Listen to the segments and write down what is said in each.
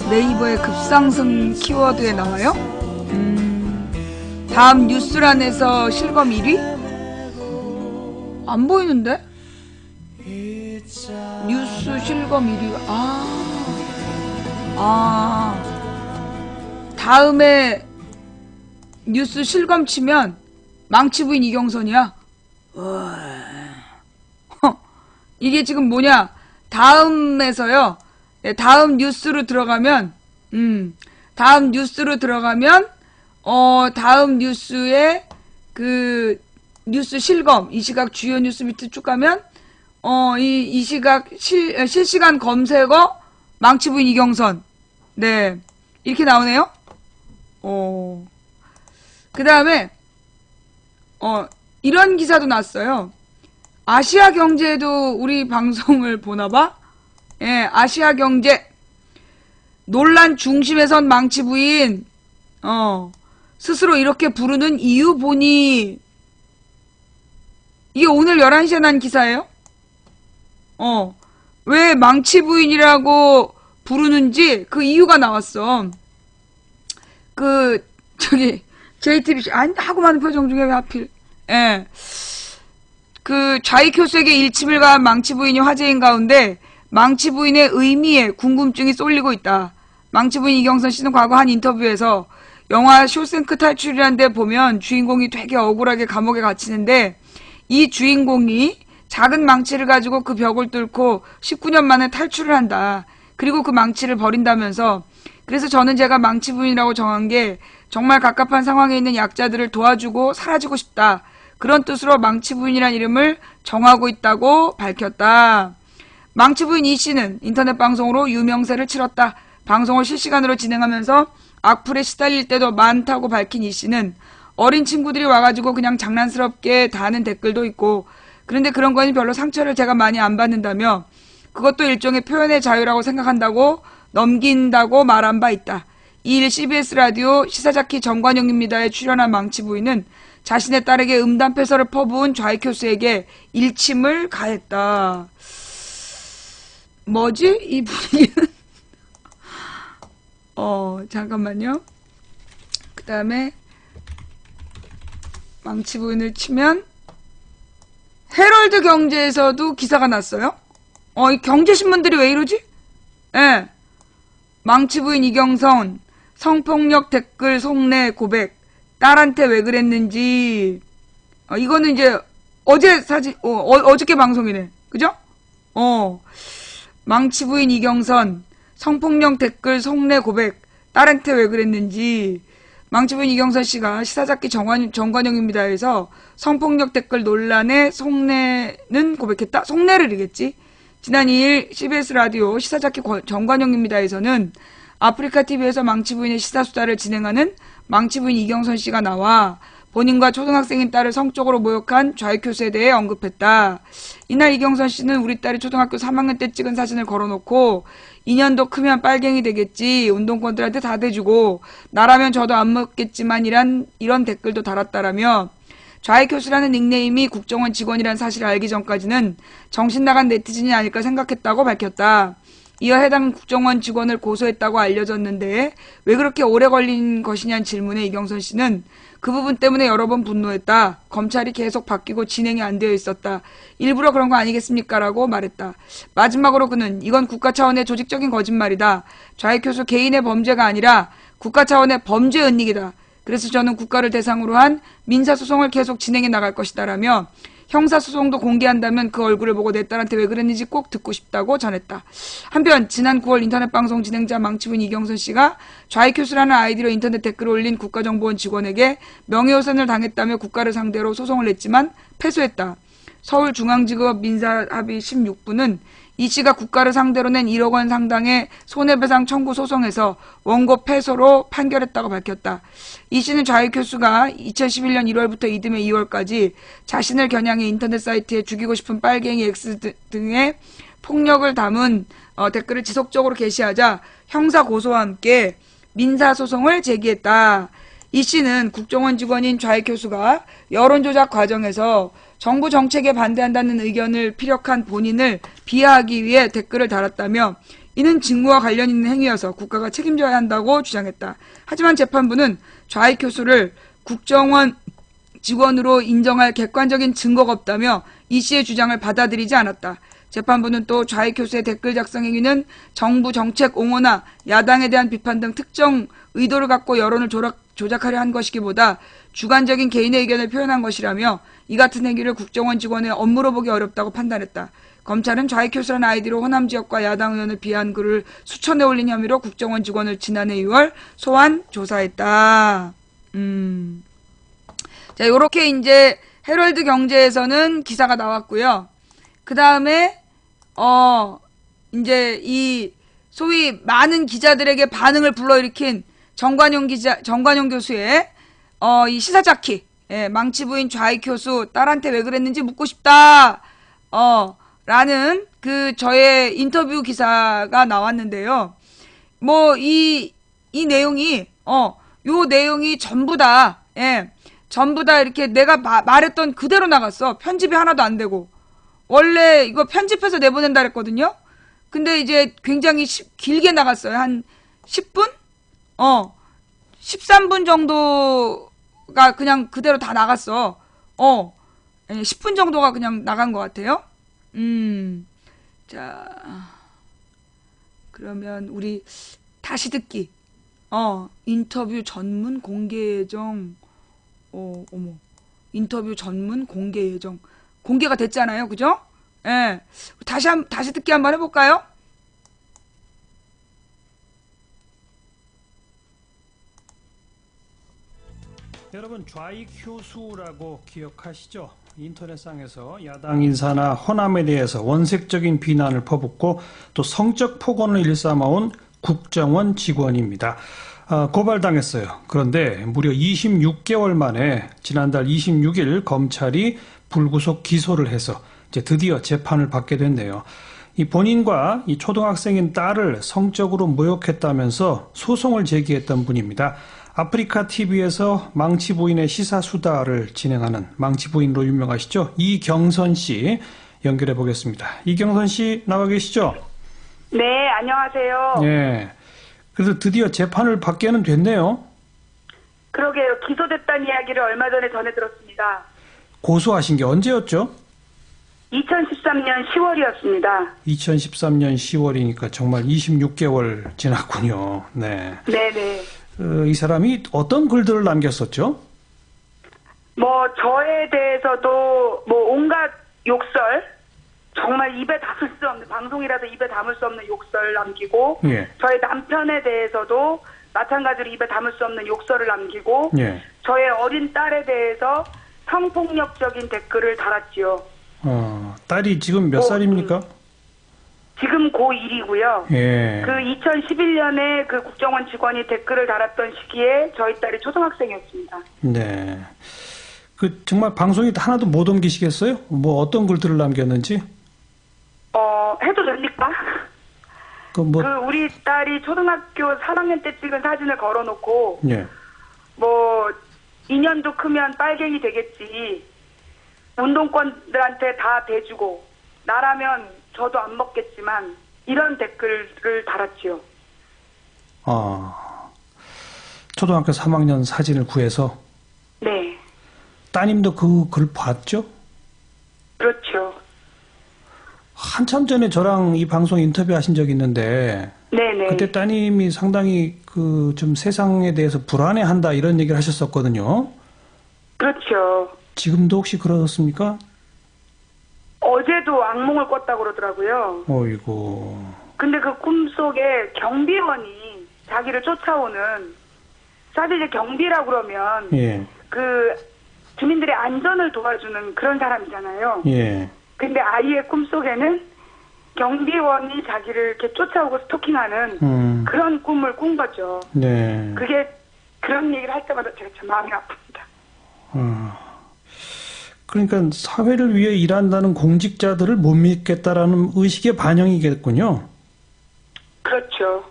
네이버의 급상승 키워드에 나와요? 다음 뉴스란에서 실검 1위? 안 보이는데? 뉴스 실검 1위가 다음에 뉴스 실검 치면 망치부인 이경선이야. 이게 지금 뭐냐? 다음에서요. 네, 다음 뉴스로 들어가면 다음 뉴스에 그 뉴스 실검 이 시각 주요 뉴스 밑에 쭉 가면 이 시각 실시간 검색어 망치부인 이경선. 네. 이렇게 나오네요. 그 다음에 이런 기사도 났어요. 아시아경제도 우리 방송을 보나봐. 예, 아시아경제 논란 중심에 선 망치부인 스스로 이렇게 부르는 이유 보니. 이게 오늘 11시에 난 기사예요. 왜 망치부인이라고 부르는지 그 이유가 나왔어. JTBC 하고 많은 표정 중에 왜 하필. 예. 그 좌익효수에게 일침을 가한 망치부인이 화제인 가운데 망치부인의 의미에 궁금증이 쏠리고 있다. 망치부인 이경선 씨는 과거 한 인터뷰에서 영화 쇼생크 탈출이라는 데 보면 주인공이 되게 억울하게 감옥에 갇히는데 이 주인공이 작은 망치를 가지고 그 벽을 뚫고 19년 만에 탈출을 한다. 그리고 그 망치를 버린다면서. 그래서 저는 제가 망치부인이라고 정한 게 정말 갑갑한 상황에 있는 약자들을 도와주고 사라지고 싶다. 그런 뜻으로 망치부인이란 이름을 정하고 있다고 밝혔다. 망치부인 이 씨는 인터넷 방송으로 유명세를 치렀다. 방송을 실시간으로 진행하면서 악플에 시달릴 때도 많다고 밝힌 이 씨는 어린 친구들이 와가지고 그냥 장난스럽게 다는 댓글도 있고 그런데 그런 건 별로 상처를 제가 많이 안 받는다며 그것도 일종의 표현의 자유라고 생각한다고 넘긴다고 말한 바 있다. 이 일 CBS 라디오 시사자키 정관영입니다에 출연한 망치부인은 자신의 딸에게 음담패설을 퍼부은 좌익효수에게 일침을 가했다. 뭐지? 이 분위기는? 잠깐만요. 그 다음에 망치부인을 치면 헤럴드 경제에서도 기사가 났어요. 이 경제신문들이 왜 이러지? 예. 망치부인 이경선 성폭력 댓글 속내 고백 딸한테 왜 그랬는지. 이거는 이제 어제 사진 어저께 방송이네. 그죠? 망치부인 이경선 성폭력 댓글 속내 고백 딸한테 왜 그랬는지. 망치부인 이경선 씨가 시사잡기 정관영입니다에서 성폭력 댓글 논란에 속내는 고백했다? 속내를이겠지. 지난 2일 CBS 라디오 시사잡기 정관영입니다에서는 아프리카TV에서 망치부인의 시사수다를 진행하는 망치부인 이경선 씨가 나와 본인과 초등학생인 딸을 성적으로 모욕한 좌익효수에 대해 언급했다. 이날 이경선 씨는 우리 딸이 초등학교 3학년 때 찍은 사진을 걸어놓고 2년도 크면 빨갱이 되겠지. 운동권들한테 다 대주고 나라면 저도 안 먹겠지만 이런 댓글도 달았다라며 좌익효수라는 닉네임이 국정원 직원이라는 사실을 알기 전까지는 정신나간 네티즌이 아닐까 생각했다고 밝혔다. 이어 해당 국정원 직원을 고소했다고 알려졌는데 왜 그렇게 오래 걸린 것이냐는 질문에 이경선 씨는 그 부분 때문에 여러 번 분노했다. 검찰이 계속 바뀌고 진행이 안 되어 있었다. 일부러 그런 거 아니겠습니까? 라고 말했다. 마지막으로 그는 이건 국가 차원의 조직적인 거짓말이다. 좌익효수 개인의 범죄가 아니라 국가 차원의 범죄 은닉이다. 그래서 저는 국가를 대상으로 한 민사소송을 계속 진행해 나갈 것이다 라며 형사소송도 공개한다면 그 얼굴을 보고 내 딸한테 왜 그랬는지 꼭 듣고 싶다고 전했다. 한편 지난 9월 인터넷 방송 진행자 망치부인 이경선 씨가 좌익효수라는 아이디로 인터넷 댓글을 올린 국가정보원 직원에게 명예훼손을 당했다며 국가를 상대로 소송을 냈지만 패소했다. 서울중앙지법 민사합의 16부는 이 씨가 국가를 상대로 낸 1억 원 상당의 손해배상 청구 소송에서 원고 패소로 판결했다고 밝혔다. 이 씨는 좌익효수가 2011년 1월부터 이듬해 2월까지 자신을 겨냥해 인터넷 사이트에 죽이고 싶은 빨갱이 X 등의 폭력을 담은 댓글을 지속적으로 게시하자 형사고소와 함께 민사소송을 제기했다. 이 씨는 국정원 직원인 좌익효수가 여론조작 과정에서 정부 정책에 반대한다는 의견을 피력한 본인을 비하하기 위해 댓글을 달았다며 이는 직무와 관련 있는 행위여서 국가가 책임져야 한다고 주장했다. 하지만 재판부는 좌익 교수를 국정원 직원으로 인정할 객관적인 증거가 없다며 이 씨의 주장을 받아들이지 않았다. 재판부는 또 좌익 교수의 댓글 작성 행위는 정부 정책 옹호나 야당에 대한 비판 등 특정 의도를 갖고 여론을 조작하려 한 것이기보다 주관적인 개인의 의견을 표현한 것이라며 이 같은 행위를 국정원 직원의 업무로 보기 어렵다고 판단했다. 검찰은 좌익 교수라는 아이디로 호남 지역과 야당 의원을 비하한 글을 수천에 올린 혐의로 국정원 직원을 지난해 6월 소환 조사했다. 자, 요렇게 이제 헤럴드 경제에서는 기사가 나왔고요. 그 다음에 이제 이 소위 많은 기자들에게 반응을 불러일으킨 정관용 교수의 이 시사자키, 망치 부인 좌익 교수 딸한테 왜 그랬는지 묻고 싶다. 라는 저의 인터뷰 기사가 나왔는데요. 뭐 이 내용이 요 내용이 전부 다 이렇게 내가 말했던 그대로 나갔어. 편집이 하나도 안 되고. 원래 이거 편집해서 내보낸다 그랬거든요. 근데 이제 굉장히 길게 나갔어요. 한 10분? 13분 정도가 그냥 그대로 다 나갔어. 10분 정도가 그냥 나간 것 같아요. 자, 그러면 우리 다시 듣기. 인터뷰 전문 공개 예정. 어머. 인터뷰 전문 공개 예정. 공개가 됐잖아요. 그죠? 예. 다시 듣기 한번 해볼까요? 여러분, 좌익 교수라고 기억하시죠? 인터넷상에서 야당 인사나 호남에 대해서 원색적인 비난을 퍼붓고 또 성적 폭언을 일삼아온 국정원 직원입니다. 고발당했어요. 그런데 무려 26개월 만에 지난달 26일 검찰이 불구속 기소를 해서 이제 드디어 재판을 받게 됐네요. 이 본인과 이 초등학생인 딸을 성적으로 모욕했다면서 소송을 제기했던 분입니다. 아프리카 TV에서 망치 부인의 시사 수다를 진행하는 망치 부인으로 유명하시죠? 이경선 씨 연결해 보겠습니다. 이경선 씨 나와 계시죠? 네, 안녕하세요. 네. 그래서 드디어 재판을 받게는 됐네요. 그러게요. 기소됐다는 이야기를 얼마 전에 전해 들었습니다. 고소하신 게 언제였죠? 2013년 10월이었습니다. 2013년 10월이니까 정말 26개월 지났군요. 네. 네네. 이 사람이 어떤 글들을 남겼었죠? 뭐 저에 대해서도 뭐 온갖 욕설, 정말 입에 담을 수 없는, 방송이라도 입에 담을 수 없는 욕설 남기고, 예. 저희 남편에 대해서도 마찬가지로 입에 담을 수 없는 욕설을 남기고, 예. 저의 어린 딸에 대해서 성폭력적인 댓글을 달았지요. 딸이 지금 몇 살입니까? 지금 고1이고요. 예. 그 2011년에 그 국정원 직원이 댓글을 달았던 시기에 저희 딸이 초등학생이었습니다. 네. 정말 방송이 하나도 못 옮기시겠어요? 뭐 어떤 글들을 남겼는지? 해도 됩니까? 우리 딸이 초등학교 3학년 때 찍은 사진을 걸어놓고, 예. 뭐, 2년도 크면 빨갱이 되겠지. 운동권들한테 다 대주고, 나라면 저도 안 먹겠지만, 이런 댓글을 달았지요. 초등학교 3학년 사진을 구해서? 네. 따님도 그 글 봤죠? 그렇죠. 한참 전에 저랑 이 방송 인터뷰 하신 적이 있는데, 네네. 그때 따님이 상당히 좀 세상에 대해서 불안해한다 이런 얘기를 하셨었거든요. 그렇죠. 지금도 혹시 그러셨습니까? 어제도 악몽을 꿨다고 그러더라고요. 어이고. 근데 그 꿈속에 경비원이 자기를 쫓아오는, 사실 이제 경비라고 그러면, 예. 그 주민들의 안전을 도와주는 그런 사람이잖아요. 예. 근데 아이의 꿈속에는 경비원이 자기를 이렇게 쫓아오고 스토킹하는 그런 꿈을 꾼 거죠. 네. 그게 그런 얘기를 할 때마다 제가 참 마음이 아픕니다. 그러니까 사회를 위해 일한다는 공직자들을 못 믿겠다라는 의식의 반영이겠군요. 그렇죠.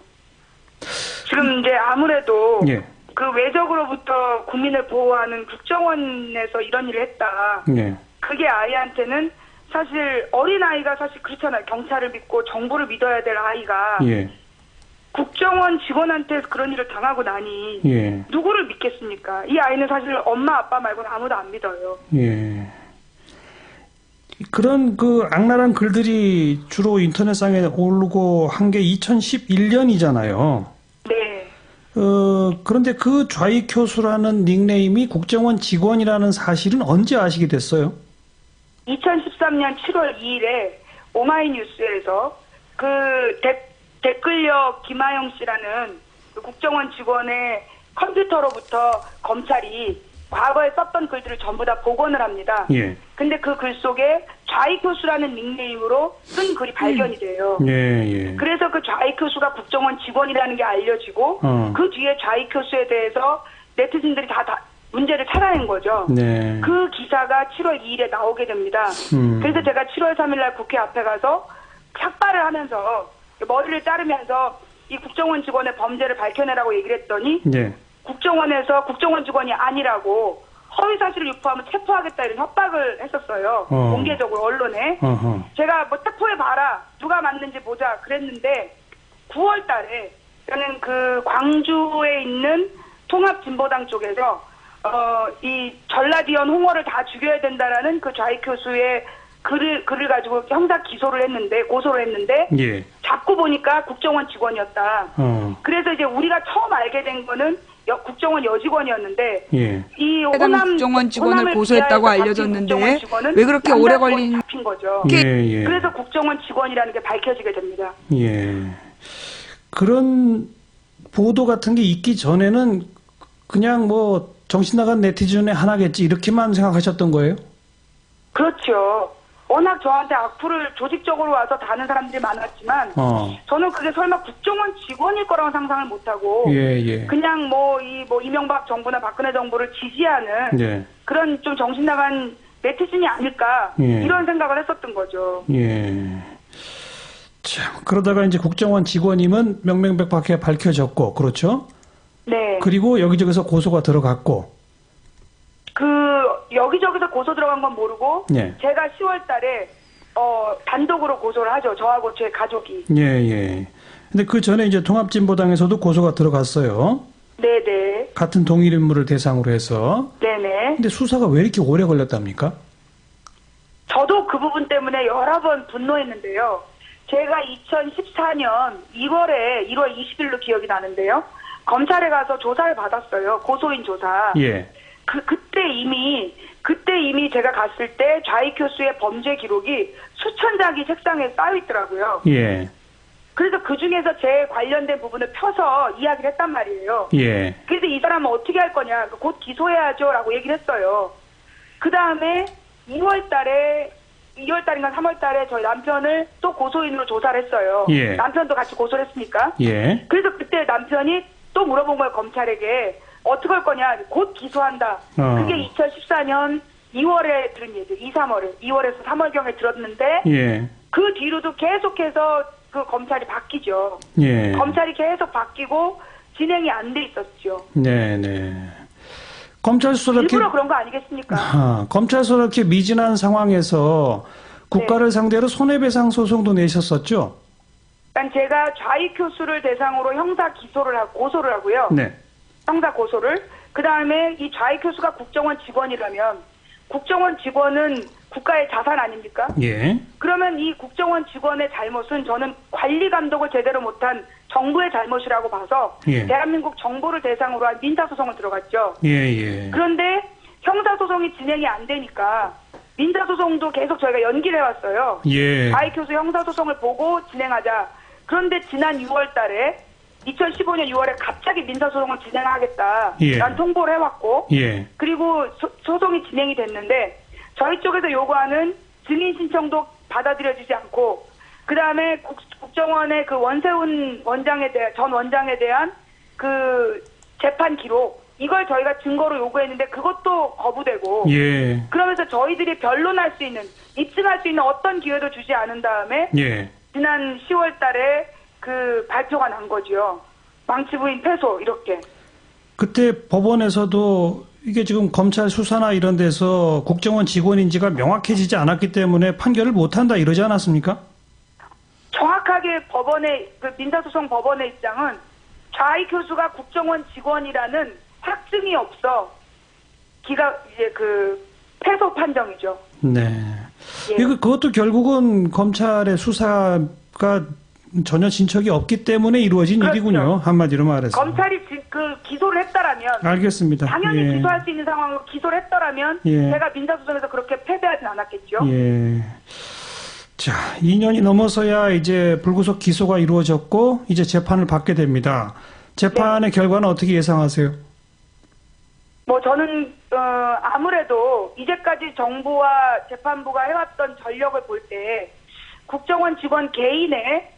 지금 이제 아무래도 예. 그 외적으로부터 국민을 보호하는 국정원에서 이런 일을 했다. 예. 그게 아이한테는 사실 어린아이가 사실 그렇잖아요. 경찰을 믿고 정부를 믿어야 될 아이가 예. 국정원 직원한테 그런 일을 당하고 나니 예. 누구를 믿겠습니까? 이 아이는 사실 엄마 아빠 말고는 아무도 안 믿어요. 예. 그런 그 악랄한 글들이 주로 인터넷상에 오르고 한 게 2011년이잖아요. 네. 그런데 그 좌익 교수라는 닉네임이 국정원 직원이라는 사실은 언제 아시게 됐어요? 2013년 7월 2일에 오마이뉴스에서 그 댓글력 김하영 씨라는 그 국정원 직원의 컴퓨터로부터 검찰이 과거에 썼던 글들을 전부 다 복원을 합니다. 예. 근데 그 글 속에 좌익 교수라는 닉네임으로 쓴 글이 발견이 돼요. 예, 예. 그래서 그 좌익 교수가 국정원 직원이라는 게 알려지고 그 뒤에 좌익 교수에 대해서 네티즌들이 다 문제를 찾아낸 거죠. 네. 그 기사가 7월 2일에 나오게 됩니다. 그래서 제가 7월 3일 날 국회 앞에 가서 삭발을 하면서 머리를 자르면서 이 국정원 직원의 범죄를 밝혀내라고 얘기를 했더니 네. 국정원에서 국정원 직원이 아니라고 허위 사실을 유포하면 체포하겠다 이런 협박을 했었어요. 공개적으로 언론에. 제가 뭐 체포해봐라. 누가 맞는지 보자. 그랬는데 9월 달에 저는 그 광주에 있는 통합진보당 쪽에서 이 전라디언 홍어를 다 죽여야 된다라는 그 좌익 교수의 글을 가지고 형사 기소를 했는데 고소를 했는데 예. 잡고 보니까 국정원 직원이었다. 그래서 이제 우리가 처음 알게 된 거는 국정원 여직원이었는데 예. 이 해당 호남 국정원 직원을 호남을 고소했다고 비하해서 알려졌는데 박힌 국정원 직원은 왜 그렇게 오래 걸린 잡힌 거죠. 예, 예. 그래서 국정원 직원이라는 게 밝혀지게 됩니다. 예. 그런 보도 같은 게 있기 전에는 그냥 뭐 정신 나간 네티즌의 하나겠지 이렇게만 생각하셨던 거예요? 그렇죠. 워낙 저한테 악플을 조직적으로 와서 다는 사람들이 많았지만 저는 그게 설마 국정원 직원일 거라고 상상을 못하고 예, 예. 그냥 뭐 이명박 정부나 박근혜 정부를 지지하는 예. 그런 좀 정신 나간 네티즌이 아닐까 예. 이런 생각을 했었던 거죠. 예. 참 그러다가 이제 국정원 직원임은 명명백백하게 밝혀졌고 그렇죠? 네. 그리고 여기저기서 고소가 들어갔고. 여기저기서 고소 들어간 건 모르고 예. 제가 10월 달에 단독으로 고소를 하죠. 저하고 제 가족이. 예, 예. 근데 그 전에 이제 통합진보당에서도 고소가 들어갔어요. 네네. 같은 동일 인물을 대상으로 해서. 네네. 근데 수사가 왜 이렇게 오래 걸렸답니까? 저도 그 부분 때문에 여러 번 분노했는데요. 제가 2014년 1월 20일로 기억이 나는데요. 검찰에 가서 조사를 받았어요. 고소인 조사. 예. 그때 이미 제가 갔을 때 좌익 교수의 범죄 기록이 수천 장이 책상에 쌓여 있더라고요. 예. 그래서 그 중에서 제 관련된 부분을 펴서 이야기를 했단 말이에요. 예. 그래서 이 사람은 어떻게 할 거냐, 곧 기소해야죠라고 얘기를 했어요. 그 다음에 2월달인가 3월달에 저희 남편을 또 고소인으로 조사를 했어요. 예. 남편도 같이 고소를 했으니까. 예. 그래서 그때 남편이 또 물어본 거예요, 검찰에게. 어떻게 할 거냐, 곧 기소한다. 그게 2014년 2월에 들은 얘기, 2월에서 3월경에 들었는데, 예. 그 뒤로도 계속해서 그 검찰이 바뀌죠. 예. 검찰이 계속 바뀌고 진행이 안 돼 있었죠. 네네. 검찰 수사 이렇게 일부러 그런 거 아니겠습니까? 검찰 수사 이렇게 미진한 상황에서 국가를 상대로 손해배상 소송도 내셨었죠? 일단 제가 좌익 교수를 대상으로 형사 기소를 하고 고소를 하고요. 네. 형사 고소를. 그 다음에 이 좌익 교수가 국정원 직원이라면 국정원 직원은 국가의 자산 아닙니까? 예. 그러면 이 국정원 직원의 잘못은 저는 관리 감독을 제대로 못한 정부의 잘못이라고 봐서 예. 대한민국 정부를 대상으로 한 민사소송을 들어갔죠. 예. 그런데 형사소송이 진행이 안 되니까 민사소송도 계속 저희가 연기를 해왔어요. 예. 좌익 교수 형사소송을 보고 진행하자. 그런데 지난 6월 달에 2015년 6월에 갑자기 민사소송을 진행하겠다. 예. 라는 통보를 해왔고 예. 그리고 소송이 진행이 됐는데 저희 쪽에서 요구하는 증인 신청도 받아들여지지 않고 그 다음에 국정원의 그 원세훈 전 원장에 대한 그 재판 기록 이걸 저희가 증거로 요구했는데 그것도 거부되고 예. 그러면서 저희들이 변론할 수 있는 입증할 수 있는 어떤 기회도 주지 않은 다음에 예. 지난 10월 달에 그 발표가 난 거죠. 망치 부인 패소 이렇게. 그때 법원에서도 이게 지금 검찰 수사나 이런 데서 국정원 직원인지가 명확해지지 않았기 때문에 판결을 못한다 이러지 않았습니까? 정확하게 법원의 그 민사소송 법원의 입장은 좌익 교수가 국정원 직원이라는 확증이 없어 이제 그 패소 판정이죠. 네. 예. 그것도 결국은 검찰의 수사가 전혀 진척이 없기 때문에 이루어진 그렇죠. 일이군요. 한마디로 말해서. 검찰이 그 기소를 했다라면 알겠습니다. 당연히 예. 기소할 수 있는 상황으로 기소를 했더라면 예. 제가 민사소송에서 그렇게 패배하진 않았겠죠. 예. 자, 2년이 넘어서야 이제 불구속 기소가 이루어졌고 이제 재판을 받게 됩니다. 재판의 결과는 어떻게 예상하세요? 뭐 저는 아무래도 이제까지 정부와 재판부가 해왔던 전력을 볼 때 국정원 직원 개인의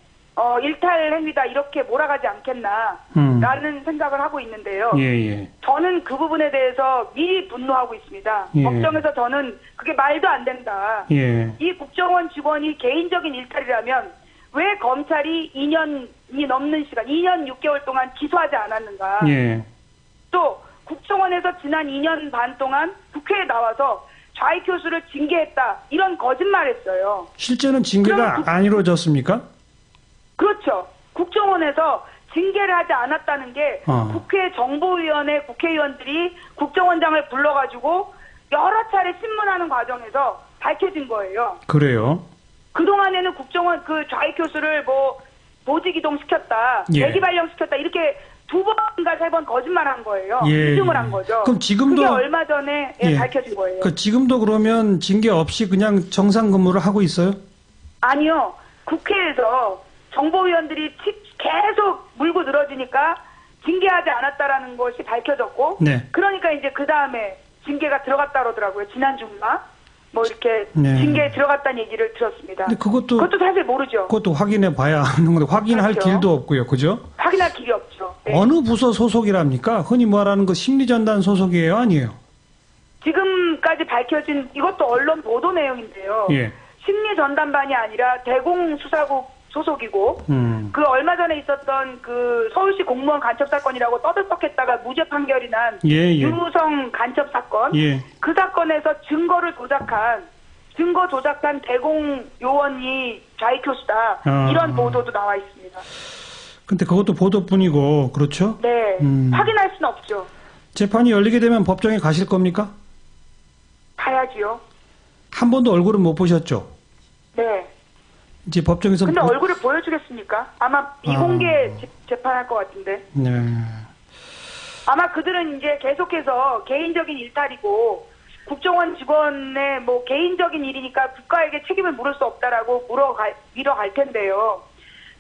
일탈 행위다 이렇게 몰아가지 않겠나라는 생각을 하고 있는데요. 예. 저는 그 부분에 대해서 미리 분노하고 있습니다. 예. 법정에서 저는 그게 말도 안 된다. 예. 이 국정원 직원이 개인적인 일탈이라면 왜 검찰이 2년이 넘는 시간, 2년 6개월 동안 기소하지 않았는가. 예. 또 국정원에서 지난 2년 반 동안 국회에 나와서 좌익 교수를 징계했다. 이런 거짓말했어요. 실제는 징계가 안 이루어졌습니까? 그렇죠. 국정원에서 징계를 하지 않았다는 게 국회 정보위원회 국회의원들이 국정원장을 불러가지고 여러 차례 신문하는 과정에서 밝혀진 거예요. 그래요? 그동안에는 국정원 그 좌익 교수를 뭐 보직 이동시켰다, 예. 대기 발령시켰다 이렇게 2번인가 3번 거짓말한 거예요. 예. 위증을 한 거죠. 그럼 지금도 그게 얼마 전에 밝혀진 거예요. 지금도 그러면 징계 없이 그냥 정상 근무를 하고 있어요? 아니요. 국회에서 정보위원들이 계속 물고 늘어지니까 징계하지 않았다라는 것이 밝혀졌고, 네. 그러니까 이제 그 다음에 징계가 들어갔다 그러더라고요. 지난주인가? 뭐 이렇게 네. 징계에 들어갔다는 얘기를 들었습니다. 근데 그것도 사실 모르죠. 그것도 확인해 봐야 하는 건데 확인할 그렇죠. 길도 없고요. 그죠? 확인할 길이 없죠. 네. 어느 부서 소속이랍니까? 흔히 말하는 그 심리전단 소속이에요? 아니에요? 지금까지 밝혀진 이것도 언론 보도 내용인데요. 예. 심리전담반이 아니라 대공수사국 소속이고 그 얼마 전에 있었던 그 서울시 공무원 간첩 사건이라고 떠들썩했다가 무죄 판결이 난 유성 간첩 사건 그 사건에서 증거 조작한 대공 요원이 좌익 교수다 이런 보도도 나와 있습니다. 근데 그것도 보도뿐이고 그렇죠? 네. 확인할 수는 없죠. 재판이 열리게 되면 법정에 가실 겁니까? 가야지요. 한 번도 얼굴은 못 보셨죠? 네. 이제 법정에서 근데 얼굴을 보여주겠습니까? 아마 비공개 재판할 것 같은데. 네. 아마 그들은 이제 계속해서 개인적인 일탈이고 국정원 직원의 뭐 개인적인 일이니까 국가에게 책임을 물을 수 없다라고 밀어갈 텐데요.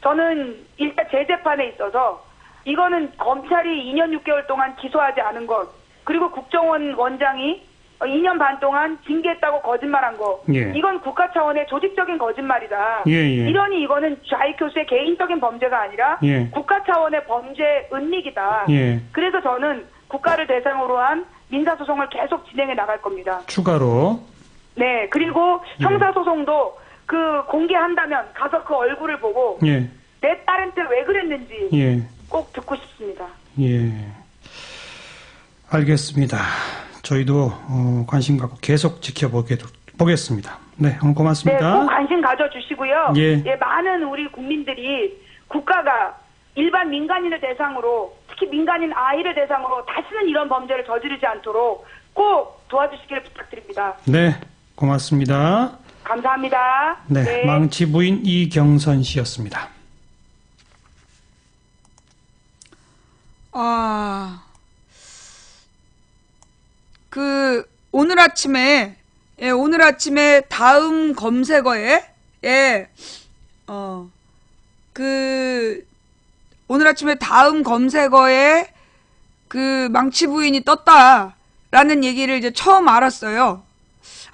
저는 일단 재재판에 있어서 이거는 검찰이 2년 6개월 동안 기소하지 않은 것, 그리고 국정원 원장이 2년 반 동안 징계했다고 거짓말한 거, 이건 국가 차원의 조직적인 거짓말이다. 이러니 이거는 좌익 교수의 개인적인 범죄가 아니라 국가 차원의 범죄 은닉이다. 그래서 저는 국가를 대상으로 한 민사소송을 계속 진행해 나갈 겁니다. 추가로. 네, 그리고 형사소송도 그 공개한다면 가서 그 얼굴을 보고 내 딸한테 왜 그랬는지 꼭 듣고 싶습니다. 알겠습니다. 저희도 관심 갖고 계속 지켜보겠습니다. 네, 오늘 고맙습니다. 네, 꼭 관심 가져주시고요. 많은 우리 국민들이 국가가 일반 민간인을 대상으로, 특히 민간인 아이를 대상으로 다시는 이런 범죄를 저지르지 않도록 꼭 도와주시기를 부탁드립니다. 네, 고맙습니다. 감사합니다. 네, 망치 부인 이경선 씨였습니다. 오늘 아침에 다음 검색어에 오늘 아침에 다음 검색어에 그 망치 부인이 떴다라는 얘기를 이제 처음 알았어요.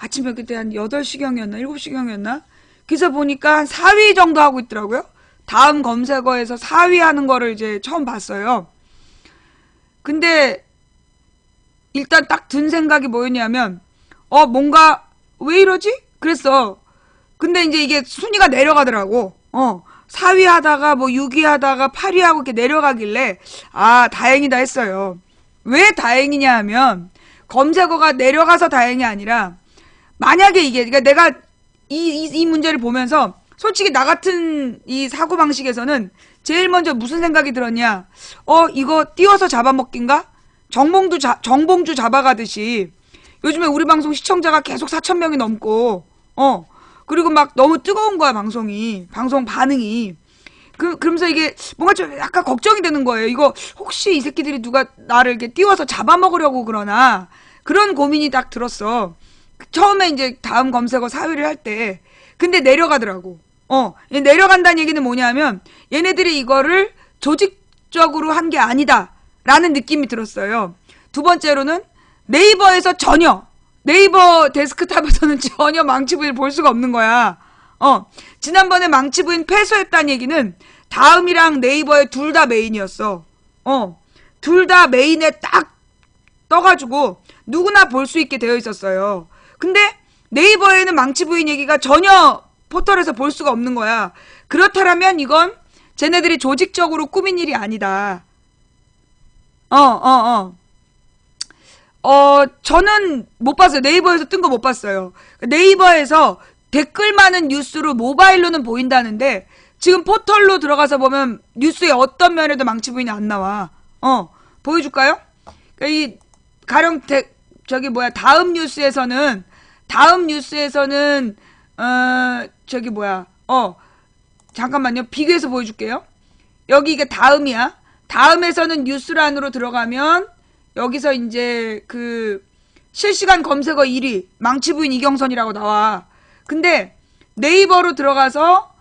아침에 그때 한 8시경이었나 7시경이었나 기사 보니까 한 4위 정도 하고 있더라고요. 다음 검색어에서 4위 하는 거를 이제 처음 봤어요. 근데 일단 딱 든 생각이 뭐였냐면 뭔가 왜 이러지? 그랬어. 근데 이제 이게 순위가 내려가더라고. 4위 하다가 뭐 6위 하다가 8위 하고 이렇게 내려가길래 다행이다 했어요. 왜 다행이냐 하면 검색어가 내려가서 다행이 아니라 만약에 이게 그러니까 내가 이 문제를 보면서 솔직히 나 같은 이 사고방식에서는 제일 먼저 무슨 생각이 들었냐. 이거 띄워서 잡아먹긴가? 정봉주 잡아가듯이 요즘에 우리 방송 시청자가 계속 4,000명이 넘고 그리고 막 너무 뜨거운 거야 방송 반응이. 그러면서 이게 뭔가 좀 약간 걱정이 되는 거예요. 이거 혹시 이 새끼들이 누가 나를 이렇게 띄워서 잡아먹으려고 그러나 그런 고민이 딱 들었어. 처음에 이제 다음 검색어 4위를 할 때. 근데 내려가더라고. 내려간다는 얘기는 뭐냐면 얘네들이 이거를 조직적으로 한 게 아니다 라는 느낌이 들었어요. 두 번째로는 네이버에서 네이버 데스크탑에서는 전혀 망치부인을 볼 수가 없는 거야. 지난번에 망치부인 패소했다는 얘기는 다음이랑 네이버에 둘 다 메인이었어. 둘 다 메인에 딱 떠가지고 누구나 볼 수 있게 되어 있었어요. 근데 네이버에는 망치부인 얘기가 전혀 포털에서 볼 수가 없는 거야. 그렇다면 이건 쟤네들이 조직적으로 꾸민 일이 아니다. 저는 못 봤어요. 네이버에서 뜬 거 못 봤어요. 네이버에서 댓글 많은 뉴스로 모바일로는 보인다는데 지금 포털로 들어가서 보면 뉴스의 어떤 면에도 망치부인이 안 나와. 보여줄까요? 그러니까 이 가령 다음 뉴스에서는 잠깐만요. 비교해서 보여줄게요. 여기 이게 다음이야. 다음에서는 뉴스란으로 들어가면 여기서 이제 그 실시간 검색어 1위 망치부인 이경선이라고 나와. 근데 네이버로 들어가서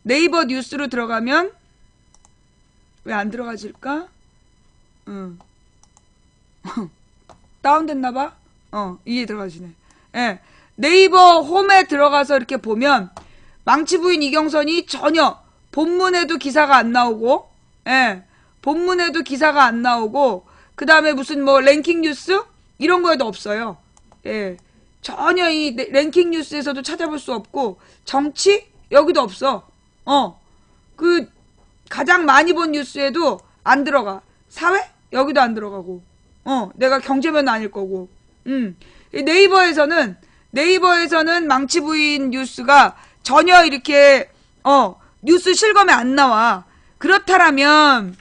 네이버 뉴스로 들어가면 왜 안 들어가질까? 다운됐나봐? 이게 들어가시네. 예. 네이버 홈에 들어가서 이렇게 보면 망치부인 이경선이 전혀 본문에도 기사가 안 나오고, 본문에도 기사가 안 나오고, 그 다음에 무슨 뭐 랭킹 뉴스? 이런 거에도 없어요. 예. 전혀 이 랭킹 뉴스에서도 찾아볼 수 없고, 정치? 여기도 없어. 그 가장 많이 본 뉴스에도 안 들어가. 사회? 여기도 안 들어가고. 내가 경제면 아닐 거고. 네이버에서는 망치부인 뉴스가 전혀 이렇게 뉴스 실검에 안 나와. 그렇다면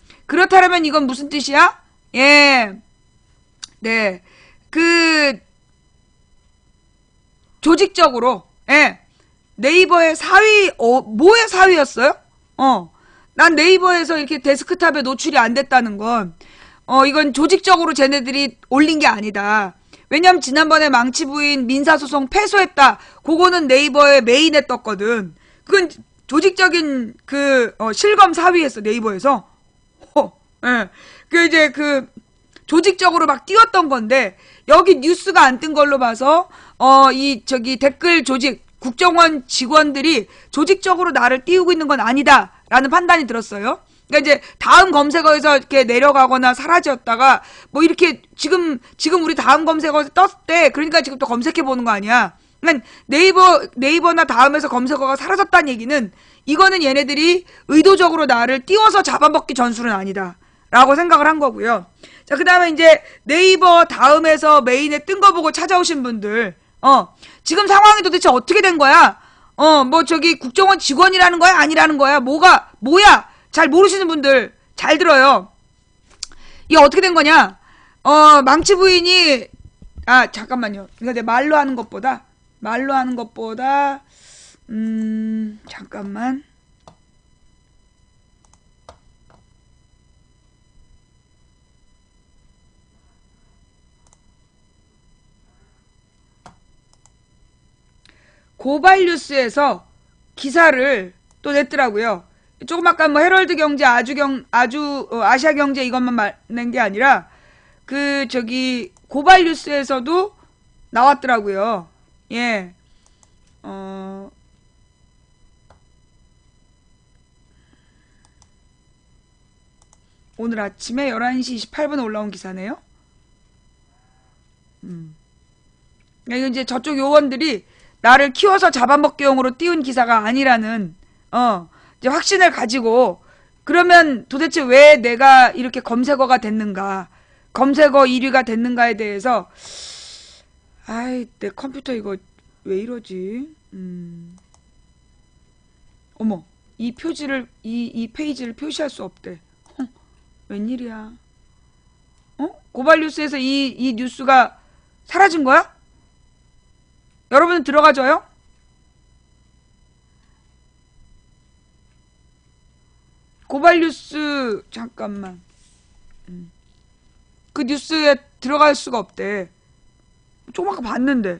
이건 무슨 뜻이야? 예. 네. 조직적으로 네이버의 4위 뭐의 4위였어요? 난 네이버에서 이렇게 데스크탑에 노출이 안 됐다는 건 이건 조직적으로 쟤네들이 올린 게 아니다. 왜냐면 지난번에 망치부인 민사소송 패소했다. 그거는 네이버의 메인에 떴거든. 그건 조직적인 실검 4위했어 네이버에서. 예. 이제 조직적으로 막 띄웠던 건데 여기 뉴스가 안 뜬 걸로 봐서 댓글 조직 국정원 직원들이 조직적으로 나를 띄우고 있는 건 아니다라는 판단이 들었어요. 그러니까 이제 다음 검색어에서 이렇게 내려가거나 사라졌다가 뭐 이렇게 지금 우리 다음 검색어에서 떴대. 그러니까 지금 또 검색해 보는 거 아니야. 그러니까 네이버나 다음에서 검색어가 사라졌다는 얘기는 이거는 얘네들이 의도적으로 나를 띄워서 잡아먹기 전술은 아니다. 라고 생각을 한 거고요. 자, 그 다음에 이제 네이버 다음에서 메인에 뜬 거 보고 찾아오신 분들, 지금 상황이 도대체 어떻게 된 거야? 국정원 직원이라는 거야? 아니라는 거야? 뭐야? 잘 모르시는 분들, 잘 들어요. 이게 어떻게 된 거냐? 망치 부인이, 잠깐만요. 이거 내 말로 하는 것보다, 잠깐만. 고발뉴스에서 기사를 또 냈더라고요. 조금 아까 뭐 헤럴드 경제, 아시아 경제 이것만 낸 게 아니라 고발뉴스에서도 나왔더라고요. 예. 오늘 아침에 11시 28분에 올라온 기사네요. 이거 이제 저쪽 요원들이 나를 키워서 잡아먹기용으로 띄운 기사가 아니라는 이제 확신을 가지고 그러면 도대체 왜 내가 이렇게 검색어가 됐는가, 검색어 1위가 됐는가에 대해서, 아이, 내 컴퓨터 이거 왜 이러지? 어머, 이 표지를, 이 페이지를 표시할 수 없대. 웬일이야? 고발뉴스에서 이 뉴스가 사라진 거야? 여러분은 들어가줘요? 고발뉴스, 잠깐만. 그 뉴스에 들어갈 수가 없대. 조금 아까 봤는데.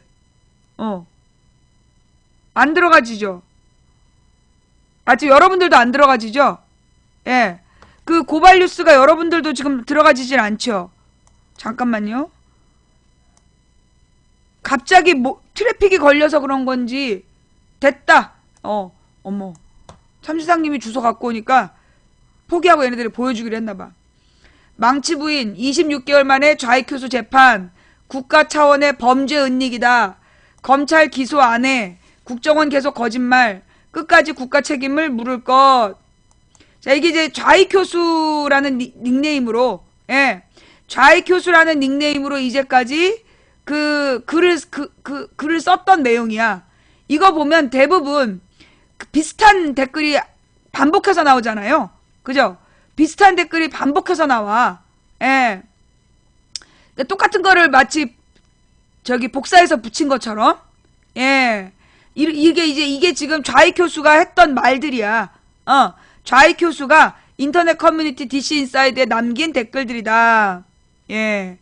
안 들어가지죠? 아직 여러분들도 안 들어가지죠? 예. 그 고발뉴스가 여러분들도 지금 들어가지질 않죠? 잠깐만요. 갑자기 트래픽이 걸려서 그런 건지, 됐다! 어머. 참지상님이 주소 갖고 오니까 포기하고 얘네들이 보여주기로 했나봐. 망치 부인 26개월 만에 좌익교수 재판, 국가 차원의 범죄 은닉이다. 검찰 기소 안 해. 국정원 계속 거짓말. 끝까지 국가 책임을 물을 것. 자, 이게 이제 좌익교수라는 닉네임으로, 예, 좌익교수라는 닉네임으로 이제까지 글을 썼던 내용이야. 이거 보면 대부분 비슷한 댓글이 반복해서 나오잖아요. 그죠? 비슷한 댓글이 반복해서 나와. 예. 똑같은 거를 마치 복사해서 붙인 것처럼. 예. 이게 지금 좌익교수가 했던 말들이야. 좌익교수가 인터넷 커뮤니티 DC 인사이드에 남긴 댓글들이다. 예.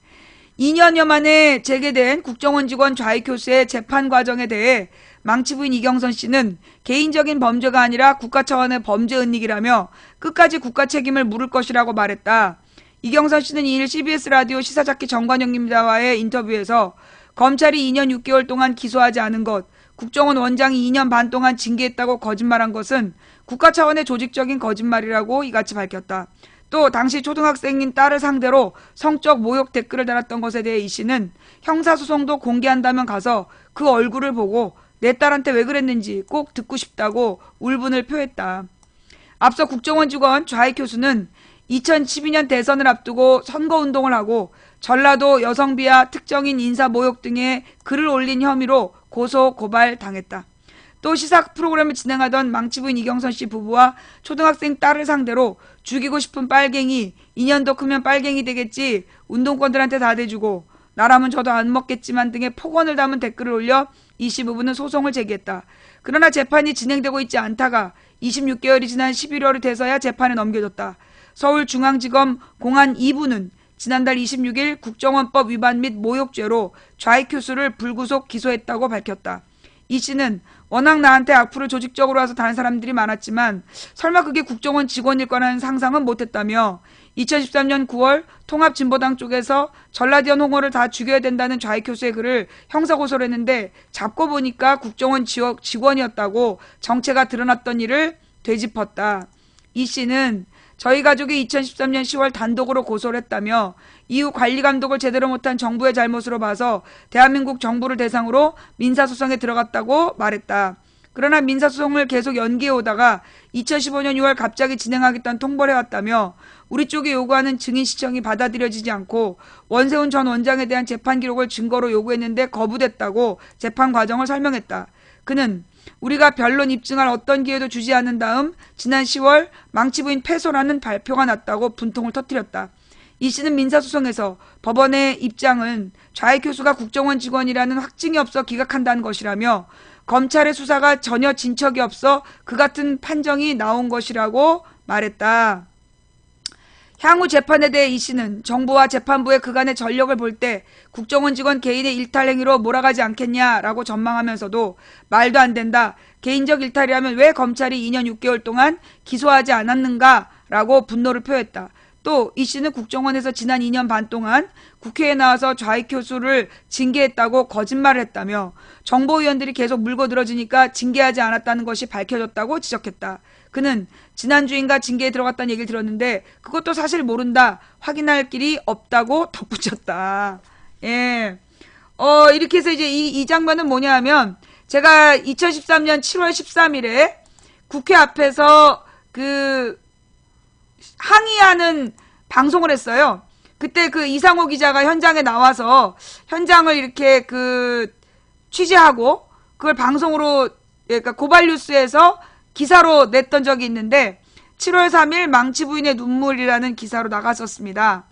2년여 만에 재개된 국정원 직원 좌익교수의 재판 과정에 대해 망치부인 이경선 씨는 개인적인 범죄가 아니라 국가 차원의 범죄 은닉이라며 끝까지 국가 책임을 물을 것이라고 말했다. 이경선 씨는 2일 CBS 라디오 시사잡기 정관영님과의 인터뷰에서 검찰이 2년 6개월 동안 기소하지 않은 것, 국정원 원장이 2년 반 동안 징계했다고 거짓말한 것은 국가 차원의 조직적인 거짓말이라고 이같이 밝혔다. 또 당시 초등학생인 딸을 상대로 성적 모욕 댓글을 달았던 것에 대해 이 씨는 형사소송도 공개한다면 가서 그 얼굴을 보고 내 딸한테 왜 그랬는지 꼭 듣고 싶다고 울분을 표했다. 앞서 국정원 직원 좌익교수는 2012년 대선을 앞두고 선거운동을 하고 전라도 여성비하 특정인 인사 모욕 등의 글을 올린 혐의로 고소 고발 당했다. 또 시사 프로그램을 진행하던 망치부인 이경선 씨 부부와 초등학생 딸을 상대로 죽이고 싶은 빨갱이, 2년 더 크면 빨갱이 되겠지, 운동권들한테 다 대주고 나라면 저도 안 먹겠지만 등의 폭언을 담은 댓글을 올려 이 씨 부부는 소송을 제기했다. 그러나 재판이 진행되고 있지 않다가 26개월이 지난 11월이 돼서야 재판에 넘겨졌다. 서울중앙지검 공안 2부는 지난달 26일 국정원법 위반 및 모욕죄로 좌익교수를 불구속 기소했다고 밝혔다. 이 씨는 워낙 나한테 악플을 조직적으로 와서 다른 사람들이 많았지만 설마 그게 국정원 직원일 거라는 상상은 못했다며 2013년 9월 통합진보당 쪽에서 전라디언 홍어를 다 죽여야 된다는 좌익교수의 글을 형사고소를 했는데 잡고 보니까 국정원 직원이었다고 정체가 드러났던 일을 되짚었다. 이 씨는 저희 가족이 2013년 10월 단독으로 고소를 했다며 이후 관리감독을 제대로 못한 정부의 잘못으로 봐서 대한민국 정부를 대상으로 민사소송에 들어갔다고 말했다. 그러나 민사소송을 계속 연기해오다가 2015년 6월 갑자기 진행하겠다는 통보를 해왔다며 우리 쪽이 요구하는 증인 시청이 받아들여지지 않고 원세훈 전 원장에 대한 재판 기록을 증거로 요구했는데 거부됐다고 재판 과정을 설명했다. 그는 우리가 변론 입증할 어떤 기회도 주지 않은 다음 지난 10월 망치부인 패소라는 발표가 났다고 분통을 터뜨렸다. 이 씨는 민사소송에서 법원의 입장은 좌익교수가 국정원 직원이라는 확증이 없어 기각한다는 것이라며 검찰의 수사가 전혀 진척이 없어 그 같은 판정이 나온 것이라고 말했다. 향후 재판에 대해 이 씨는 정부와 재판부의 그간의 전력을 볼 때 국정원 직원 개인의 일탈 행위로 몰아가지 않겠냐라고 전망하면서도 말도 안 된다. 개인적 일탈이라면 왜 검찰이 2년 6개월 동안 기소하지 않았는가라고 분노를 표했다. 또 이 씨는 국정원에서 지난 2년 반 동안 국회에 나와서 좌익교수를 징계했다고 거짓말을 했다며 정보위원들이 계속 물고 늘어지니까 징계하지 않았다는 것이 밝혀졌다고 지적했다. 그는 지난주인가 징계에 들어갔다는 얘기를 들었는데 그것도 사실 모른다. 확인할 길이 없다고 덧붙였다. 예. 이렇게 해서 이제 이 장면은 뭐냐 하면 제가 2013년 7월 13일에 국회 앞에서 항의하는 방송을 했어요. 그때 그 이상호 기자가 현장에 나와서 현장을 이렇게 그 취재하고 그걸 방송으로, 그러니까 고발뉴스에서 기사로 냈던 적이 있는데 7월 3일 망치 부인의 눈물이라는 기사로 나갔었습니다.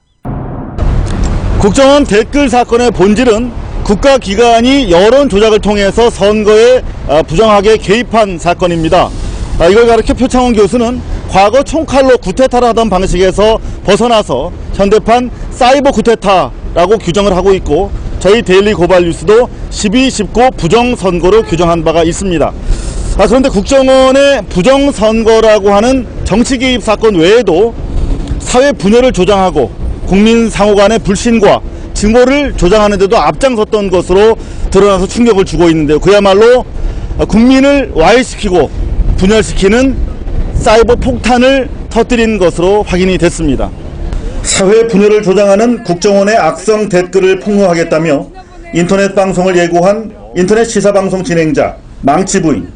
국정원 댓글 사건의 본질은 국가기관이 여론 조작을 통해서 선거에 부정하게 개입한 사건입니다. 이걸 가르쳐 표창원 교수는 과거 총칼로 구테타를 하던 방식에서 벗어나서 현대판 사이버 구테타라고 규정을 하고 있고, 저희 데일리 고발 뉴스도 12.19 부정선거로 규정한 바가 있습니다. 그런데 국정원의 부정선거라고 하는 정치 개입 사건 외에도 사회 분열을 조장하고 국민 상호 간의 불신과 증오를 조장하는 데도 앞장섰던 것으로 드러나서 충격을 주고 있는데요. 그야말로 국민을 와해시키고 분열시키는 사이버 폭탄을 터뜨린 것으로 확인이 됐습니다. 사회 분열을 조장하는 국정원의 악성 댓글을 폭로하겠다며 인터넷 방송을 예고한 인터넷 시사방송 진행자 망치부인,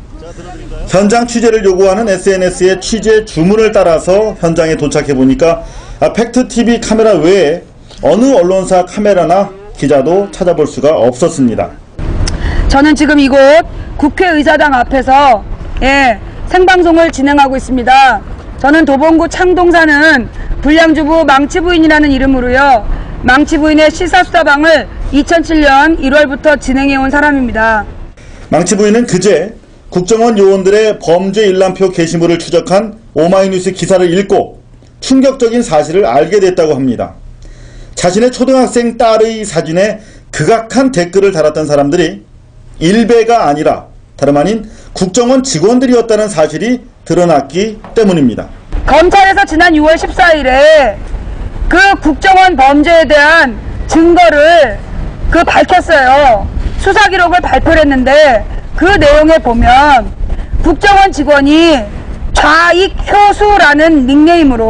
현장 취재를 요구하는 SNS의 취재 주문을 따라서 현장에 도착해보니까 팩트TV 카메라 외에 어느 언론사 카메라나 기자도 찾아볼 수가 없었습니다. 저는 지금 이곳 국회의사당 앞에서 생방송을 진행하고 있습니다. 저는 도봉구 창동 사는 불량주부 망치부인이라는 이름으로요, 망치부인의 시사수다방을 2007년 1월부터 진행해온 사람입니다. 망치부인은 그제 국정원 요원들의 범죄 일람표 게시물을 추적한 오마이뉴스 기사를 읽고 충격적인 사실을 알게 됐다고 합니다. 자신의 초등학생 딸의 사진에 극악한 댓글을 달았던 사람들이 일베가 아니라 다름 아닌 국정원 직원들이었다는 사실이 드러났기 때문입니다. 검찰에서 지난 6월 14일에 그 국정원 범죄에 대한 증거를 밝혔어요. 수사 기록을 발표를 했는데 그 내용에 보면 국정원 직원이 좌익효수라는 닉네임으로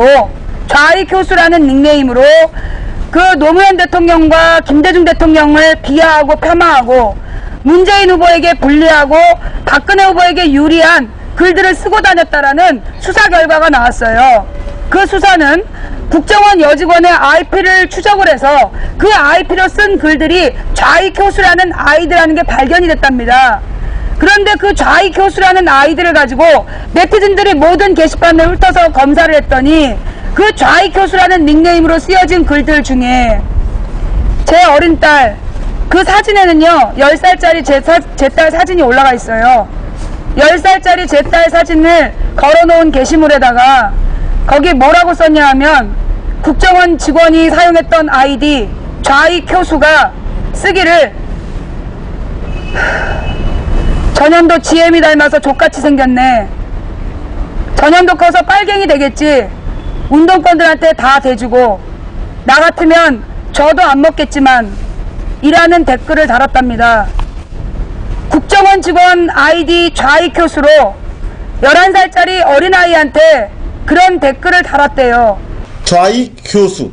그 노무현 대통령과 김대중 대통령을 비하하고 폄하하고 문재인 후보에게 불리하고 박근혜 후보에게 유리한 글들을 쓰고 다녔다라는 수사 결과가 나왔어요. 그 수사는 국정원 여직원의 IP를 추적을 해서 그 IP로 쓴 글들이 좌익효수라는 아이디라는 게 발견이 됐답니다. 그런데 그 좌익효수라는 아이디를 가지고 네티즌들이 모든 게시판을 훑어서 검사를 했더니 그 좌익효수라는 닉네임으로 쓰여진 글들 중에 제 어린 딸, 그 사진에는요 10살짜리 제 딸 사진이 올라가 있어요. 10살짜리 제 딸 사진을 걸어놓은 게시물에다가 거기 뭐라고 썼냐 하면 국정원 직원이 사용했던 아이디 좌익효수가 쓰기를 전현도 GM이 닮아서 족같이 생겼네, 전현도 커서 빨갱이 되겠지, 운동권들한테 다 대주고 나 같으면 저도 안 먹겠지만 이라는 댓글을 달았답니다. 국정원 직원 아이디 좌익효수로 11살짜리 어린아이한테 그런 댓글을 달았대요. 좌익효수,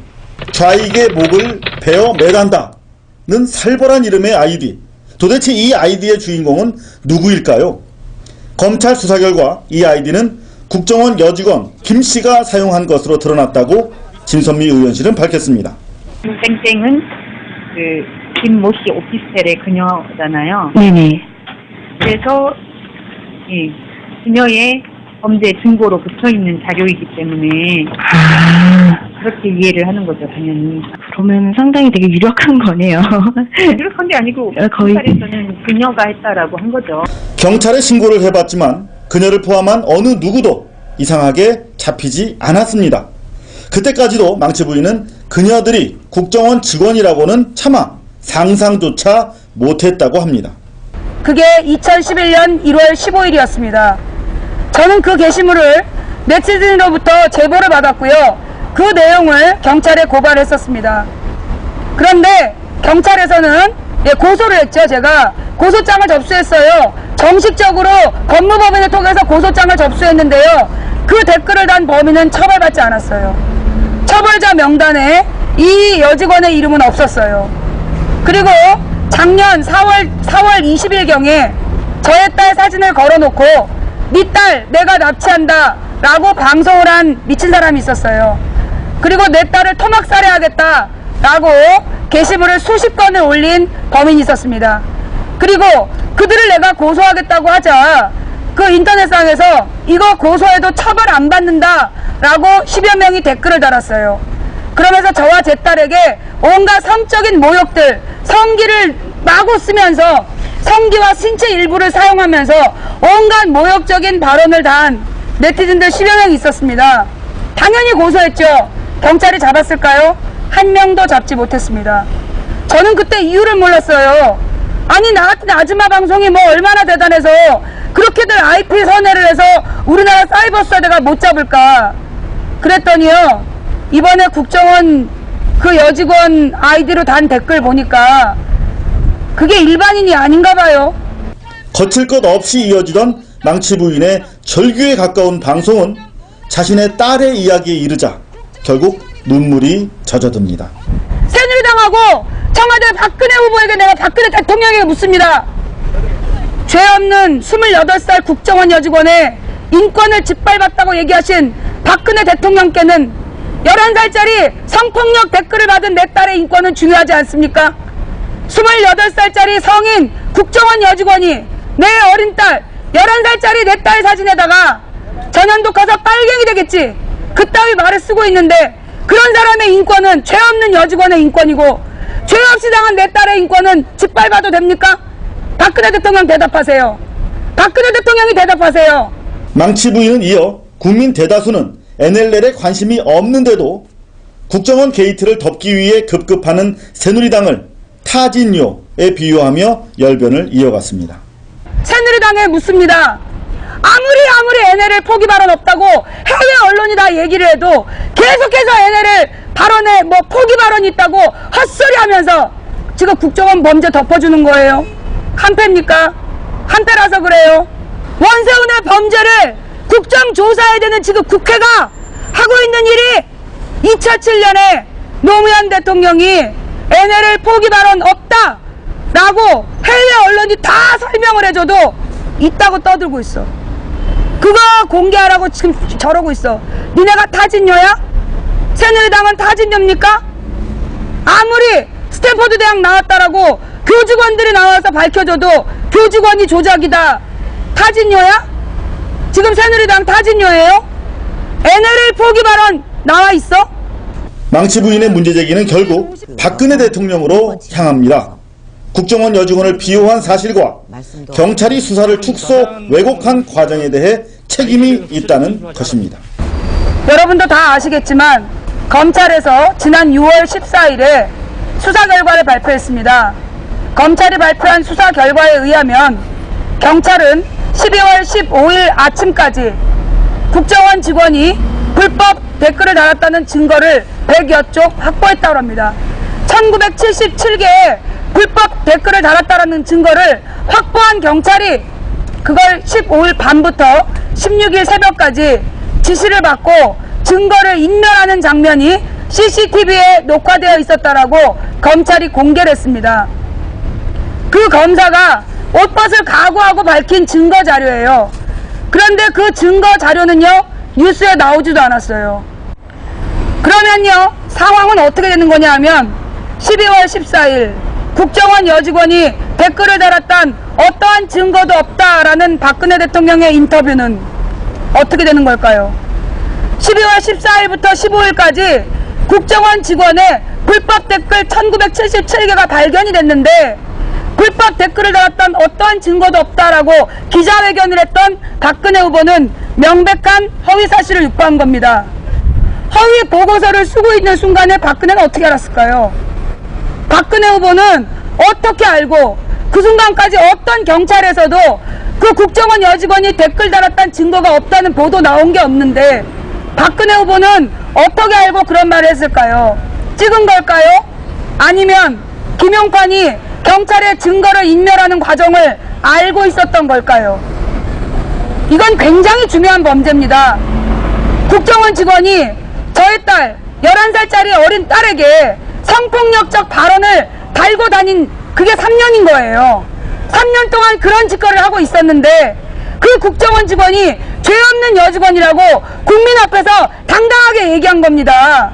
좌익의 목을 베어 매단다는 살벌한 이름의 아이디. 도대체 이 아이디의 주인공은 누구일까요? 검찰 수사 결과 이 아이디는 국정원 여직원 김씨가 사용한 것으로 드러났다고 진선미 의원실은 밝혔습니다. 땡땡은 그 김모 씨 오피스텔의 그녀잖아요. 네네. 그래서 그녀의 범죄 증거로 붙어있는 자료이기 때문에 그렇게 이해를 하는 거죠, 당연히. 그러면 상당히 되게 유력한 거네요. 유력한 게 아니고 거의 검찰에서는 그녀가 했다라고 한 거죠. 경찰에 신고를 해봤지만 그녀를 포함한 어느 누구도 이상하게 잡히지 않았습니다. 그때까지도 망치 부인은 그녀들이 국정원 직원이라고는 차마 상상조차 못했다고 합니다. 그게 2011년 1월 15일이었습니다. 저는 그 게시물을 네티즌으로부터 제보를 받았고요. 그 내용을 경찰에 고발했었습니다. 그런데 경찰에서는 고소를 했죠. 제가 고소장을 접수했어요. 정식적으로 법무법인을 통해서 고소장을 접수했는데요. 그 댓글을 단 범인은 처벌받지 않았어요. 처벌자 명단에 이 여직원의 이름은 없었어요. 그리고 작년 4월 20일경에 저의 딸 사진을 걸어놓고 네 딸 내가 납치한다, 라고 방송을 한 미친 사람이 있었어요. 그리고 내 딸을 토막살해하겠다 라고 게시물을 수십 건을 올린 범인이 있었습니다. 그리고 그들을 내가 고소하겠다고 하자 그 인터넷상에서 이거 고소해도 처벌 안 받는다 라고 10여 명이 댓글을 달았어요. 그러면서 저와 제 딸에게 온갖 성적인 모욕들, 성기를 마구 쓰면서 성기와 신체 일부를 사용하면서 온갖 모욕적인 발언을 단 네티즌들 10여 명이 있었습니다. 당연히 고소했죠. 경찰이 잡았을까요? 한 명도 잡지 못했습니다. 저는 그때 이유를 몰랐어요. 아니 나 같은 아줌마 방송이 뭐 얼마나 대단해서 그렇게들 IP 선회를 해서 우리나라 사이버 수사대가 못 잡을까. 그랬더니요, 이번에 국정원 그 여직원 아이디로 단 댓글 보니까 그게 일반인이 아닌가 봐요. 거칠 것 없이 이어지던 망치 부인의 절규에 가까운 방송은 자신의 딸의 이야기에 이르자 결국 눈물이 젖어듭니다. 새누리당하고 청와대 박근혜 후보에게 내가 박근혜 대통령에게 묻습니다. 죄 없는 28살 국정원 여직원의 인권을 짓밟았다고 얘기하신 박근혜 대통령께는 11살짜리 성폭력 댓글을 받은 내 딸의 인권은 중요하지 않습니까? 28살짜리 성인 국정원 여직원이 내 어린 딸 11살짜리 내 딸 사진에다가 전현도 커서 빨갱이 되겠지 그따위 말을 쓰고 있는데 그런 사람의 인권은 죄 없는 여직원의 인권이고 죄 없이 당한 내 딸의 인권은 짓밟아도 됩니까? 박근혜 대통령 대답하세요. 박근혜 대통령이 대답하세요. 망치 부인은 이어 국민 대다수는 NLL에 관심이 없는데도 국정원 게이트를 덮기 위해 급급하는 새누리당을 타진요에 비유하며 열변을 이어갔습니다. 새누리당에 묻습니다. 아무리 NLL 포기 발언 없다고 해외 언론이 다 얘기를 해도 계속해서 NLL 발언에 뭐 포기 발언이 있다고 헛소리 하면서 지금 국정원 범죄 덮어주는 거예요. 한패입니까? 한패라서 그래요. 원세훈의 범죄를 국정조사해야 되는 지금 국회가 하고 있는 일이 2007년에 노무현 대통령이 NLL 포기 발언 없다 라고 해외 언론이 다 설명을 해줘도 있다고 떠들고 있어. 그거 공개하라고 지금 저러고 있어. 니네가 타진녀야? 새누리당은 타진녀입니까? 아무리 스탠퍼드 대학 나왔다라고 교직원들이 나와서 밝혀줘도 교직원이 조작이다. 타진녀야? 지금 새누리당 타진녀예요? NLL 포기 발언 나와 있어? 망치 부인의 문제 제기는 결국 박근혜 대통령으로 향합니다. 국정원 여직원을 비호한 사실과 경찰이 수사를 축소 왜곡한 과정에 대해 책임이 있다는 것입니다. 여러분도 다 아시겠지만 검찰에서 지난 6월 14일에 수사 결과를 발표했습니다. 검찰이 발표한 수사 결과에 의하면 경찰은 12월 15일 아침까지 국정원 직원이 불법 댓글을 달았다는 증거를 100여 쪽 확보했다고 합니다. 1977개의 불법 댓글을 달았다는 증거를 확보한 경찰이 그걸 15일 밤부터 16일 새벽까지 지시를 받고 증거를 인멸하는 장면이 CCTV에 녹화되어 있었다라고 검찰이 공개를 했습니다. 그 검사가 옷벗을 각오하고 밝힌 증거 자료예요. 그런데 그 증거 자료는요, 뉴스에 나오지도 않았어요. 그러면요, 상황은 어떻게 되는 거냐 하면 12월 14일 국정원 여직원이 댓글을 달았던 어떠한 증거도 없다라는 박근혜 대통령의 인터뷰는 어떻게 되는 걸까요? 12월 14일부터 15일까지 국정원 직원의 불법 댓글 1977개가 발견이 됐는데 불법 댓글을 달았던 어떠한 증거도 없다라고 기자회견을 했던 박근혜 후보는 명백한 허위 사실을 유포한 겁니다. 허위 보고서를 쓰고 있는 순간에 박근혜는 어떻게 알았을까요? 박근혜 후보는 어떻게 알고 그 순간까지 어떤 경찰에서도 그 국정원 여직원이 댓글 달았다는 증거가 없다는 보도 나온 게 없는데 박근혜 후보는 어떻게 알고 그런 말을 했을까요? 찍은 걸까요? 아니면 김용판이 경찰의 증거를 인멸하는 과정을 알고 있었던 걸까요? 이건 굉장히 중요한 범죄입니다. 국정원 직원이 저의 딸 11살짜리 어린 딸에게 성폭력적 발언을 달고 다닌 그게 3년인 거예요. 3년 동안 그런 짓거리를 하고 있었는데 그 우리 국정원 직원이 죄 없는 여직원이라고 국민 앞에서 당당하게 얘기한 겁니다.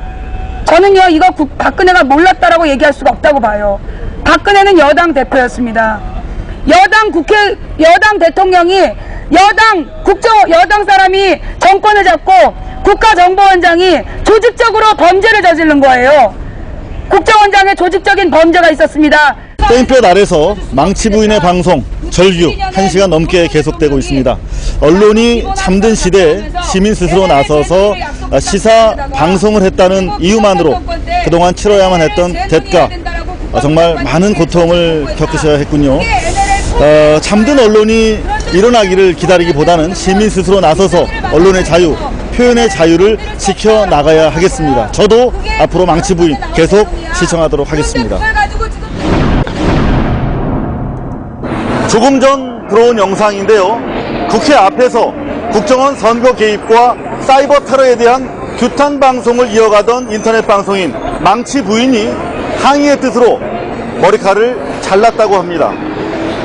저는요, 이거 박근혜가 몰랐다라고 얘기할 수가 없다고 봐요. 박근혜는 여당 대표였습니다. 여당 대통령이 여당 사람이 정권을 잡고 국가정보원장이 조직적으로 범죄를 저지른 거예요. 국정원장의 조직적인 범죄가 있었습니다. 땡볕 아래서 망치 부인의 방송 절규 1시간 넘게 계속되고 있습니다. 언론이 잠든 시대에 시민 스스로 나서서 시사 방송을 했다는 이유만으로 그동안 치러야만 했던 대가, 정말 많은 고통을 겪으셔야 했군요. 잠든 언론이 일어나기를 기다리기보다는 시민 스스로 나서서 언론의 자유, 표현의 자유를 지켜나가야 하겠습니다. 저도 앞으로 망치 부인 계속 시청하도록 하겠습니다. 조금 전 들어온 영상인데요. 국회 앞에서 국정원 선거 개입과 사이버 테러에 대한 규탄 방송을 이어가던 인터넷 방송인 망치 부인이 항의의 뜻으로 머리카락을 잘랐다고 합니다.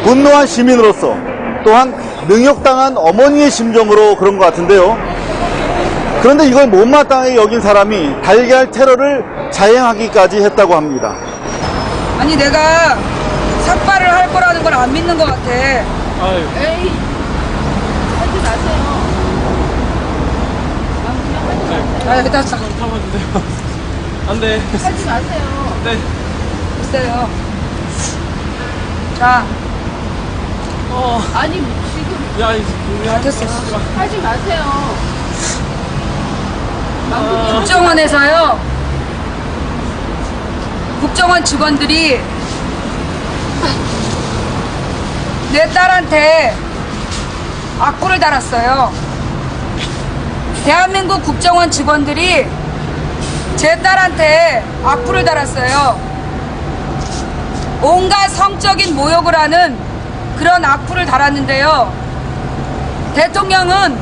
분노한 시민으로서 또한 능욕당한 어머니의 심정으로 그런 것 같은데요. 그런데 이걸 못마땅하게 여긴 사람이 달걀 테러를 자행하기까지 했다고 합니다. 아니, 내가 삭발을 할 거라는 걸 안 믿는 것 같아. 아유. 에이, 하지 마세요. 아, 여기다 자. 참아주세요. 안 돼. 하지 마세요. 네. 있어요. 자, 아니, 지금 야, 이제 됐어. 하지 마세요. 국정원에서요, 국정원 직원들이 내 딸한테 악플을 달았어요. 대한민국 국정원 직원들이 제 딸한테 악플을 달았어요. 온갖 성적인 모욕을 하는 그런 악플을 달았는데요. 대통령은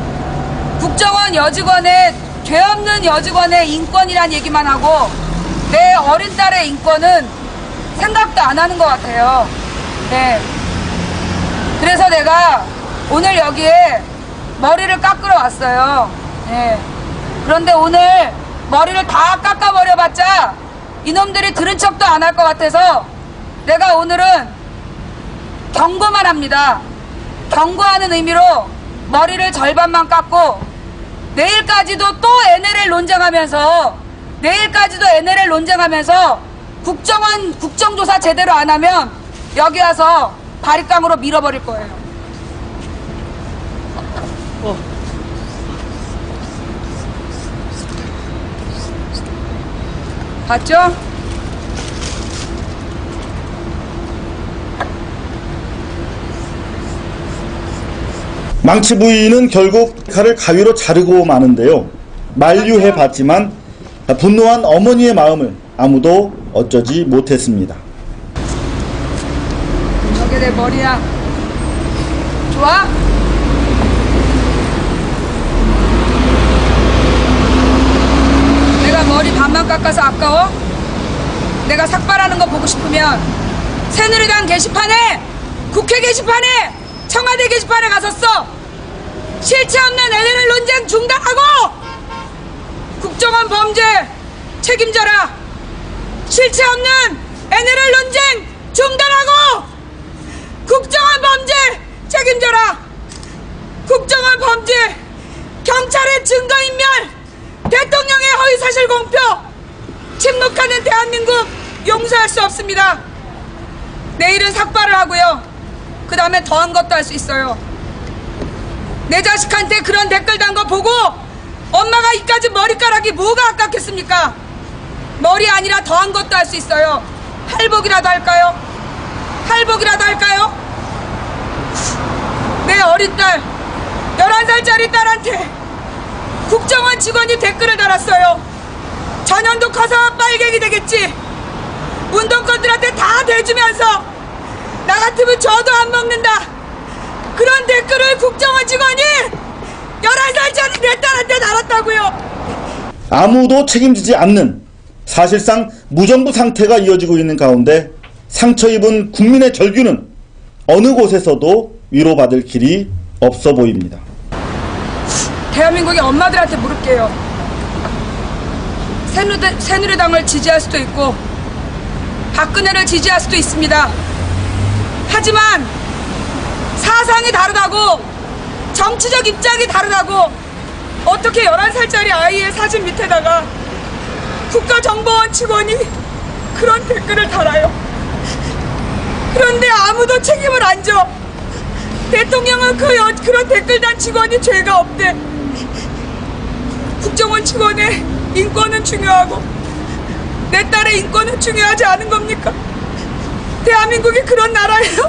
국정원 여직원의 죄 없는 여직원의 인권이란 얘기만 하고 내 어린 딸의 인권은 생각도 안 하는 것 같아요. 네. 그래서 내가 오늘 여기에 머리를 깎으러 왔어요. 네. 그런데 오늘 머리를 다 깎아버려봤자 이놈들이 들은 척도 안 할 것 같아서 내가 오늘은 경고만 합니다. 경고하는 의미로 머리를 절반만 깎고 내일까지도 또 NLL 논쟁하면서 국정원 국정조사 제대로 안 하면 여기 와서 바리깡으로 밀어버릴 거예요. 봤죠? 망치 부인은 결국 칼을 가위로 자르고 마는데요. 만류해 봤지만 분노한 어머니의 마음을 아무도 어쩌지 못했습니다. 저게 내 머리야. 좋아? 내가 머리 반만 깎아서 아까워? 내가 삭발하는 거 보고 싶으면 새누리당 게시판에, 국회 게시판에, 청와대 게시판에 갔었어. 실체 없는 NLL 논쟁 중단하고 국정원 범죄 책임져라. 실체 없는 NLL 논쟁 중단하고 국정원 범죄 책임져라. 국정원 범죄, 경찰의 증거인멸, 대통령의 허위사실 공표, 침묵하는 대한민국 용서할 수 없습니다. 내일은 삭발을 하고요. 그 다음에 더한 것도 할 수 있어요. 내 자식한테 그런 댓글 단 거 보고 엄마가 이까지 머리카락이 뭐가 아깝겠습니까? 머리 아니라 더한 것도 할 수 있어요. 할복이라도 할까요? 할복이라도 할까요? 내 어린 딸, 11살짜리 딸한테 국정원 직원이 댓글을 달았어요. 전현도 커서 빨갱이 되겠지. 운동권들한테 다 대주면서 나 같으면 저도 안 먹는다. 그런 댓글을 국정원 직원이 11살짜리 내 딸한테 달았다고요. 아무도 책임지지 않는 사실상 무정부 상태가 이어지고 있는 가운데 상처 입은 국민의 절규는 어느 곳에서도 위로받을 길이 없어 보입니다. 대한민국의 엄마들한테 물을게요. 새누리당을 지지할 수도 있고 박근혜를 지지할 수도 있습니다. 하지만 사상이 다르다고, 정치적 입장이 다르다고 어떻게 11살짜리 아이의 사진 밑에다가 국가정보원 직원이 그런 댓글을 달아요. 그런데 아무도 책임을 안 져. 대통령은 그런 댓글 단 직원이 죄가 없대. 국정원 직원의 인권은 중요하고 내 딸의 인권은 중요하지 않은 겁니까? 대한민국이 그런 나라예요.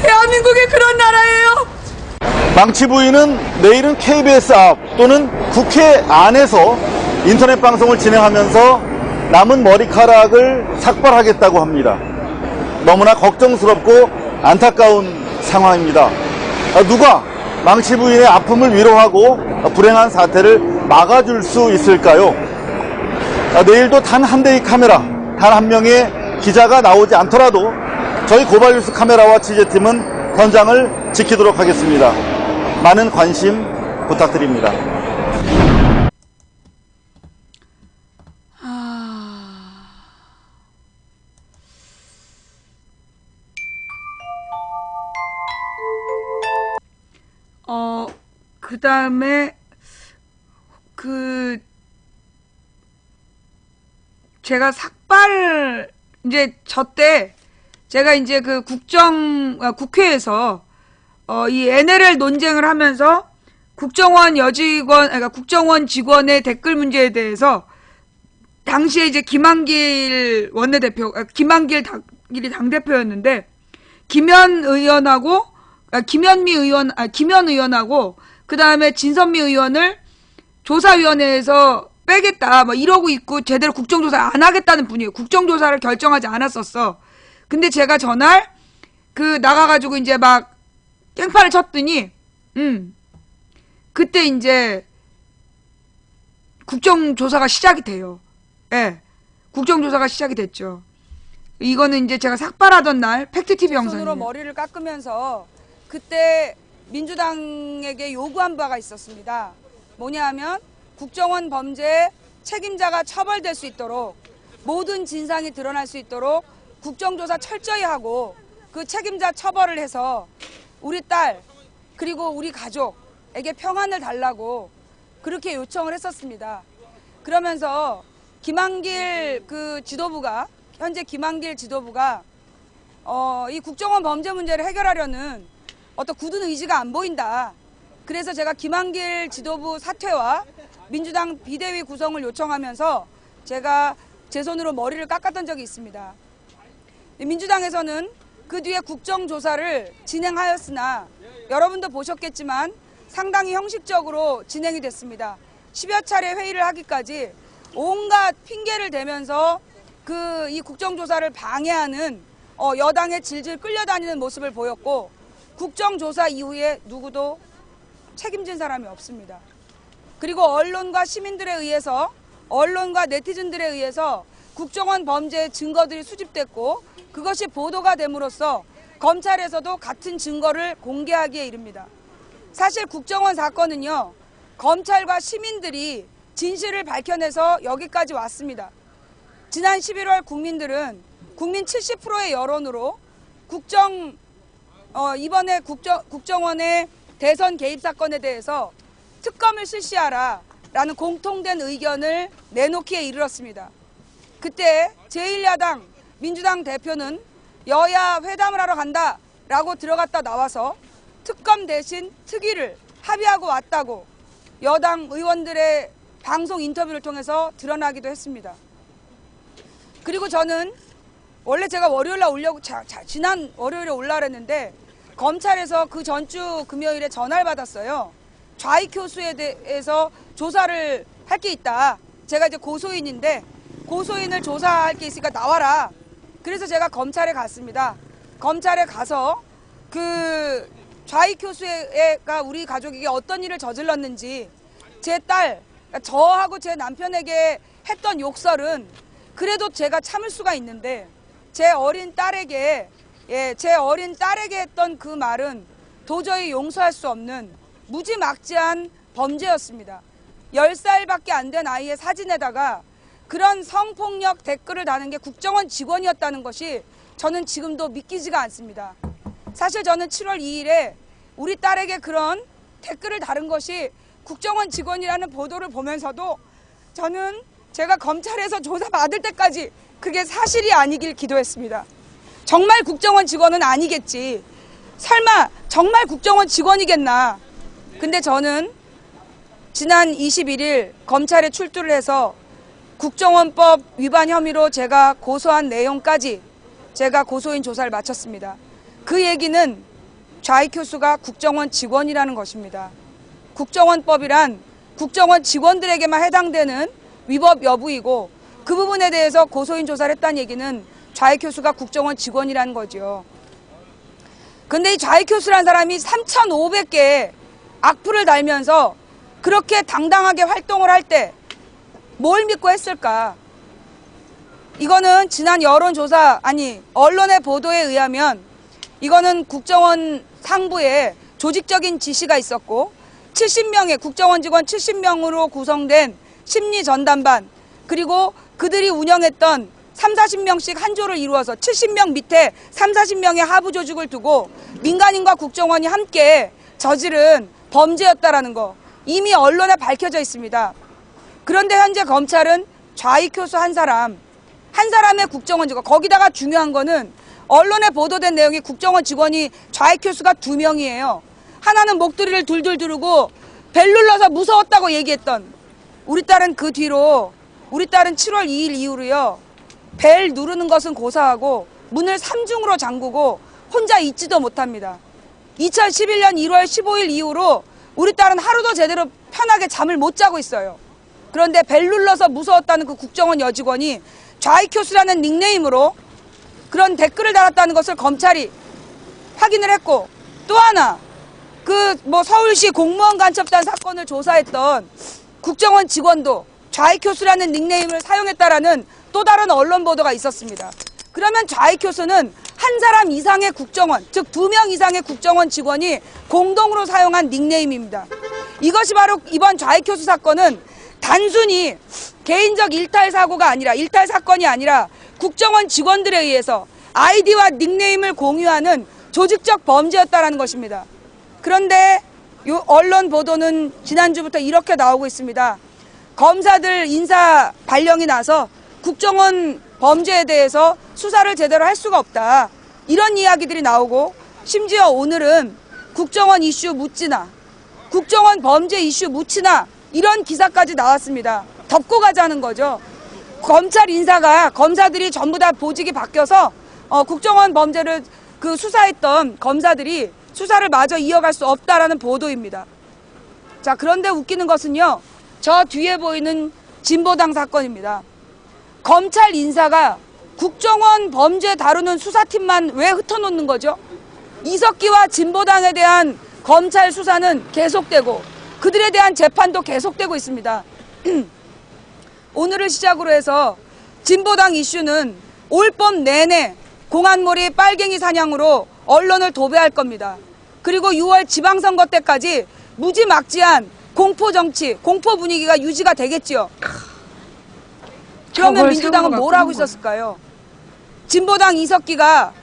대한민국이 그런 나라예요. 망치 부인은 내일은 KBS 앞 또는 국회 안에서 인터넷 방송을 진행하면서 남은 머리카락을 삭발하겠다고 합니다. 너무나 걱정스럽고 안타까운 상황입니다. 누가 망치 부인의 아픔을 위로하고 불행한 사태를 막아줄 수 있을까요? 내일도 단 한 대의 카메라, 단 한 명의 기자가 나오지 않더라도 저희 고발뉴스 카메라와 취재팀은 현장을 지키도록 하겠습니다. 많은 관심 부탁드립니다. 그 다음에 제가 삭발, 이제 저때 제가 이제 국회에서 이 NLL 논쟁을 하면서 국정원 직원의 댓글 문제에 대해서 당시에 이제 김한길 당대표였는데 김현 의원하고 그 다음에 진선미 의원을 조사위원회에서 빼겠다 뭐 이러고 있고 제대로 국정조사 안 하겠다는 분이에요. 국정조사를 결정하지 않았었어. 근데 제가 전날 나가가지고 이제 막 깽판을 쳤더니 그때 이제 국정조사가 시작이 돼요. 예. 국정조사가 시작이 됐죠. 이거는 이제 제가 삭발하던 날 팩트TV 영상이에요. 손으로 머리를 깎으면서 그때 민주당에게 요구한 바가 있었습니다. 뭐냐 하면 국정원 범죄 책임자가 처벌될 수 있도록 모든 진상이 드러날 수 있도록 국정조사 철저히 하고 그 책임자 처벌을 해서 우리 딸 그리고 우리 가족에게 평안을 달라고 그렇게 요청을 했었습니다. 그러면서 김한길 현재 김한길 지도부가 이 국정원 범죄 문제를 해결하려는 어떤 굳은 의지가 안 보인다. 그래서 제가 김한길 지도부 사퇴와 민주당 비대위 구성을 요청하면서 제가 제 손으로 머리를 깎았던 적이 있습니다. 민주당에서는 그 뒤에 국정조사를 진행하였으나 여러분도 보셨겠지만 상당히 형식적으로 진행이 됐습니다. 10여 차례 회의를 하기까지 온갖 핑계를 대면서 이 국정조사를 방해하는 여당에 질질 끌려다니는 모습을 보였고 국정조사 이후에 누구도 책임진 사람이 없습니다. 그리고 언론과 네티즌들에 의해서 국정원 범죄의 증거들이 수집됐고 그것이 보도가 됨으로써 검찰에서도 같은 증거를 공개하기에 이릅니다. 사실 국정원 사건은요, 검찰과 시민들이 진실을 밝혀내서 여기까지 왔습니다. 지난 11월 국민 70%의 여론으로 이번에 국정원의 대선 개입 사건에 대해서 특검을 실시하라 라는 공통된 의견을 내놓기에 이르렀습니다. 그때 제1야당 민주당 대표는 여야 회담을 하러 간다 라고 들어갔다 나와서 특검 대신 특위를 합의하고 왔다고 여당 의원들의 방송 인터뷰를 통해서 드러나기도 했습니다. 그리고 저는 원래 제가 지난 월요일에 올라오려 했는데 검찰에서 그 전주 금요일에 전화를 받았어요. 좌익 교수에 대해서 조사를 할 게 있다. 제가 이제 고소인인데 고소인을 조사할 게 있으니까 나와라. 그래서 제가 검찰에 갔습니다. 검찰에 가서 그 좌익 교수가 우리 가족에게 어떤 일을 저질렀는지 제 딸, 저하고 제 남편에게 했던 욕설은 그래도 제가 참을 수가 있는데 제 어린 딸에게 제 어린 딸에게 했던 그 말은 도저히 용서할 수 없는 무지막지한 범죄였습니다. 10살밖에 안 된 아이의 사진에다가 그런 성폭력 댓글을 다는 게 국정원 직원이었다는 것이 저는 지금도 믿기지가 않습니다. 사실 저는 7월 2일에 우리 딸에게 그런 댓글을 다른 것이 국정원 직원이라는 보도를 보면서도 저는 제가 검찰에서 조사받을 때까지 그게 사실이 아니길 기도했습니다. 정말 국정원 직원은 아니겠지. 설마 정말 국정원 직원이겠나. 근데 저는 지난 21일 검찰에 출두를 해서 국정원법 위반 혐의로 제가 고소한 내용까지 제가 고소인 조사를 마쳤습니다. 그 얘기는 좌익 교수가 국정원 직원이라는 것입니다. 국정원법이란 국정원 직원들에게만 해당되는 위법 여부이고 그 부분에 대해서 고소인 조사를 했다는 얘기는 좌익 교수가 국정원 직원이라는 거죠. 근데 이 좌익 교수라는 사람이 3,500개의 악플을 달면서 그렇게 당당하게 활동을 할 때 뭘 믿고 했을까? 이거는 지난 여론조사, 언론의 보도에 의하면 이거는 국정원 상부에 조직적인 지시가 있었고 70명의 국정원 직원 70명으로 구성된 심리전담반 그리고 그들이 운영했던 30-40명씩 한 조를 이루어서 70명 밑에 30-40명의 하부 조직을 두고 민간인과 국정원이 함께 저지른 범죄였다라는 거 이미 언론에 밝혀져 있습니다. 그런데 현재 검찰은 좌익 교수 한 사람의 국정원 직원, 거기다가 중요한 거는 언론에 보도된 내용이 국정원 직원이 좌익 교수가 2명이에요. 하나는 목도리를 둘둘 두르고 벨 눌러서 무서웠다고 얘기했던 우리 딸은 그 뒤로 우리 딸은 7월 2일 이후로요. 벨 누르는 것은 고사하고 문을 3중으로 잠그고 혼자 있지도 못합니다. 2011년 1월 15일 이후로 우리 딸은 하루도 제대로 편하게 잠을 못 자고 있어요. 그런데 벨 눌러서 무서웠다는 그 국정원 여직원이 좌익 교수라는 닉네임으로 그런 댓글을 달았다는 것을 검찰이 확인을 했고 또 하나 서울시 공무원 간첩단 사건을 조사했던 국정원 직원도 좌익 교수라는 닉네임을 사용했다라는 또 다른 언론 보도가 있었습니다. 그러면 좌익 교수는 한 사람 이상의 국정원, 즉 2명 이상의 국정원 직원이 공동으로 사용한 닉네임입니다. 이것이 바로 이번 좌익 교수 사건은 단순히 개인적 일탈 사건이 아니라 국정원 직원들에 의해서 아이디와 닉네임을 공유하는 조직적 범죄였다라는 것입니다. 그런데 이 언론 보도는 지난주부터 이렇게 나오고 있습니다. 검사들 인사 발령이 나서 국정원 범죄에 대해서 수사를 제대로 할 수가 없다. 이런 이야기들이 나오고 심지어 오늘은 국정원 이슈 묻지나 국정원 범죄 이슈 묻히나 이런 기사까지 나왔습니다. 덮고 가자는 거죠. 검찰 인사가 검사들이 전부 다 보직이 바뀌어서 국정원 범죄를 수사했던 검사들이 수사를 마저 이어갈 수 없다라는 보도입니다. 자, 그런데 웃기는 것은요. 저 뒤에 보이는 진보당 사건입니다. 검찰 인사가 국정원 범죄 다루는 수사팀만 왜 흩어놓는 거죠? 이석기와 진보당에 대한 검찰 수사는 계속되고 그들에 대한 재판도 계속되고 있습니다. 오늘을 시작으로 해서 진보당 이슈는 올 봄 내내 공안몰이 빨갱이 사냥으로 언론을 도배할 겁니다. 그리고 6월 지방선거 때까지 무지막지한 공포정치, 공포 분위기가 유지가 되겠죠. 그러면 민주당은 뭘 하고 있었을까요? 진보당 이석기가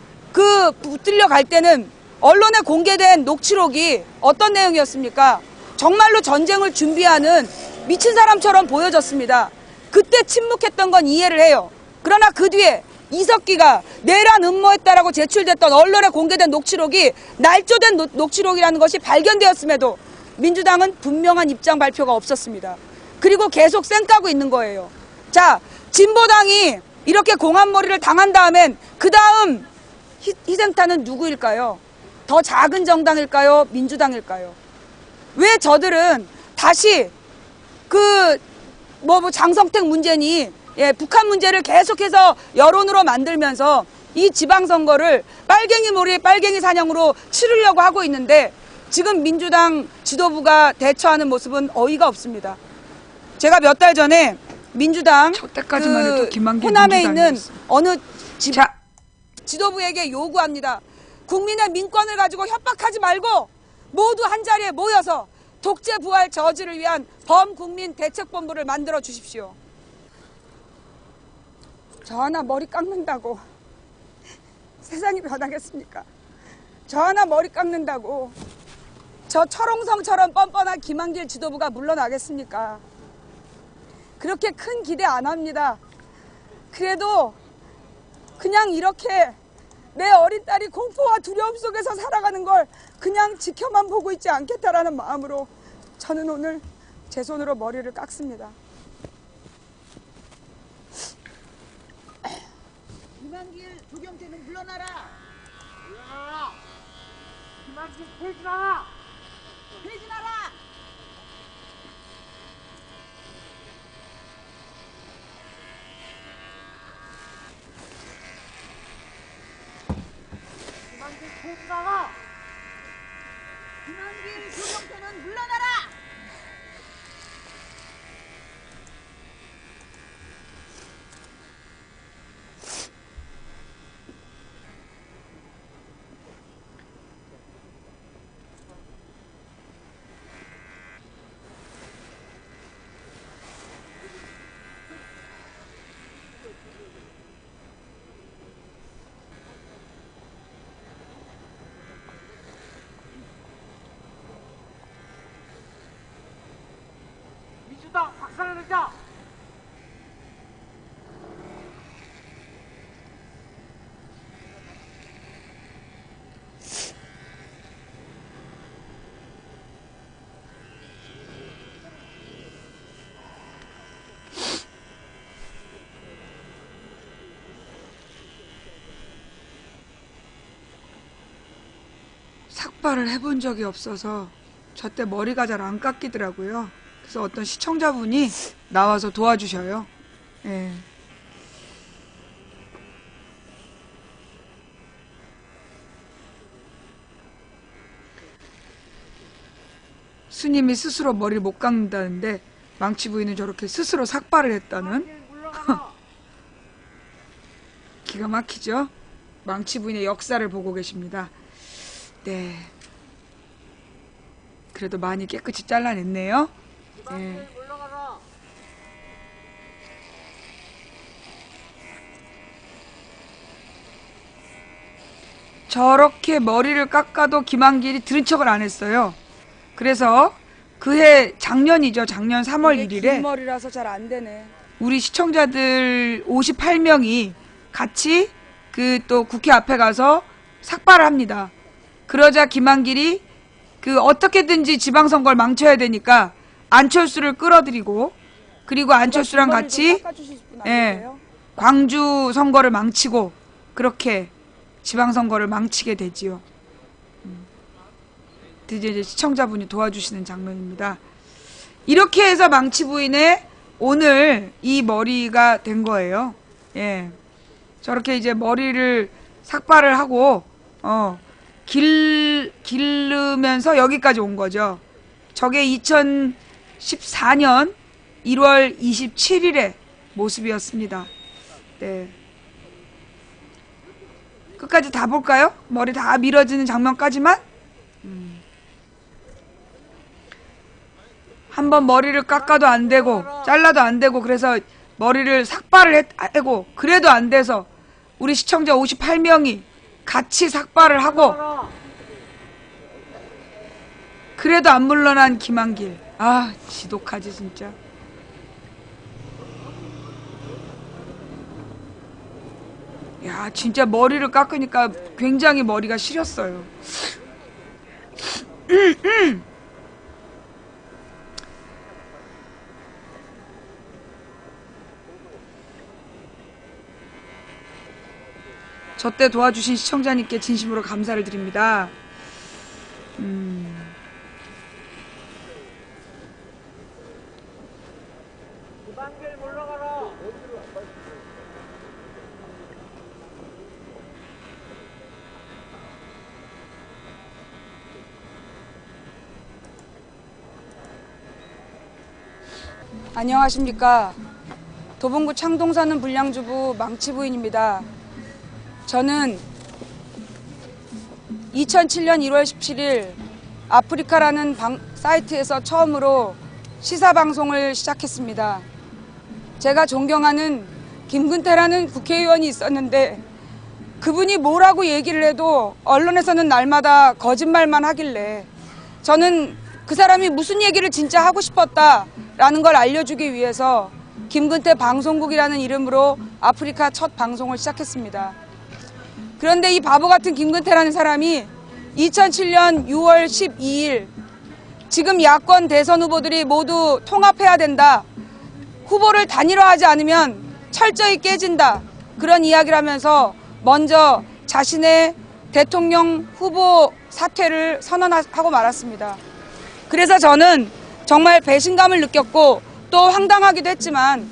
붙들려 갈 때는 언론에 공개된 녹취록이 어떤 내용이었습니까? 정말로 전쟁을 준비하는 미친 사람처럼 보여졌습니다. 그때 침묵했던 건 이해를 해요. 그러나 그 뒤에 이석기가 내란 음모했다라고 제출됐던 언론에 공개된 녹취록이 날조된 녹취록이라는 것이 발견되었음에도 민주당은 분명한 입장 발표가 없었습니다. 그리고 계속 쌩까고 있는 거예요. 자, 진보당이 이렇게 공안몰이를 당한 다음엔 그 다음 희생탄은 누구일까요? 더 작은 정당일까요? 민주당일까요? 왜 저들은 다시 장성택 문제니 북한 문제를 계속해서 여론으로 만들면서 이 지방선거를 빨갱이 몰이 빨갱이 사냥으로 치르려고 하고 있는데 지금 민주당 지도부가 대처하는 모습은 어이가 없습니다. 제가 몇 달 전에 민주당 저 때까지만 해도 김한길 호남에 있는 어느 지도부에게 요구합니다. 국민의 민권을 가지고 협박하지 말고 모두 한자리에 모여서 독재 부활 저지를 위한 범국민 대책본부를 만들어 주십시오. 저 하나 머리 깎는다고 세상이 변하겠습니까? 저 하나 머리 깎는다고 저 철옹성처럼 뻔뻔한 김한길 지도부가 물러나겠습니까? 그렇게 큰 기대 안 합니다. 그래도 그냥 이렇게 내 어린 딸이 공포와 두려움 속에서 살아가는 걸 그냥 지켜만 보고 있지 않겠다라는 마음으로 저는 오늘 제 손으로 머리를 깎습니다. 김한길, 조경태는 물러나라! 물러나라! 김한길 퇴진하라! 퇴진하라! 김한길 퇴진하라! 김한길, 조경태는 물러나라! 민주당 박살내자! 삭발을 해본 적이 없어서 저 때 머리가 잘 안 깎이더라고요. 그래서 어떤 시청자분이 나와서 도와주셔요. 예. 스님이 스스로 머리를 못 깎는다는데 망치 부인은 저렇게 스스로 삭발을 했다는. 기가 막히죠? 망치 부인의 역사를 보고 계십니다. 네. 그래도 많이 깨끗이 잘라냈네요. 예. 저렇게 머리를 깎아도 김한길이 들은 척을 안 했어요. 그래서 그해 작년이죠. 작년 3월 1일에 긴 머리라서 잘 안 되네. 우리 시청자들 58명이 같이 그 또 국회 앞에 가서 삭발을 합니다. 그러자 김한길이 그 어떻게든지 지방선거를 망쳐야 되니까 안철수를 끌어들이고 그리고 안철수랑 같이 광주 선거를 망치고 그렇게 지방선거를 망치게 되지요. 드디어 이제 시청자분이 도와주시는 장면입니다. 이렇게 해서 망치 부인의 오늘 이 머리가 된 거예요. 예. 저렇게 이제 머리를 삭발을 하고 기르면서 여기까지 온 거죠. 저게 2014년 1월 27일의 모습이었습니다. 네. 끝까지 다 볼까요? 머리 다 밀어지는 장면까지만? 한번 머리를 깎아도 안 되고 잘라도 안 되고 그래서 머리를 삭발을 하고 그래도 안 돼서 우리 시청자 58명이 같이 삭발을 하고 그래도 안 물러난 김한길. 아, 지독하지 진짜. 야, 진짜 머리를 깎으니까 굉장히 머리가 시렸어요. 저 때 도와주신 시청자님께 진심으로 감사를 드립니다. 김한길 물러가라! 안녕하십니까. 도봉구 창동 사는 불량주부 망치 부인입니다. 저는 2007년 1월 17일 아프리카라는 사이트에서 처음으로 시사방송을 시작했습니다. 제가 존경하는 김근태라는 국회의원이 있었는데 그분이 뭐라고 얘기를 해도 언론에서는 날마다 거짓말만 하길래 저는 그 사람이 무슨 얘기를 진짜 하고 싶었다라는 걸 알려주기 위해서 김근태 방송국이라는 이름으로 아프리카 첫 방송을 시작했습니다. 그런데 이 바보 같은 김근태라는 사람이 2007년 6월 12일 지금 야권 대선 후보들이 모두 통합해야 된다. 후보를 단일화하지 않으면 철저히 깨진다. 그런 이야기를 하면서 먼저 자신의 대통령 후보 사퇴를 선언하고 말았습니다. 그래서 저는 정말 배신감을 느꼈고 또 황당하기도 했지만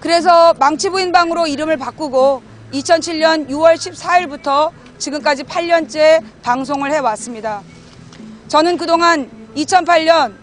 그래서 망치부인방으로 이름을 바꾸고 2007년 6월 14일부터 지금까지 8년째 방송을 해왔습니다. 저는 그동안 2008년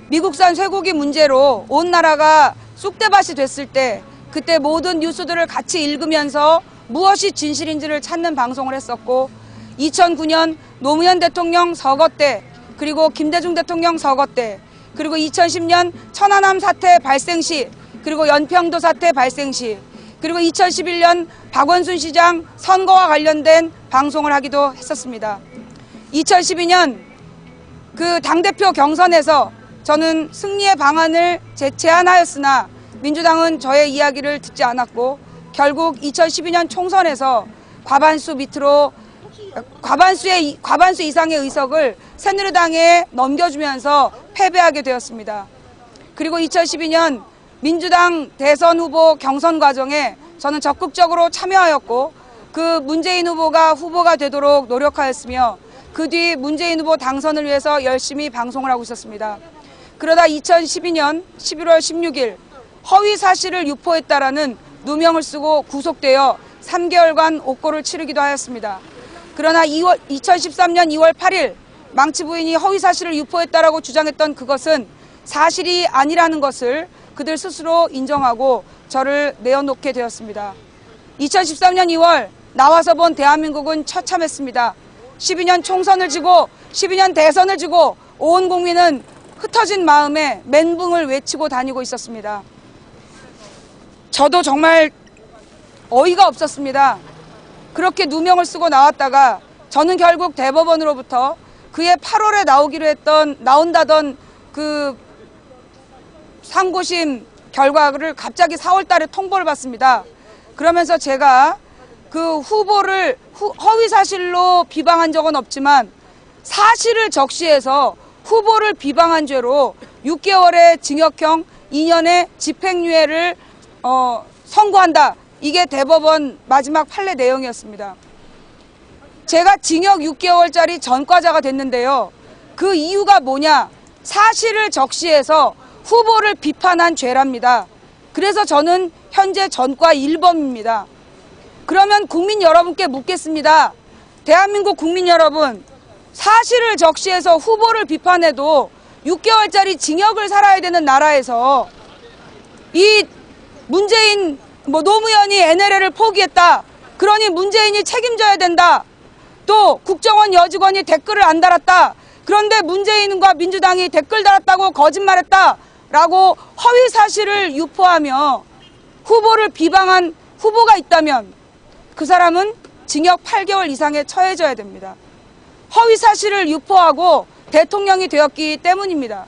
미국산 쇠고기 문제로 온 나라가 쑥대밭이 됐을 때 그때 모든 뉴스들을 같이 읽으면서 무엇이 진실인지를 찾는 방송을 했었고 2009년 노무현 대통령 서거 때 그리고 김대중 대통령 서거 때 그리고 2010년 천안함 사태 발생 시 그리고 연평도 사태 발생 시 그리고 2011년 박원순 시장 선거와 관련된 방송을 하기도 했었습니다. 2012년 그 당대표 경선에서 저는 승리의 방안을 제안하였으나 민주당은 저의 이야기를 듣지 않았고 결국 2012년 총선에서 과반수 이상의 의석을 새누리당에 넘겨주면서 패배하게 되었습니다. 그리고 2012년 민주당 대선 후보 경선 과정에 저는 적극적으로 참여하였고 그 문재인 후보가 되도록 노력하였으며 그 뒤 문재인 후보 당선을 위해서 열심히 방송을 하고 있었습니다. 그러다 2012년 11월 16일 허위 사실을 유포했다라는 누명을 쓰고 구속되어 3개월간 옥고를 치르기도 하였습니다. 그러나 2013년 2월 8일 망치 부인이 허위 사실을 유포했다라고 주장했던 그것은 사실이 아니라는 것을 그들 스스로 인정하고 저를 내어놓게 되었습니다. 2013년 2월 나와서 본 대한민국은 처참했습니다. 12년 총선을 지고 12년 대선을 지고 온 국민은 흩어진 마음에 멘붕을 외치고 다니고 있었습니다. 저도 정말 어이가 없었습니다. 그렇게 누명을 쓰고 나왔다가 저는 결국 대법원으로부터 그해 8월에 나온다던 그 상고심 결과를 갑자기 4월 달에 통보를 받습니다. 그러면서 제가 그 후보를 허위 사실로 비방한 적은 없지만 사실을 적시해서 후보를 비방한 죄로 6개월의 징역형 2년의 집행유예를 선고한다. 이게 대법원 마지막 판례 내용이었습니다. 제가 징역 6개월짜리 전과자가 됐는데요. 그 이유가 뭐냐? 사실을 적시해서 후보를 비판한 죄랍니다. 그래서 저는 현재 전과 1범입니다. 그러면 국민 여러분께 묻겠습니다. 대한민국 국민 여러분, 사실을 적시해서 후보를 비판해도 6개월짜리 징역을 살아야 되는 나라에서 이 문재인 노무현이 NLL을 포기했다. 그러니 문재인이 책임져야 된다. 또 국정원 여직원이 댓글을 안 달았다. 그런데 문재인과 민주당이 댓글 달았다고 거짓말했다. 라고 허위 사실을 유포하며 후보를 비방한 후보가 있다면 그 사람은 징역 8개월 이상에 처해져야 됩니다. 허위 사실을 유포하고 대통령이 되었기 때문입니다.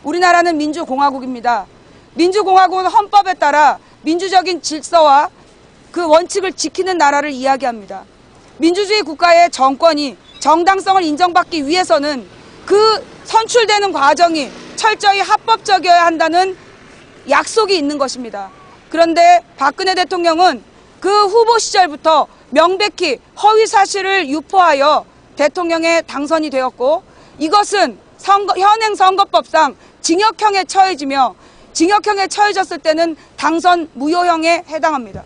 우리나라는 민주공화국입니다. 민주공화국은 헌법에 따라 민주적인 질서와 그 원칙을 지키는 나라를 이야기합니다. 민주주의 국가의 정권이 정당성을 인정받기 위해서는 그 선출되는 과정이 철저히 합법적이어야 한다는 약속이 있는 것입니다. 그런데 박근혜 대통령은 그 후보 시절부터 명백히 허위 사실을 유포하여 대통령에 당선이 되었고 이것은 현행 선거법상 징역형에 처해지며 징역형에 처해졌을 때는 당선 무효형에 해당합니다.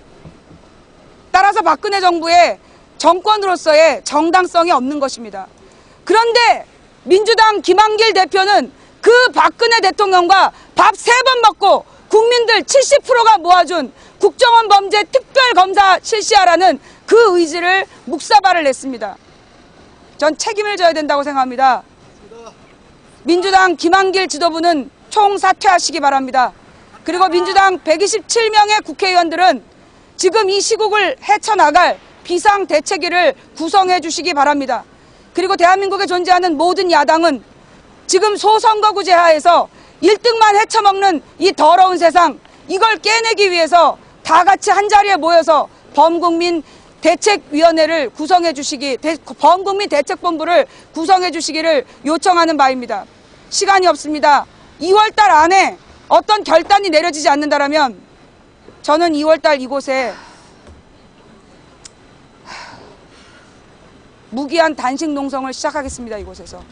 따라서 박근혜 정부의 정권으로서의 정당성이 없는 것입니다. 그런데 민주당 김한길 대표는 그 박근혜 대통령과 밥 3번 먹고 국민들 70%가 모아준 국정원 범죄 특별검사 실시하라는 그 의지를 묵사발을 냈습니다. 전 책임을 져야 된다고 생각합니다. 민주당 김한길 지도부는 총사퇴하시기 바랍니다. 그리고 민주당 127명의 국회의원들은 지금 이 시국을 헤쳐나갈 비상대책위를 구성해 주시기 바랍니다. 그리고 대한민국에 존재하는 모든 야당은 지금 소선거구제 하에서 1등만 헤쳐먹는 이 더러운 세상, 이걸 깨내기 위해서 다 같이 한자리에 모여서 범국민 대책위원회를 구성해 주시기, 범국민 대책본부를 구성해 주시기를 요청하는 바입니다. 시간이 없습니다. 2월달 안에 어떤 결단이 내려지지 않는다면 저는 2월달 이곳에 무기한 단식 농성을 시작하겠습니다. 이곳에서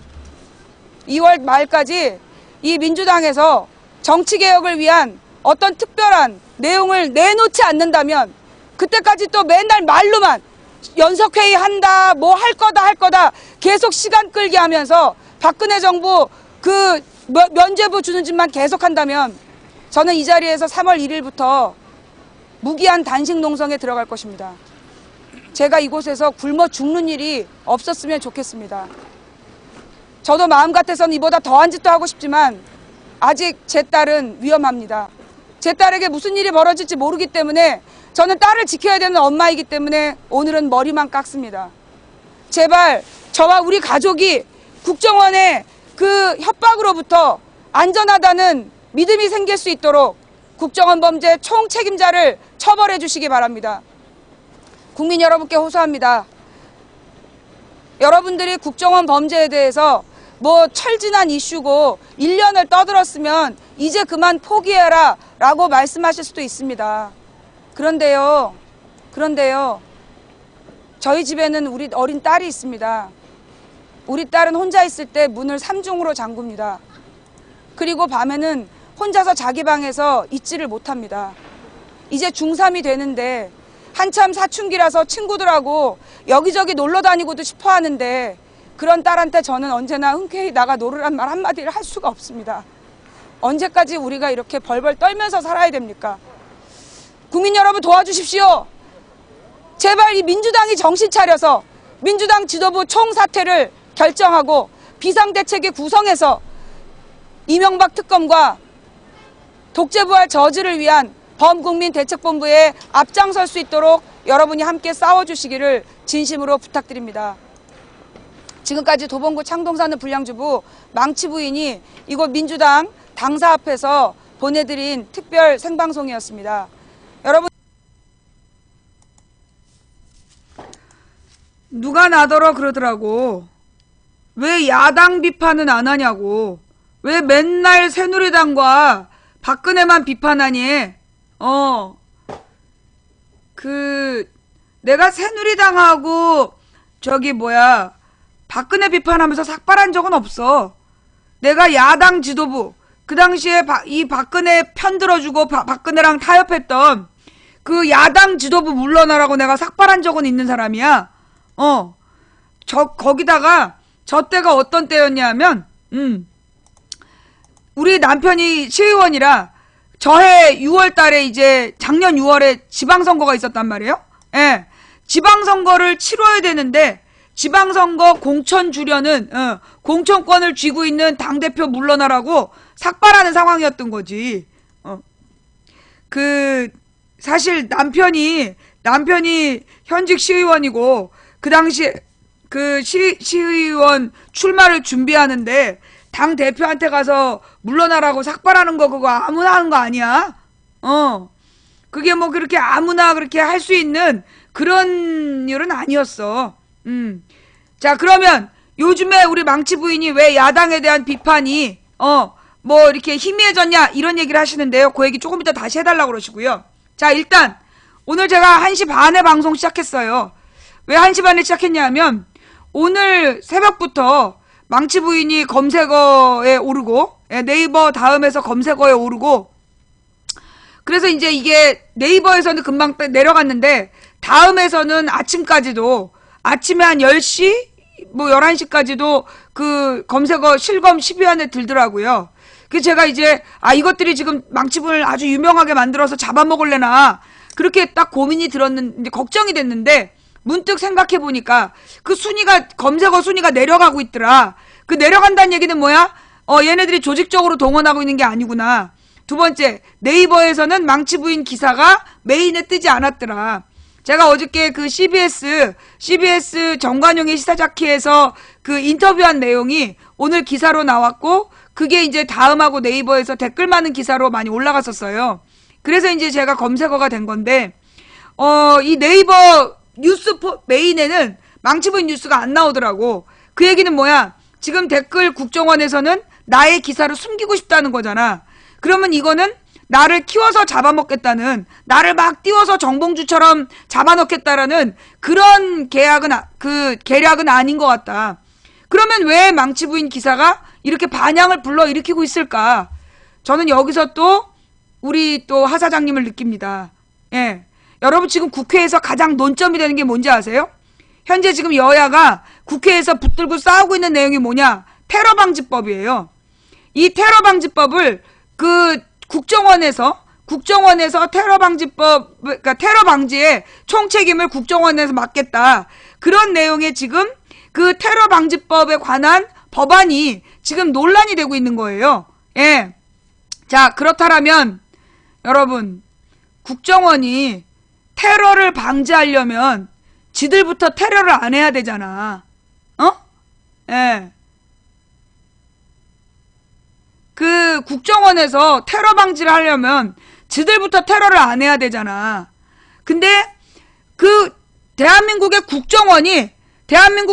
2월 말까지 이 민주당에서 정치개혁을 위한 어떤 특별한 내용을 내놓지 않는다면 그때까지 또 맨날 말로만 연석회의 한다, 뭐 할 거다 계속 시간 끌게 하면서 박근혜 정부 그 면죄부 주는 짓만 계속한다면 저는 이 자리에서 3월 1일부터 무기한 단식 농성에 들어갈 것입니다. 제가 이곳에서 굶어 죽는 일이 없었으면 좋겠습니다. 저도 마음 같아서는 이보다 더한 짓도 하고 싶지만 아직 제 딸은 위험합니다. 제 딸에게 무슨 일이 벌어질지 모르기 때문에 저는 딸을 지켜야 되는 엄마이기 때문에 오늘은 머리만 깎습니다. 제발 저와 우리 가족이 국정원의 그 협박으로부터 안전하다는 믿음이 생길 수 있도록 국정원 범죄 총책임자를 처벌해 주시기 바랍니다. 국민 여러분께 호소합니다. 여러분들이 국정원 범죄에 대해서 뭐 철진한 이슈고 1년을 떠들었으면 이제 그만 포기해라 라고 말씀하실 수도 있습니다. 그런데요, 저희 집에는 우리 어린 딸이 있습니다. 우리 딸은 혼자 있을 때 문을 3중으로 잠굽니다. 그리고 밤에는 혼자서 자기 방에서 있지를 못합니다. 이제 중3이 되는데 한참 사춘기라서 친구들하고 여기저기 놀러 다니고도 싶어 하는데 그런 딸한테 저는 언제나 흔쾌히 나가 놀으란 말 한마디를 할 수가 없습니다. 언제까지 우리가 이렇게 벌벌 떨면서 살아야 됩니까? 국민 여러분 도와주십시오. 제발 이 민주당이 정신 차려서 민주당 지도부 총사퇴를 결정하고 비상대책위 구성해서 이명박 특검과 독재부활 저지를 위한 범국민 대책본부에 앞장설 수 있도록 여러분이 함께 싸워주시기를 진심으로 부탁드립니다. 지금까지 도봉구 창동사는 불량주부 망치 부인이 이곳 민주당 당사 앞에서 보내드린 특별 생방송이었습니다. 여러분, 누가 나더러 그러더라고. 왜 야당 비판은 안 하냐고. 왜 맨날 새누리당과 박근혜만 비판하니? 내가 새누리당하고 박근혜 비판하면서 삭발한 적은 없어. 내가 야당 지도부, 그 당시에 이 박근혜 편 들어주고 박근혜랑 타협했던 그 야당 지도부 물러나라고 내가 삭발한 적은 있는 사람이야. 거기다가 저 때가 어떤 때였냐면, 우리 남편이 시의원이라 저해 6월 달에 이제 작년 6월에 지방선거가 있었단 말이에요. 예. 지방선거를 치러야 되는데 지방선거 공천 주려는 공천권을 쥐고 있는 당대표 물러나라고 삭발하는 상황이었던 거지. 사실 남편이 현직 시의원이고 그 당시 그 시의원 출마를 준비하는데 당 대표한테 가서 물러나라고 삭발하는 거 그거 아무나 하는 거 아니야? 그게 뭐 그렇게 아무나 그렇게 할 수 있는 그런 일은 아니었어. 자, 그러면 요즘에 우리 망치 부인이 왜 야당에 대한 비판이 뭐 이렇게 희미해졌냐 이런 얘기를 하시는데요. 그 얘기 조금 이따 다시 해달라고 그러시고요. 자, 일단 오늘 제가 1시 반에 방송 시작했어요. 왜 1시 반에 시작했냐면 오늘 새벽부터 망치 부인이 검색어에 오르고 네이버 다음에서 검색어에 오르고 그래서 이제 이게 네이버에서는 금방 내려갔는데 다음에서는 아침까지도 아침에 한 10시 뭐 11시까지도 그 검색어 실검 10위 안에 들더라고요. 그 제가 이제 이것들이 지금 망치분을 아주 유명하게 만들어서 잡아먹을래나 그렇게 딱 고민이 들었는데 걱정이 됐는데 문득 생각해 보니까 그 순위가 검색어 순위가 내려가고 있더라. 그 내려간다는 얘기는 뭐야? 얘네들이 조직적으로 동원하고 있는 게 아니구나. 두 번째, 네이버에서는 망치부인 기사가 메인에 뜨지 않았더라. 제가 어저께 그 CBS 정관용의 시사자키에서 그 인터뷰한 내용이 오늘 기사로 나왔고, 그게 이제 다음하고 네이버에서 댓글 많은 기사로 많이 올라갔었어요. 그래서 이제 제가 검색어가 된 건데, 이 네이버 뉴스 메인에는 망치부인 뉴스가 안 나오더라고. 그 얘기는 뭐야? 지금 댓글 국정원에서는 나의 기사를 숨기고 싶다는 거잖아. 그러면 이거는 나를 키워서 잡아먹겠다는, 나를 막 띄워서 정봉주처럼 잡아넣겠다라는 그런 계략은 아닌 것 같다. 그러면 왜 망치부인 기사가 이렇게 반향을 불러일으키고 있을까? 저는 여기서 또 우리 또 하 사장님을 느낍니다. 예. 여러분 지금 국회에서 가장 논점이 되는 게 뭔지 아세요? 현재 지금 여야가 국회에서 붙들고 싸우고 있는 내용이 뭐냐? 테러방지법이에요. 이 테러방지법을 그 국정원에서 테러방지법, 그러니까 테러방지에 총책임을 국정원에서 맡겠다. 그런 내용의 지금 그 테러방지법에 관한 법안이 지금 논란이 되고 있는 거예요. 예. 자, 그렇다면 여러분, 국정원이 테러를 방지하려면 지들부터 테러를 안 해야 되잖아. 예. 그 국정원에서 테러 방지를 하려면 지들부터 테러를 안 해야 되잖아. 근데 그 대한민국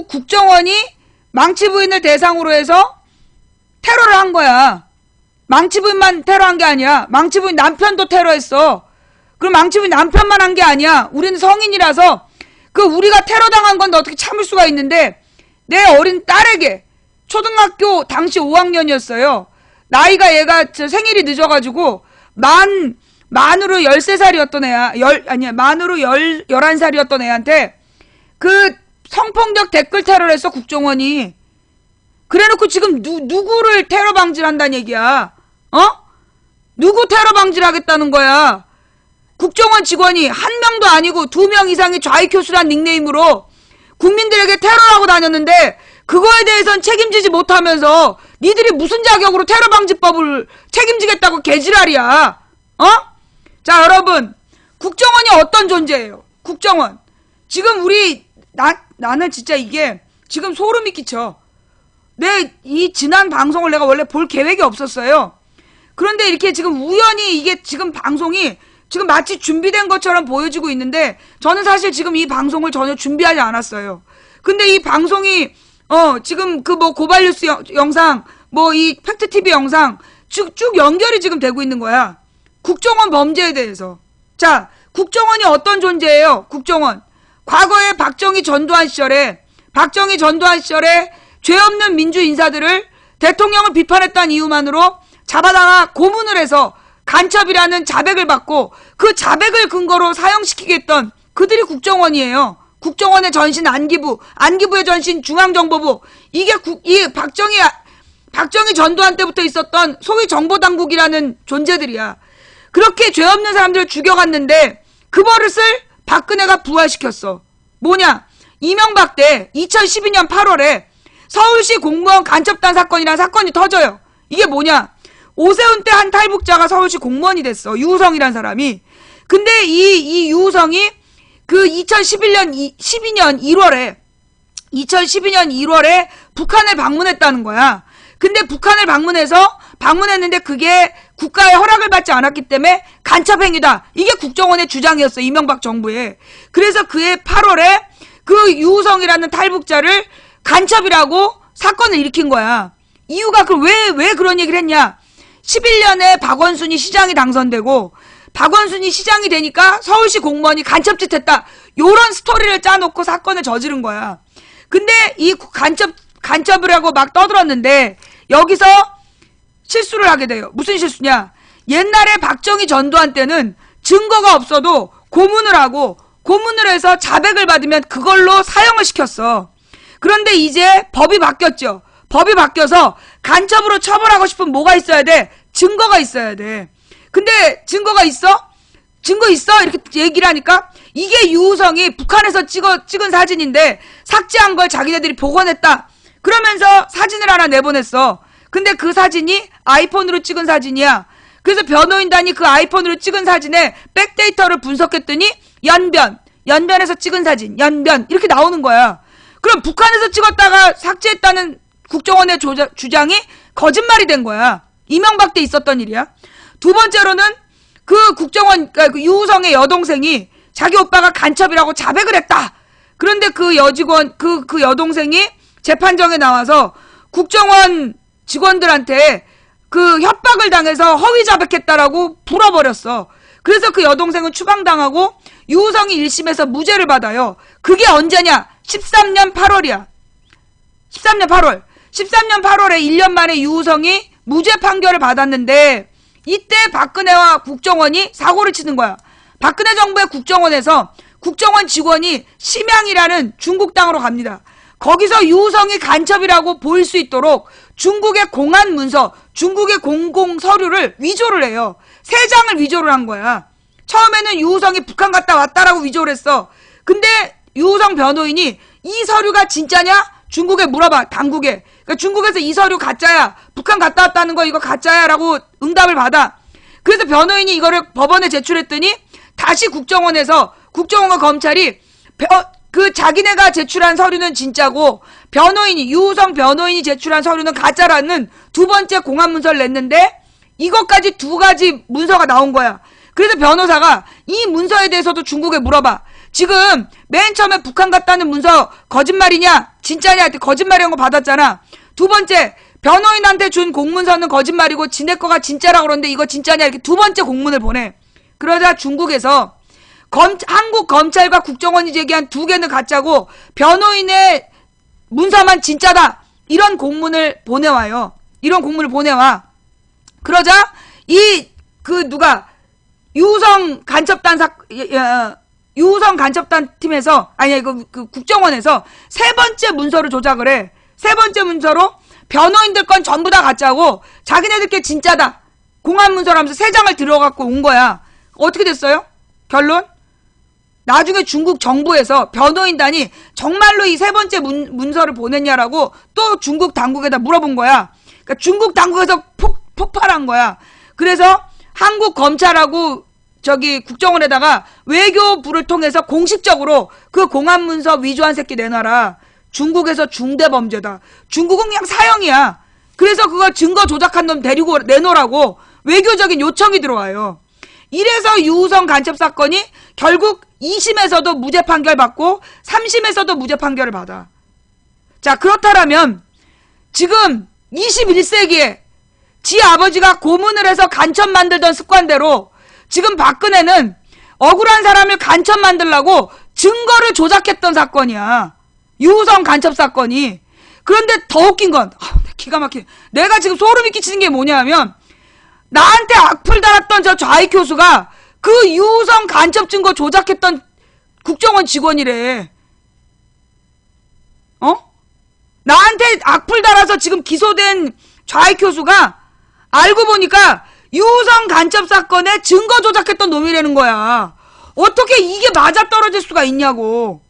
국정원이 망치부인을 대상으로 해서 테러를 한 거야. 망치부인만 테러한 게 아니야. 망치부인 남편도 테러했어. 그럼 망치부인 남편만 한 게 아니야. 우리는 성인이라서 우리가 테러당한 건데 어떻게 참을 수가 있는데, 내 어린 딸에게 초등학교 당시 5학년이었어요. 나이가 얘가 생일이 늦어가지고 만으로 13살이었던 애야. 만으로 11살이었던 애한테 그 성폭력 댓글 테러를 했어, 국정원이. 그래놓고 지금 누구를 테러 방지를 한다는 얘기야. 누구 테러 방지를 하겠다는 거야. 국정원 직원이 한 명도 아니고 2명 이상의 좌익교수란 닉네임으로 국민들에게 테러라고 다녔는데, 그거에 대해서는 책임지지 못하면서 니들이 무슨 자격으로 테러방지법을 책임지겠다고 개지랄이야. 자, 여러분, 국정원이 어떤 존재예요? 국정원. 지금 나는 진짜 이게 지금 소름이 끼쳐. 이 지난 방송을 내가 원래 볼 계획이 없었어요. 그런데 이렇게 지금 우연히 이게 지금 방송이 지금 마치 준비된 것처럼 보여지고 있는데, 저는 사실 지금 이 방송을 전혀 준비하지 않았어요. 근데 이 방송이 지금 고발뉴스 영상, 이 팩트TV 영상 쭉 연결이 지금 되고 있는 거야. 국정원 범죄에 대해서. 자, 국정원이 어떤 존재예요? 국정원. 과거에 박정희 전두환 시절에 죄 없는 민주 인사들을 대통령을 비판했다는 이유만으로 잡아다가 고문을 해서 간첩이라는 자백을 받고 그 자백을 근거로 사형시키게 했던 그들이 국정원이에요. 국정원의 전신 안기부의 전신 중앙정보부. 이게 이 박정희 전두환 때부터 있었던 소위 정보당국이라는 존재들이야. 그렇게 죄 없는 사람들을 죽여갔는데 그 버릇을 박근혜가 부활시켰어. 뭐냐? 이명박 때 2012년 8월에 서울시 공무원 간첩단 사건이라는 사건이 터져요. 이게 뭐냐? 오세훈 때 한 탈북자가 서울시 공무원이 됐어. 유우성이라는 사람이. 근데 이 유우성이 그 2012년 1월에 북한을 방문했다는 거야. 근데 북한을 방문했는데 그게 국가의 허락을 받지 않았기 때문에 간첩행위다. 이게 국정원의 주장이었어, 이명박 정부에. 그래서 그해 8월에 그 유우성이라는 탈북자를 간첩이라고 사건을 일으킨 거야. 이유가 왜 그런 얘기를 했냐? 11년에 박원순이 시장이 당선되고 박원순이 시장이 되니까 서울시 공무원이 간첩짓 했다. 요런 스토리를 짜놓고 사건을 저지른 거야. 근데 이 간첩을 하고 막 떠들었는데 여기서 실수를 하게 돼요. 무슨 실수냐? 옛날에 박정희 전두환 때는 증거가 없어도 고문을 해서 자백을 받으면 그걸로 사형을 시켰어. 그런데 이제 법이 바뀌었죠. 법이 바뀌어서 간첩으로 처벌하고 싶으면 뭐가 있어야 돼? 증거가 있어야 돼. 근데 증거가 있어? 증거 있어? 이렇게 얘기를 하니까 이게 유우성이 북한에서 찍은 사진인데 삭제한 걸 자기네들이 복원했다. 그러면서 사진을 하나 내보냈어. 근데 그 사진이 아이폰으로 찍은 사진이야. 그래서 변호인단이 그 아이폰으로 찍은 사진에 백데이터를 분석했더니 연변에서 찍은 사진, 연변 이렇게 나오는 거야. 그럼 북한에서 찍었다가 삭제했다는 국정원의 주장이 거짓말이 된 거야. 이명박 때 있었던 일이야. 두 번째로는 그 국정원, 그 유우성의 여동생이 자기 오빠가 간첩이라고 자백을 했다. 그런데 그 여직원, 그 여동생이 재판정에 나와서 국정원 직원들한테 그 협박을 당해서 허위 자백했다라고 불어버렸어. 그래서 그 여동생은 추방당하고 유우성이 1심에서 무죄를 받아요. 그게 언제냐? 13년 8월이야. 13년 8월. 13년 8월에 1년 만에 유우성이 무죄 판결을 받았는데 이때 박근혜와 국정원이 사고를 치는 거야. 박근혜 정부의 국정원에서 국정원 직원이 심양이라는 중국 땅으로 갑니다. 거기서 유우성이 간첩이라고 보일 수 있도록 중국의 공안 문서, 중국의 공공 서류를 위조를 해요. 3장을 위조를 한 거야. 처음에는 유우성이 북한 갔다 왔다라고 위조를 했어. 근데 유우성 변호인이 이 서류가 진짜냐? 중국에 물어봐, 당국에. 그러니까 중국에서 이 서류 가짜야. 북한 갔다 왔다는 거 이거 가짜야 라고 응답을 받아. 그래서 변호인이 이거를 법원에 제출했더니 다시 국정원에서 국정원과 검찰이 그 자기네가 제출한 서류는 진짜고 유우성 변호인이 제출한 서류는 가짜라는 두 번째 공안문서를 냈는데 이것까지 두 가지 문서가 나온 거야. 그래서 변호사가 이 문서에 대해서도 중국에 물어봐. 지금 맨 처음에 북한 갔다는 문서 거짓말이냐 진짜냐 할 때 거짓말이란 거 받았잖아. 두 번째 변호인한테 준 공문서는 거짓말이고 지네 거가 진짜라고 그러는데 이거 진짜냐 이렇게 두 번째 공문을 보내. 그러자 중국에서 한국 검찰과 국정원이 제기한 2개는 가짜고 변호인의 문서만 진짜다. 이런 공문을 보내와요. 이런 공문을 보내와. 그러자 유우성 간첩단 팀에서 그 국정원에서 3번째 문서를 조작을 해. 3번째 문서로 변호인들 건 전부 다 가짜고 자기네들 게 진짜다. 공안 문서라면서 3장을 들어갖고 온 거야. 어떻게 됐어요? 결론? 나중에 중국 정부에서 변호인단이 정말로 이 3번째 문서를 보냈냐라고 또 중국 당국에다 물어본 거야. 그러니까 중국 당국에서 폭발한 거야. 그래서 한국 검찰하고 국정원에다가 외교부를 통해서 공식적으로 그 공안문서 위조한 새끼 내놔라. 중국에서 중대범죄다. 중국은 그냥 사형이야. 그래서 그거 증거 조작한 놈 데리고 내놓으라고 외교적인 요청이 들어와요. 이래서 유우성 간첩 사건이 결국 2심에서도 무죄 판결 받고 3심에서도 무죄 판결을 받아. 자, 그렇다면 지금 21세기에 지 아버지가 고문을 해서 간첩 만들던 습관대로 지금 박근혜는 억울한 사람을 간첩 만들려고 증거를 조작했던 사건이야. 유우성 간첩 사건이. 그런데 더 웃긴 건 기가 막히네. 내가 지금 소름이 끼치는 게 뭐냐면 나한테 악플 달았던 저 좌익 교수가 그 유우성 간첩 증거 조작했던 국정원 직원이래. 나한테 악플 달아서 지금 기소된 좌익 교수가 알고 보니까 유우성 간첩 사건에 증거 조작했던 놈이라는 거야. 어떻게 이게 맞아떨어질 수가 있냐고.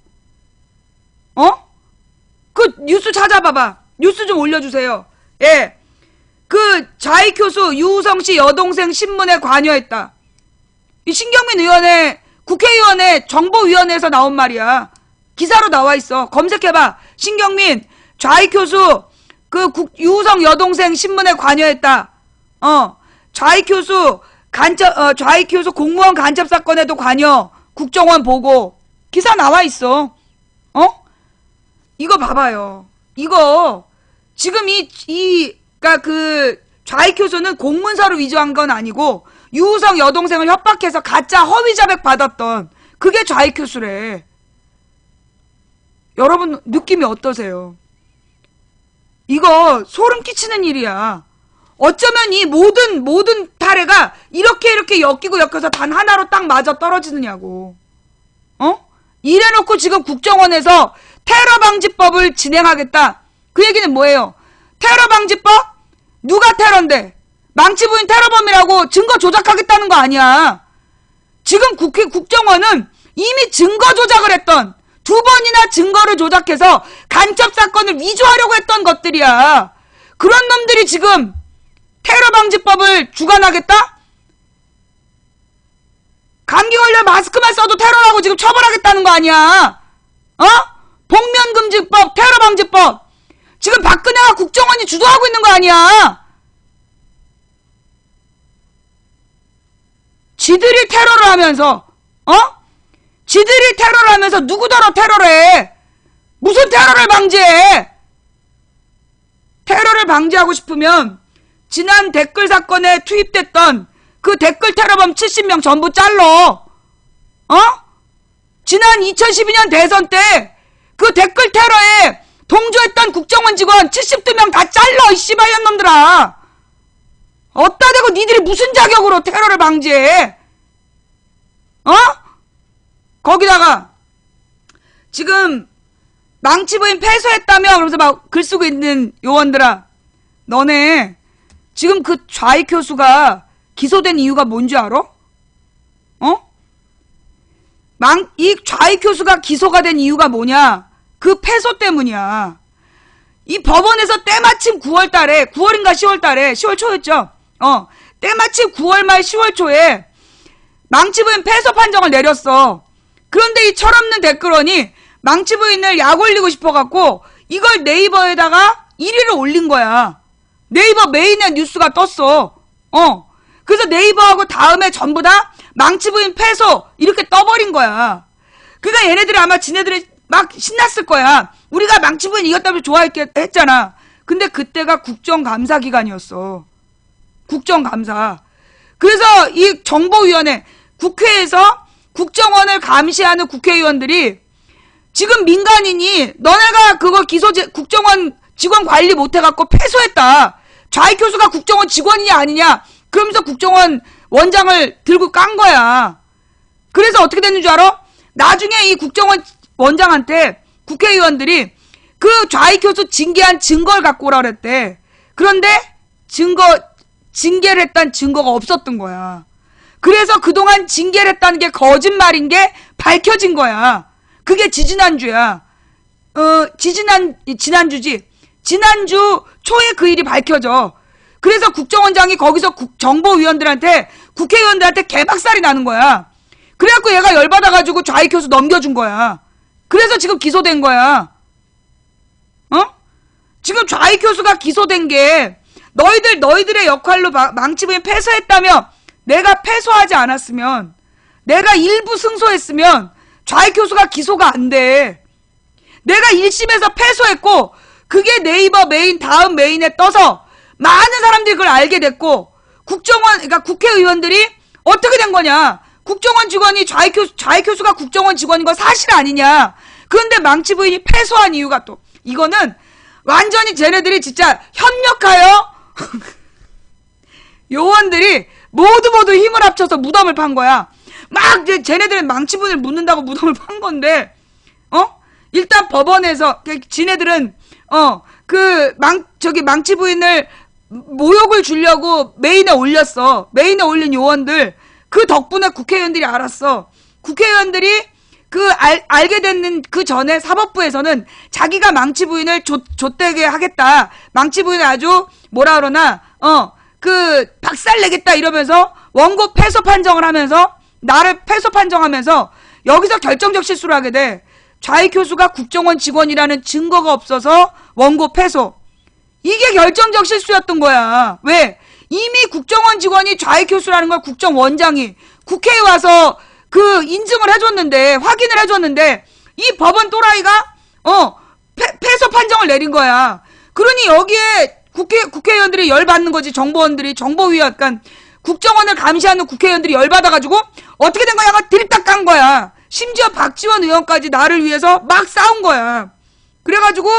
그 뉴스 찾아봐봐. 뉴스 좀 올려주세요. 예. 그 좌익 교수 유우성 씨 여동생 신문에 관여했다. 이 신경민 의원의 국회의원의 정보위원회에서 나온 말이야. 기사로 나와 있어. 검색해봐. 신경민 좌익 교수 유우성 여동생 신문에 관여했다. 좌익 교수 공무원 간첩 사건에도 관여. 국정원 보고. 기사 나와 있어. 이거 봐봐요. 이거 지금 그러니까 그 좌익 교수는 공문서를 위조한 건 아니고 유우성 여동생을 협박해서 가짜 허위 자백 받았던 그게 좌익 교수래. 여러분 느낌이 어떠세요? 이거 소름 끼치는 일이야. 어쩌면 이 모든 탈해가 이렇게 엮여서 단 하나로 딱 맞아 떨어지느냐고. 이래놓고 지금 국정원에서 테러 방지법을 진행하겠다. 그 얘기는 뭐예요? 테러방지법? 누가 테러인데? 망치부인 테러범이라고 증거 조작하겠다는 거 아니야. 지금 국정원은 이미 증거 조작을 했던, 2번이나 증거를 조작해서 간첩 사건을 위조하려고 했던 것들이야. 그런 놈들이 지금 테러방지법을 주관하겠다? 감기 걸려 마스크만 써도 테러라고 지금 처벌하겠다는 거 아니야. 어? 복면금지법, 테러방지법. 지금 박근혜와 국정원이 주도하고 있는 거 아니야. 지들이 테러를 하면서, 지들이 테러를 하면서 누구더러 테러를 해? 무슨 테러를 방지해? 테러를 방지하고 싶으면 지난 댓글 사건에 투입됐던 그 댓글 테러범 70명 전부 잘러. 지난 2012년 대선 때 그 댓글 테러에 동조했던 국정원 직원 72명 다 잘러, 이 씨발년 놈들아. 어따 대고 니들이 무슨 자격으로 테러를 방지해? 거기다가 지금 망치부인 패소했다며 그러면서 막 글 쓰고 있는 요원들아, 너네 지금 그 좌익 교수가 기소된 이유가 뭔지 알아? 이 좌익 교수가 기소가 된 이유가 뭐냐? 그 패소 때문이야. 이 법원에서 때마침 9월달에, 9월인가 10월달에, 10월 초였죠? 때마침 9월 말 10월 초에 망치부인 패소 판정을 내렸어. 그런데 이 철없는 댓글원이 망치부인을 약 올리고 싶어갖고 이걸 네이버에다가 1위를 올린 거야. 네이버 메인에 뉴스가 떴어. 그래서 네이버하고 다음에 전부 다 망치부인 패소 이렇게 떠버린 거야. 그러니까 얘네들이 아마 지네들이 막 신났을 거야. 우리가 망치부인 이겼다면 좋아했잖아. 근데 그때가 국정감사 기간이었어. 국정감사. 그래서 이 정보위원회, 국회에서 국정원을 감시하는 국회의원들이 지금 민간인이 너네가 그거 국정원 직원 관리 못해갖고 패소했다. 좌익 교수가 국정원 직원이냐 아니냐. 그러면서 국정원 원장을 들고 깐 거야. 그래서 어떻게 됐는 줄 알아? 나중에 이 국정원 원장한테 국회의원들이 그 좌익 교수 징계한 증거를 갖고 오라 그랬대. 그런데 징계를 했다는 증거가 없었던 거야. 그래서 그동안 징계를 했다는 게 거짓말인 게 밝혀진 거야. 그게 지지난주야. 지난주지. 지난주 초에 그 일이 밝혀져. 그래서 국정원장이 거기서 정보위원들한테, 국회의원들한테 개박살이 나는 거야. 그래갖고 얘가 열받아가지고 좌익 교수 넘겨준 거야. 그래서 지금 기소된 거야. 지금 좌익 교수가 기소된 게 너희들의 역할로 망치부인 패소했다며, 내가 패소하지 않았으면, 내가 일부 승소했으면 좌익 교수가 기소가 안 돼. 내가 1심에서 패소했고 그게 네이버 메인 다음 메인에 떠서 많은 사람들이 그걸 알게 됐고, 그러니까 국회의원들이 어떻게 된 거냐? 국정원 직원이 좌익 교수가 국정원 직원인 거 사실 아니냐? 그런데 망치부인이 패소한 이유가 또, 이거는 완전히 쟤네들이 진짜 협력하여 요원들이 모두 힘을 합쳐서 무덤을 판 거야. 막 쟤네들은 망치부인을 묻는다고 무덤을 판 건데, 일단 법원에서 지네들은 망치부인을 모욕을 주려고 메인에 올렸어. 메인에 올린 요원들, 그 덕분에 국회의원들이 알았어. 국회의원들이 알게 됐는 그 전에 사법부에서는 자기가 망치부인을 좆되게 하겠다. 망치부인을 아주 뭐라 그러나 박살내겠다 이러면서 원고 패소 판정을 하면서, 나를 패소 판정하면서 여기서 결정적 실수를 하게 돼. 좌익 교수가 국정원 직원이라는 증거가 없어서 원고 패소. 이게 결정적 실수였던 거야. 왜? 이미 국정원 직원이 좌익 교수라는 걸 국정원장이 국회에 와서 인증을 해줬는데, 확인을 해줬는데, 이 법원 또라이가 패소 판정을 내린 거야. 그러니 여기에 국회의원들이 열받는 거지. 정보위원, 그러니까 국정원을 감시하는 국회의원들이 열받아가지고 어떻게 된 거야? 드립다 깐 거야. 심지어 박지원 의원까지 나를 위해서 막 싸운 거야. 그래가지고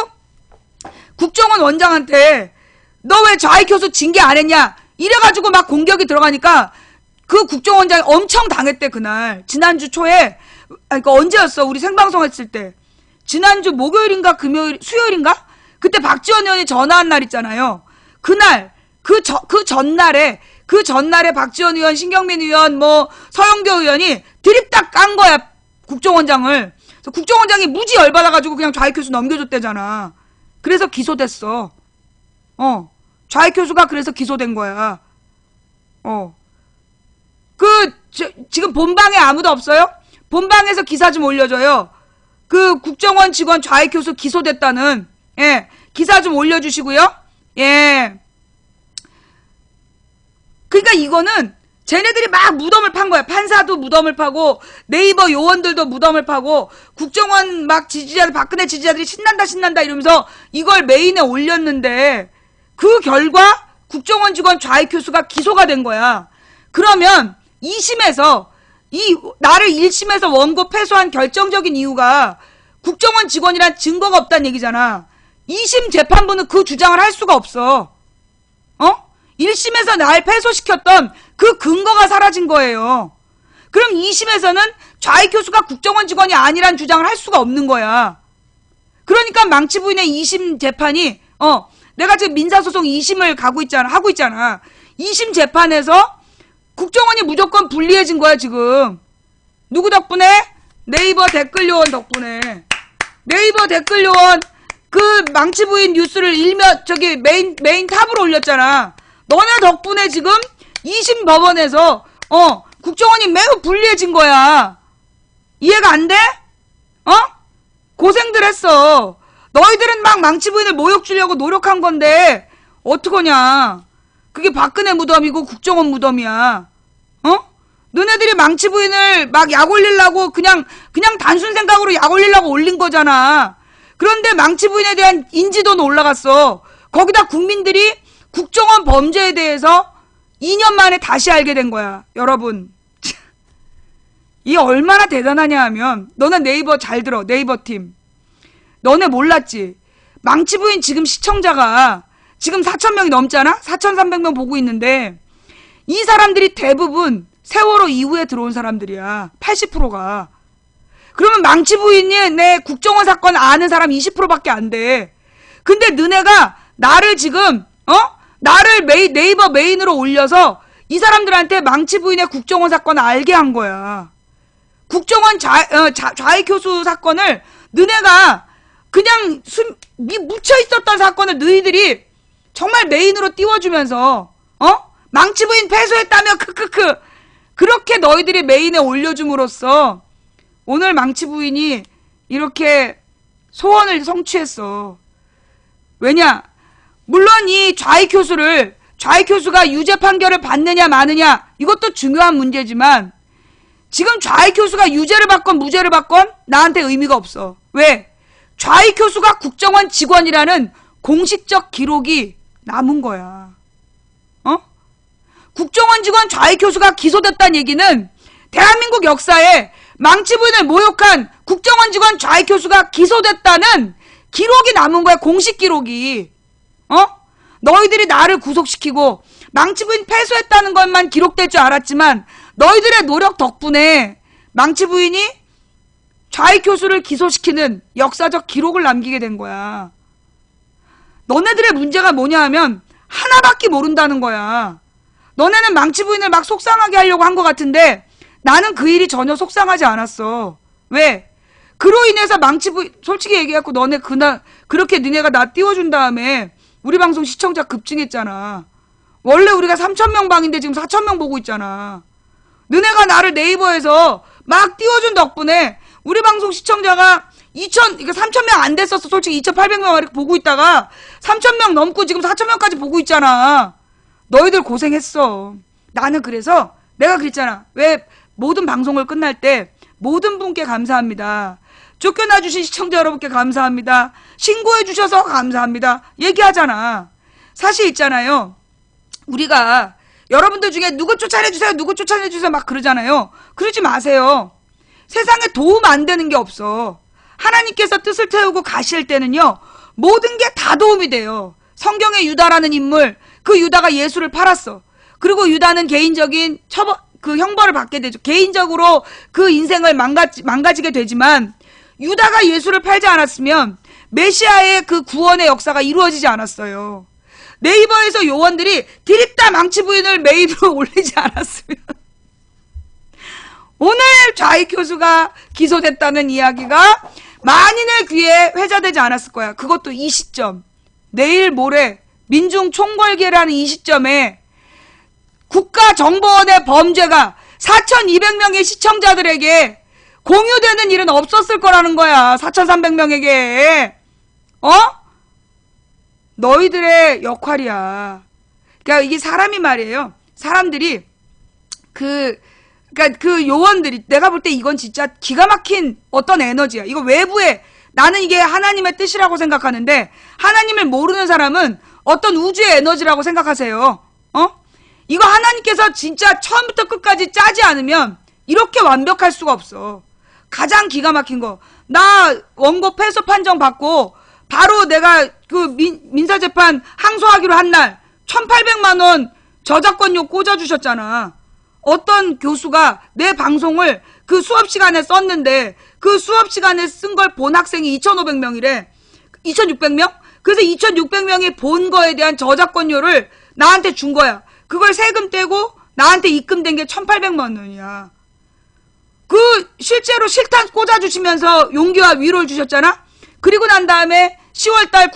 국정원 원장한테 너 왜 좌익 교수 징계 안 했냐? 이래가지고 막 공격이 들어가니까 그 국정원장이 엄청 당했대, 그날. 지난주 초에. 그러니까 언제였어? 우리 생방송 했을 때. 지난주 목요일인가 수요일인가? 그때 박지원 의원이 전화한 날 있잖아요. 그날 그 전날에 박지원 의원, 신경민 의원, 뭐 서영교 의원이 드립딱 깐 거야 국정원장을. 그래서 국정원장이 무지 열받아가지고 그냥 좌익 교수 넘겨줬대잖아. 그래서 기소됐어. 좌익 교수가 그래서 기소된 거야. 지금 본방에 아무도 없어요? 본방에서 기사 좀 올려줘요. 그 국정원 직원 좌익 교수 기소됐다는, 예, 기사 좀 올려주시고요. 예. 그러니까 이거는 쟤네들이 막 무덤을 판 거야. 판사도 무덤을 파고 네이버 요원들도 무덤을 파고 국정원 막 지지자들, 박근혜 지지자들이 신난다 이러면서 이걸 메인에 올렸는데 그 결과 국정원 직원 좌익 교수가 기소가 된 거야. 그러면 2심에서 나를 1심에서 원고 패소한 결정적인 이유가 국정원 직원이란 증거가 없다는 얘기잖아. 2심 재판부는 그 주장을 할 수가 없어. 1심에서 날 패소시켰던 그 근거가 사라진 거예요. 그럼 2심에서는 좌익 교수가 국정원 직원이 아니란 주장을 할 수가 없는 거야. 그러니까 망치 부인의 2심 재판이 내가 지금 민사소송 2심을 하고 있잖아. 2심 재판에서 국정원이 무조건 불리해진 거야 지금. 누구 덕분에? 네이버 댓글 요원 덕분에. 네이버 댓글 요원 그 망치 부인 뉴스를 메인 탑으로 올렸잖아. 너네 덕분에 지금 2심 법원에서 국정원이 매우 불리해진 거야. 이해가 안 돼? 고생들 했어. 너희들은 막 망치 부인을 모욕 주려고 노력한 건데 어떡하냐. 그게 박근혜 무덤이고 국정원 무덤이야. 너네들이 망치 부인을 막 약 올리려고 그냥 단순 생각으로 약 올리려고 올린 거잖아. 그런데 망치 부인에 대한 인지도는 올라갔어. 거기다 국민들이 국정원 범죄에 대해서 2년 만에 다시 알게 된 거야. 여러분. 이게 얼마나 대단하냐 하면 너네 네이버 잘 들어. 네이버 팀. 너네 몰랐지? 망치 부인 지금 시청자가 지금 4,000명이 넘잖아? 4,300명 보고 있는데 이 사람들이 대부분 세월호 이후에 들어온 사람들이야. 80%가. 그러면 망치 부인이 내 국정원 사건 아는 사람 20%밖에 안 돼. 근데 너네가 나를 지금 나를 네이버 메인으로 올려서 이 사람들한테 망치 부인의 국정원 사건을 알게 한 거야. 국정원 좌익 교수 사건을 너네가 그냥 묻혀 있었던 사건을 너희들이 정말 메인으로 띄워주면서 망치 부인 패소했다며 크크크 그렇게 너희들이 메인에 올려줌으로써 오늘 망치 부인이 이렇게 소원을 성취했어. 왜냐? 물론 이 좌익 교수가 유죄 판결을 받느냐 마느냐 이것도 중요한 문제지만 지금 좌익 교수가 유죄를 받건 무죄를 받건 나한테 의미가 없어. 왜? 좌익 교수가 국정원 직원이라는 공식적 기록이 남은 거야. 국정원 직원 좌익 교수가 기소됐다는 얘기는 대한민국 역사에 망치 부인을 모욕한 국정원 직원 좌익 교수가 기소됐다는 기록이 남은 거야. 공식 기록이. 너희들이 나를 구속시키고 망치 부인 패소했다는 것만 기록될 줄 알았지만 너희들의 노력 덕분에 망치 부인이 좌익 교수를 기소시키는 역사적 기록을 남기게 된 거야. 너네들의 문제가 뭐냐 하면 하나밖에 모른다는 거야. 너네는 망치 부인을 막 속상하게 하려고 한 것 같은데 나는 그 일이 전혀 속상하지 않았어. 왜? 그로 인해서 망치 부인 솔직히 얘기해갖고 너네 그렇게 니네가 나 띄워준 다음에 우리 방송 시청자 급증했잖아. 원래 우리가 3,000명 방인데 지금 4,000명 보고 있잖아. 너네가 나를 네이버에서 막 띄워준 덕분에 우리 방송 시청자가 3,000명 안 됐었어. 솔직히 2,800명 이렇게 보고 있다가 3,000명 넘고 지금 4,000명까지 보고 있잖아. 너희들 고생했어. 나는 그래서 내가 그랬잖아. 왜 모든 방송을 끝날 때 모든 분께 감사합니다. 쫓겨나주신 시청자 여러분께 감사합니다. 신고해주셔서 감사합니다. 얘기하잖아. 사실 있잖아요. 우리가 여러분들 중에 누구 쫓아내주세요. 누구 쫓아내주세요. 막 그러잖아요. 그러지 마세요. 세상에 도움 안 되는 게 없어. 하나님께서 뜻을 태우고 가실 때는요. 모든 게 다 도움이 돼요. 성경의 유다라는 인물. 그 유다가 예수를 팔았어. 그리고 유다는 개인적인 형벌을 받게 되죠. 개인적으로 그 인생을 망가지게 되지만 유다가 예수를 팔지 않았으면 메시아의 그 구원의 역사가 이루어지지 않았어요. 네이버에서 요원들이 드립다 망치 부인을 메일로 올리지 않았으면 오늘 좌익 교수가 기소됐다는 이야기가 만인의 귀에 회자되지 않았을 거야. 그것도 이 시점. 내일 모레 민중총궐기라는 이 시점에 국가정보원의 범죄가 4,200명의 시청자들에게 공유되는 일은 없었을 거라는 거야. 4,300명에게. 너희들의 역할이야. 그러니까 이게 사람이 말이에요. 사람들이 그러니까 그 요원들이 내가 볼 때 이건 진짜 기가 막힌 어떤 에너지야. 이거 외부에 나는 이게 하나님의 뜻이라고 생각하는데 하나님을 모르는 사람은 어떤 우주의 에너지라고 생각하세요. 이거 하나님께서 진짜 처음부터 끝까지 짜지 않으면 이렇게 완벽할 수가 없어. 가장 기가 막힌 거. 나 원고 패소 판정 받고 바로 내가 그 민사재판 항소하기로 한 날 1,800만 원 저작권료 꽂아주셨잖아. 어떤 교수가 내 방송을 그 수업 시간에 썼는데 그 수업 시간에 쓴 걸 본 학생이 2,500명이래. 2,600명? 그래서 2,600명이 본 거에 대한 저작권료를 나한테 준 거야. 그걸 세금 떼고 나한테 입금된 게 1,800만 원이야. 그 실제로 실탄 꽂아주시면서 용기와 위로를 주셨잖아. 그리고 난 다음에 10월달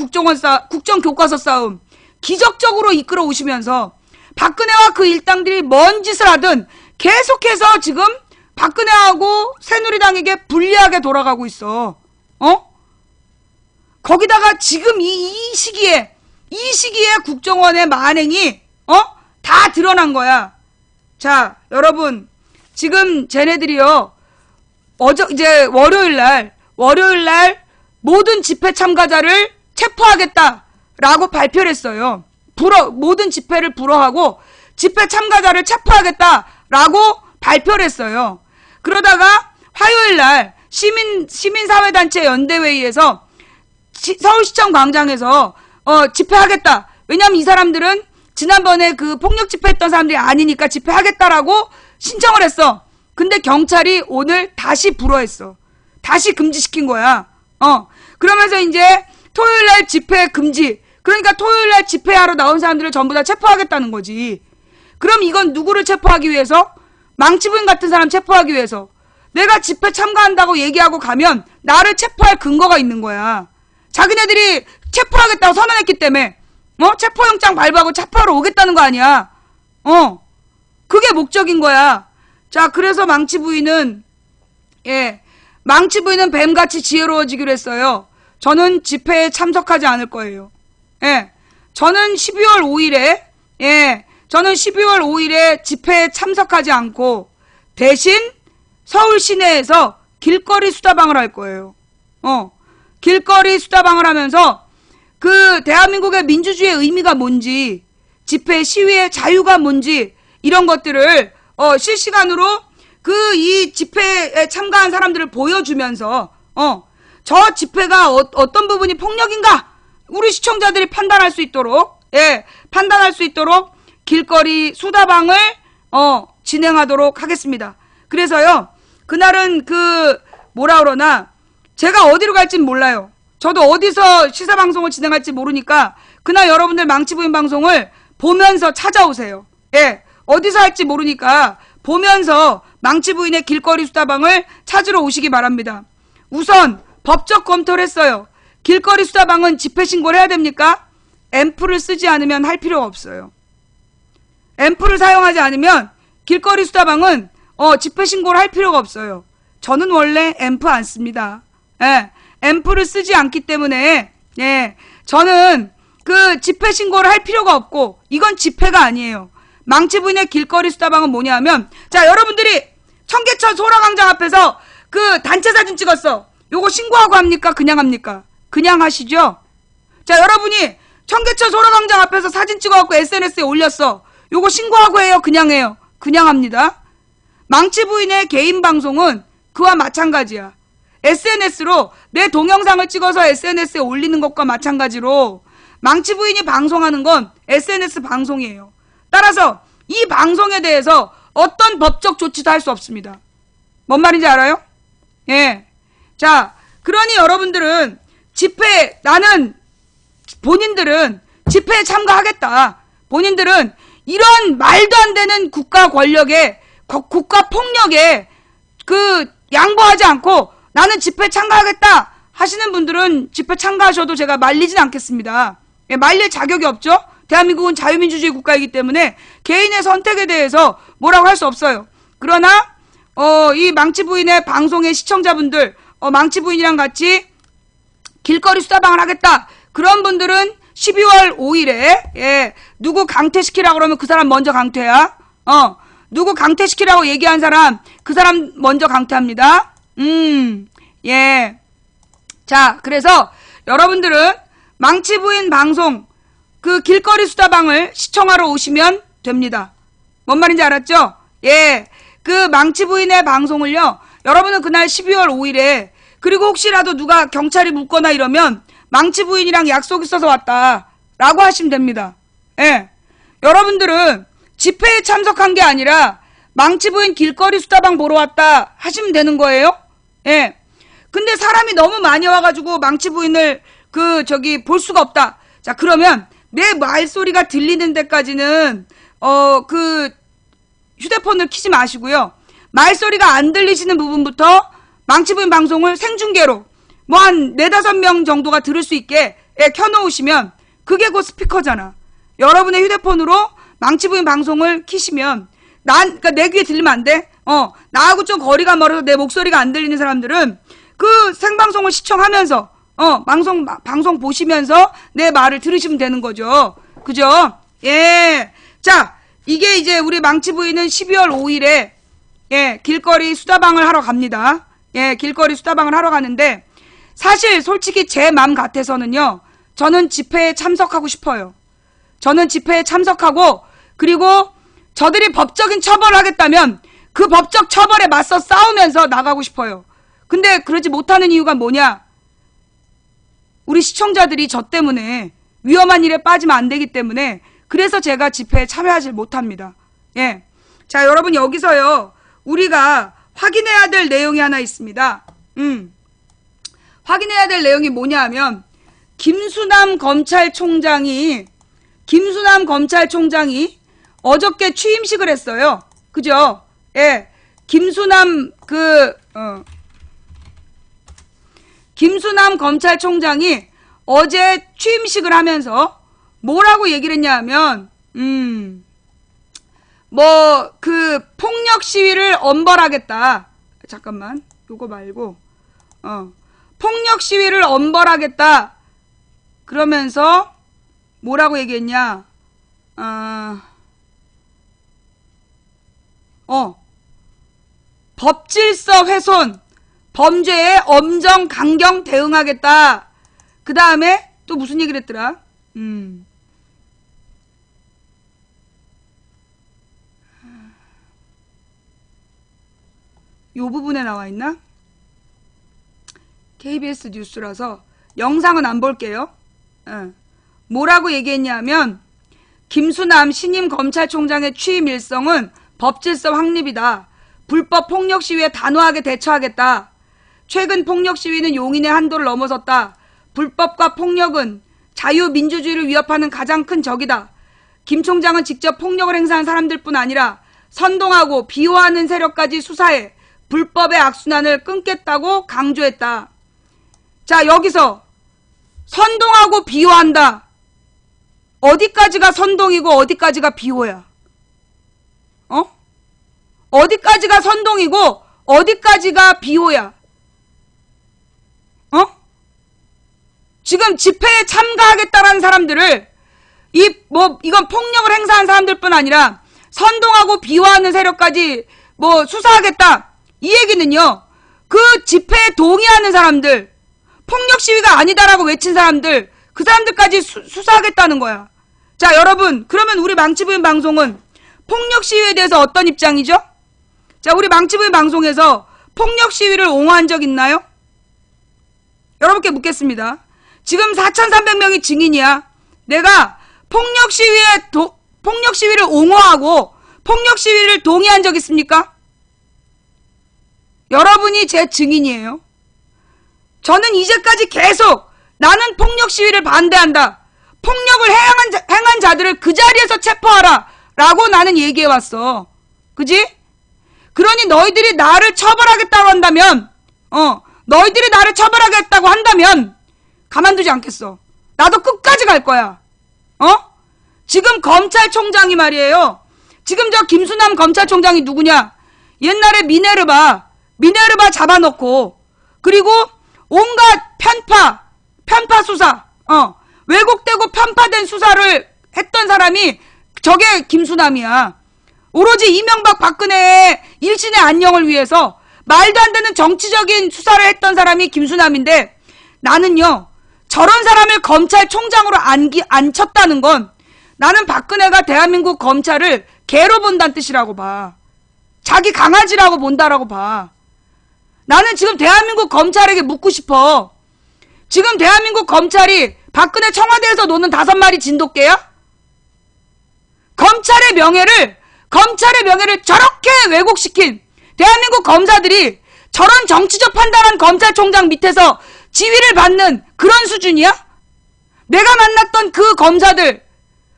국정교과서 싸움 기적적으로 이끌어 오시면서 박근혜와 그 일당들이 뭔 짓을 하든 계속해서 지금 박근혜하고 새누리당에게 불리하게 돌아가고 있어. 거기다가 지금 이 시기에 국정원의 만행이 다 드러난 거야. 자, 여러분, 지금 쟤네들이요. 이제 월요일 날 모든 집회 참가자를 체포하겠다라고 발표를 했어요. 모든 집회를 불허하고 집회 참가자를 체포하겠다라고 발표를 했어요. 그러다가 화요일 날 시민사회단체 연대회의에서 서울시청 광장에서 집회하겠다. 왜냐면 이 사람들은 지난번에 그 폭력 집회했던 사람들이 아니니까 집회하겠다라고 신청을 했어. 근데 경찰이 오늘 다시 불허했어. 다시 금지시킨 거야. 그러면서 이제 토요일날 집회 금지. 그러니까 토요일날 집회하러 나온 사람들을 전부 다 체포하겠다는 거지. 그럼 이건 누구를 체포하기 위해서? 망치부인 같은 사람 체포하기 위해서. 내가 집회 참가한다고 얘기하고 가면 나를 체포할 근거가 있는 거야. 자기네들이 체포하겠다고 선언했기 때문에 체포영장 발부하고 체포하러 오겠다는 거 아니야. 그게 목적인 거야. 자, 그래서 망치부인은 뱀같이 지혜로워지기로 했어요. 저는 집회에 참석하지 않을 거예요. 저는 12월 5일에 집회에 참석하지 않고 대신 서울 시내에서 길거리 수다방을 할 거예요. 길거리 수다방을 하면서 그 대한민국의 민주주의의 의미가 뭔지, 집회 시위의 자유가 뭔지 이런 것들을 실시간으로 이 집회에 참가한 사람들을 보여주면서 저 집회가 어떤 부분이 폭력인가 우리 시청자들이 판단할 수 있도록 길거리 수다방을 진행하도록 하겠습니다. 그래서요, 그날은 제가 어디로 갈진 몰라요. 저도 어디서 시사방송을 진행할지 모르니까 그날 여러분들 망치부인 방송을 보면서 찾아오세요. 어디서 할지 모르니까 보면서 망치부인의 길거리 수다방을 찾으러 오시기 바랍니다. 우선 법적 검토를 했어요. 길거리 수다방은 집회 신고를 해야 됩니까? 앰프를 쓰지 않으면 할 필요가 없어요. 앰프를 사용하지 않으면 길거리 수다방은 집회 신고를 할 필요가 없어요. 저는 원래 앰프 안 씁니다. 앰프를 쓰지 않기 때문에 저는 그 집회 신고를 할 필요가 없고 이건 집회가 아니에요. 망치부인의 길거리 수다방은 뭐냐면, 자, 여러분들이 청계천 소라광장 앞에서 그 단체 사진 찍었어. 요거 신고하고 합니까? 그냥 합니까? 그냥 하시죠? 자, 여러분이 청계천 소라광장 앞에서 사진 찍어갖고 SNS에 올렸어. 요거 신고하고 해요? 그냥 해요? 그냥 합니다. 망치부인의 개인 방송은 그와 마찬가지야. SNS로 내 동영상을 찍어서 SNS에 올리는 것과 마찬가지로 망치부인이 방송하는 건 SNS 방송이에요. 따라서 이 방송에 대해서 어떤 법적 조치도 할 수 없습니다. 뭔 말인지 알아요? 자, 그러니 여러분들은 집회, 나는, 본인들은 집회에 참가하겠다. 본인들은 이런 말도 안 되는 국가 권력에, 국가 폭력에 양보하지 않고 나는 집회 참가하겠다 하시는 분들은 집회 참가하셔도 제가 말리진 않겠습니다. 예, 말릴 자격이 없죠? 대한민국은 자유민주주의 국가이기 때문에 개인의 선택에 대해서 뭐라고 할 수 없어요. 그러나, 이 망치부인의 방송의 시청자분들, 망치부인이랑 같이 길거리 수다방을 하겠다. 그런 분들은 12월 5일에, 예, 누구 강퇴시키라고 그러면 그 사람 먼저 강퇴야. 누구 강퇴시키라고 얘기한 사람, 그 사람 먼저 강퇴합니다. 예. 자, 그래서 여러분들은 망치부인 방송, 그 길거리 수다방을 시청하러 오시면 됩니다. 뭔 말인지 알았죠? 예. 그 망치부인의 방송을요, 여러분은 그날 12월 5일에, 그리고 혹시라도 누가 경찰이 묻거나 이러면 망치부인이랑 약속 있어서 왔다 라고 하시면 됩니다. 예. 여러분들은 집회에 참석한 게 아니라 망치부인 길거리 수다방 보러 왔다 하시면 되는 거예요. 예. 근데 사람이 너무 많이 와가지고 망치부인을 볼 수가 없다. 자, 그러면 내 말소리가 들리는 데까지는 휴대폰을 켜지 마시고요. 말소리가 안 들리시는 부분부터 망치부인 방송을 생중계로 뭐 한 4-5명 정도가 들을 수 있게 켜놓으시면 그게 곧 스피커잖아. 여러분의 휴대폰으로 망치부인 방송을 키시면 그러니까 내 귀에 들리면 안 돼. 나하고 좀 거리가 멀어서 내 목소리가 안 들리는 사람들은 그 생방송을 시청하면서 방송 보시면서 내 말을 들으시면 되는 거죠. 그죠? 예. 자, 이게 이제 우리 망치부인은 12월 5일에 예, 길거리 수다방을 하러 갑니다. 예, 길거리 수다방을 하러 가는데 사실 솔직히 제 맘 같아서는요. 저는 집회에 참석하고 싶어요. 저는 집회에 참석하고 그리고 저들이 법적인 처벌을 하겠다면 그 법적 처벌에 맞서 싸우면서 나가고 싶어요. 근데 그러지 못하는 이유가 뭐냐? 우리 시청자들이 저 때문에 위험한 일에 빠지면 안 되기 때문에 그래서 제가 집회에 참여하지 못합니다. 예. 자, 여러분 여기서요. 우리가 확인해야 될 내용이 하나 있습니다. 확인해야 될 내용이 뭐냐 하면 김수남 검찰총장이 어저께 취임식을 했어요. 그죠? 예. 김수남 검찰총장이 어제 취임식을 하면서 뭐라고 얘기를 했냐 하면 폭력 시위를 엄벌하겠다. 잠깐만. 요거 말고 폭력 시위를 엄벌하겠다. 그러면서 뭐라고 얘기했냐? 법질서 훼손, 범죄에 엄정 강경 대응하겠다. 그 다음에 또 무슨 얘기를 했더라? 요 부분에 나와 있나? KBS 뉴스라서 영상은 안 볼게요. 뭐라고 얘기했냐면 김수남 신임 검찰총장의 취임 일성은 법질서 확립이다. 불법 폭력 시위에 단호하게 대처하겠다. 최근 폭력 시위는 용인의 한도를 넘어섰다. 불법과 폭력은 자유민주주의를 위협하는 가장 큰 적이다. 김 총장은 직접 폭력을 행사한 사람들뿐 아니라 선동하고 비호하는 세력까지 수사해 불법의 악순환을 끊겠다고 강조했다. 자, 여기서 선동하고 비호한다. 어디까지가 선동이고 어디까지가 비호야? 어디까지가 선동이고 어디까지가 비호야? 지금 집회에 참가하겠다라는 사람들을 이건 폭력을 행사한 사람들뿐 아니라 선동하고 비호하는 세력까지 수사하겠다. 이 얘기는요. 그 집회에 동의하는 사람들, 폭력 시위가 아니다라고 외친 사람들, 그 사람들까지 수사하겠다는 거야. 자, 여러분, 그러면 우리 망치부인 방송은 폭력 시위에 대해서 어떤 입장이죠? 자, 우리 망치부인 방송에서 폭력 시위를 옹호한 적 있나요? 여러분께 묻겠습니다. 지금 4,300명이 증인이야. 내가 폭력 시위를 옹호하고 폭력 시위를 동의한 적 있습니까? 여러분이 제 증인이에요. 저는 이제까지 계속 나는 폭력 시위를 반대한다. 폭력을 행한 자들을 그 자리에서 체포하라. 라고 나는 얘기해왔어. 그지? 그러니 너희들이 나를 처벌하겠다고 한다면, 너희들이 나를 처벌하겠다고 한다면, 가만두지 않겠어. 나도 끝까지 갈 거야. 지금 검찰총장이 말이에요. 지금 저 김수남 검찰총장이 누구냐? 옛날에 미네르바 잡아놓고, 그리고 온갖 편파 수사, 왜곡되고 편파된 수사를 했던 사람이 저게 김수남이야. 오로지 이명박 박근혜의 일신의 안녕을 위해서 말도 안 되는 정치적인 수사를 했던 사람이 김수남인데, 나는요, 저런 사람을 검찰총장으로 앉혔다는 건 나는 박근혜가 대한민국 검찰을 개로 본다는 뜻이라고 봐. 자기 강아지라고 본다라고 봐. 나는 지금 대한민국 검찰에게 묻고 싶어. 지금 대한민국 검찰이 박근혜 청와대에서 노는 5마리 진돗개야? 검찰의 명예를 저렇게 왜곡시킨 대한민국 검사들이 저런 정치적 판단한 검찰총장 밑에서 지휘를 받는 그런 수준이야? 내가 만났던 그 검사들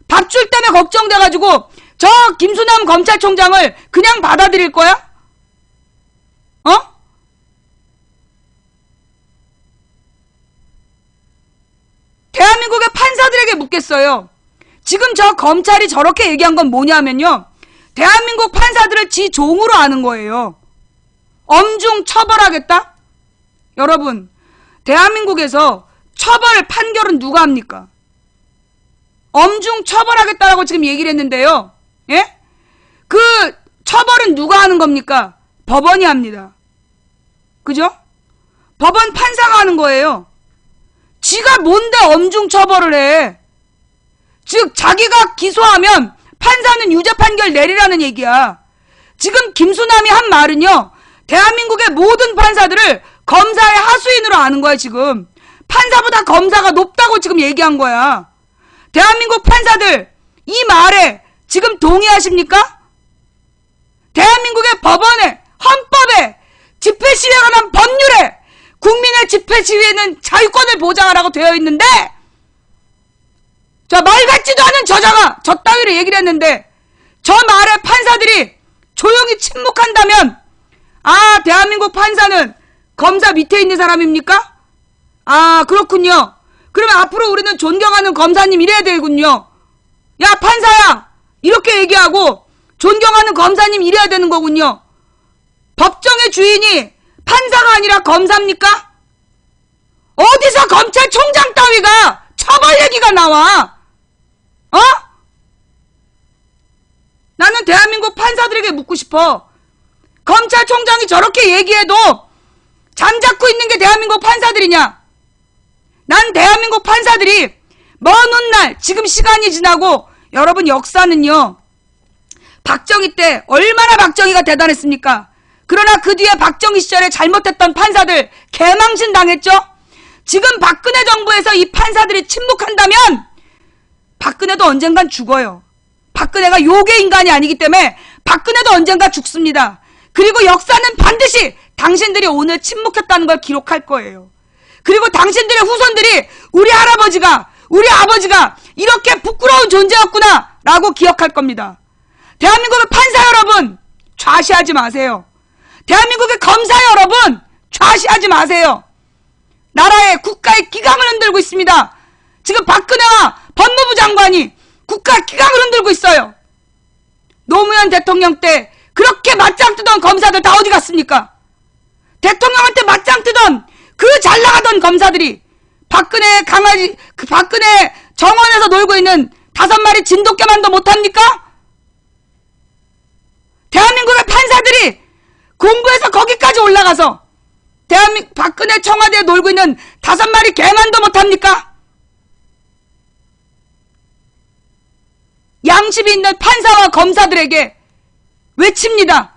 밥줄 때문에 걱정돼가지고 저 김수남 검찰총장을 그냥 받아들일 거야? 대한민국의 판사들에게 묻겠어요. 지금 저 검찰이 저렇게 얘기한 건 뭐냐면요. 대한민국 판사들을 지 종으로 아는 거예요. 엄중 처벌하겠다? 여러분, 대한민국에서 판결은 누가 합니까? 엄중 처벌하겠다라고 지금 얘기를 했는데요. 예? 그 처벌은 누가 하는 겁니까? 법원이 합니다. 그죠? 법원 판사가 하는 거예요. 지가 뭔데 엄중 처벌을 해? 즉 자기가 기소하면 판사는 유죄 판결 내리라는 얘기야. 지금 김수남이 한 말은요. 대한민국의 모든 판사들을 검사의 하수인으로 아는 거야 지금. 판사보다 검사가 높다고 지금 얘기한 거야. 대한민국 판사들 이 말에 지금 동의하십니까? 대한민국의 법원에, 헌법에, 집회시위에 관한 법률에 국민의 집회시위에는 자유권을 보장하라고 되어 있는데 저 말 같지도 않은 저자가 저 따위로 얘기를 했는데 저 말에 판사들이 조용히 침묵한다면 대한민국 판사는 검사 밑에 있는 사람입니까? 그렇군요. 그러면 앞으로 우리는 존경하는 검사님 이래야 되군요. 야 판사야 이렇게 얘기하고 존경하는 검사님 이래야 되는 거군요. 법정의 주인이 판사가 아니라 검사입니까? 어디서 검찰총장 따위가 처벌 얘기가 나와? 나는 대한민국 판사들에게 묻고 싶어. 검찰총장이 저렇게 얘기해도 잠자코 있는 게 대한민국 판사들이냐? 난 대한민국 판사들이 먼 훗날 지금 시간이 지나고 여러분 역사는요. 박정희 때 얼마나 박정희가 대단했습니까? 그러나 그 뒤에 박정희 시절에 잘못했던 판사들 개망신 당했죠? 지금 박근혜 정부에서 이 판사들이 침묵한다면 박근혜도 언젠간 죽어요. 박근혜가 요괴 인간이 아니기 때문에 박근혜도 언젠가 죽습니다. 그리고 역사는 반드시 당신들이 오늘 침묵했다는 걸 기록할 거예요. 그리고 당신들의 후손들이 우리 할아버지가 우리 아버지가 이렇게 부끄러운 존재였구나 라고 기억할 겁니다. 대한민국의 판사 여러분 좌시하지 마세요. 대한민국의 검사 여러분 좌시하지 마세요. 나라의 국가의 기강을 흔들고 있습니다. 지금 박근혜와 법무부 장관이 국가 기강을 흔들고 있어요. 노무현 대통령 때 그렇게 맞짱 뜨던 검사들 다 어디 갔습니까? 대통령한테 맞짱 뜨던 그 잘나가던 검사들이 박근혜 강아지, 박근혜 정원에서 놀고 있는 5마리 진돗개만도 못합니까? 대한민국의 판사들이 공부해서 거기까지 올라가서 박근혜 청와대에 놀고 있는 5마리 개만도 못합니까? 양심이 있는 판사와 검사들에게 외칩니다.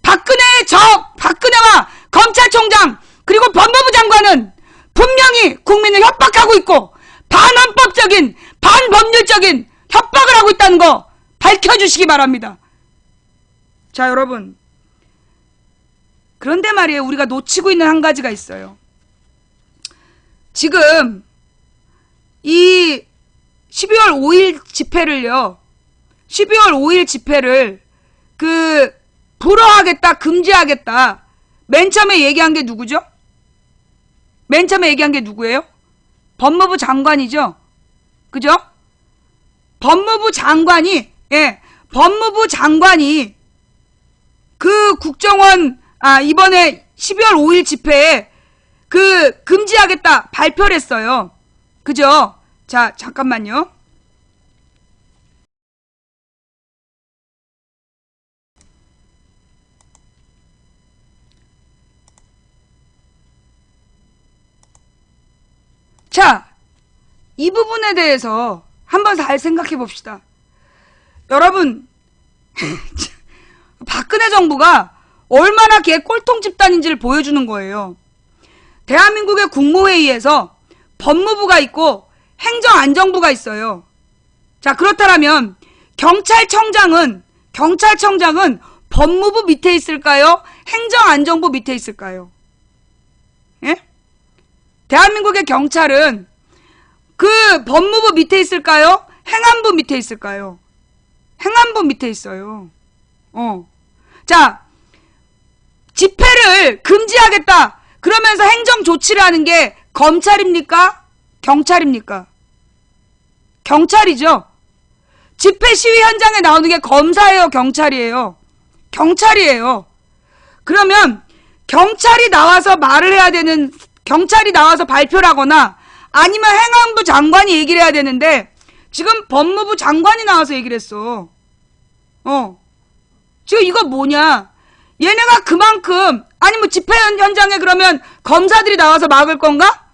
박근혜와 검찰총장 그리고 법무부 장관은 분명히 국민을 협박하고 있고 반헌법적인 반법률적인 협박을 하고 있다는 거 밝혀주시기 바랍니다. 자 여러분, 그런데 말이에요. 우리가 놓치고 있는 한 가지가 있어요. 지금 이 12월 5일 집회를요. 12월 5일 집회를 불허하겠다, 금지하겠다. 맨 처음에 얘기한 게 누구죠? 맨 처음에 얘기한 게 누구예요? 법무부 장관이죠? 그죠? 법무부 장관이 그 국정원, 이번에 12월 5일 집회에 금지하겠다 발표를 했어요. 그죠? 자, 잠깐만요. 자, 이 부분에 대해서 한번 잘 생각해 봅시다. 여러분, 박근혜 정부가 얼마나 개 꼴통 집단인지를 보여주는 거예요. 대한민국의 국무회의에서 법무부가 있고 행정안전부가 있어요. 자, 그렇다면 경찰청장은 법무부 밑에 있을까요? 행정안전부 밑에 있을까요? 예? 대한민국의 경찰은 그 법무부 밑에 있을까요? 행안부 밑에 있을까요? 행안부 밑에 있어요. 자, 집회를 금지하겠다. 그러면서 행정 조치를 하는 게 검찰입니까? 경찰입니까? 경찰이죠. 집회 시위 현장에 나오는 게 검사예요? 경찰이에요? 경찰이에요. 그러면 경찰이 나와서 말을 해야 되는, 경찰이 나와서 발표를 하거나 아니면 행안부 장관이 얘기를 해야 되는데 지금 법무부 장관이 나와서 얘기를 했어. 지금 이거 뭐냐? 얘네가 그만큼, 아니 뭐 집회 현장에 그러면 검사들이 나와서 막을 건가?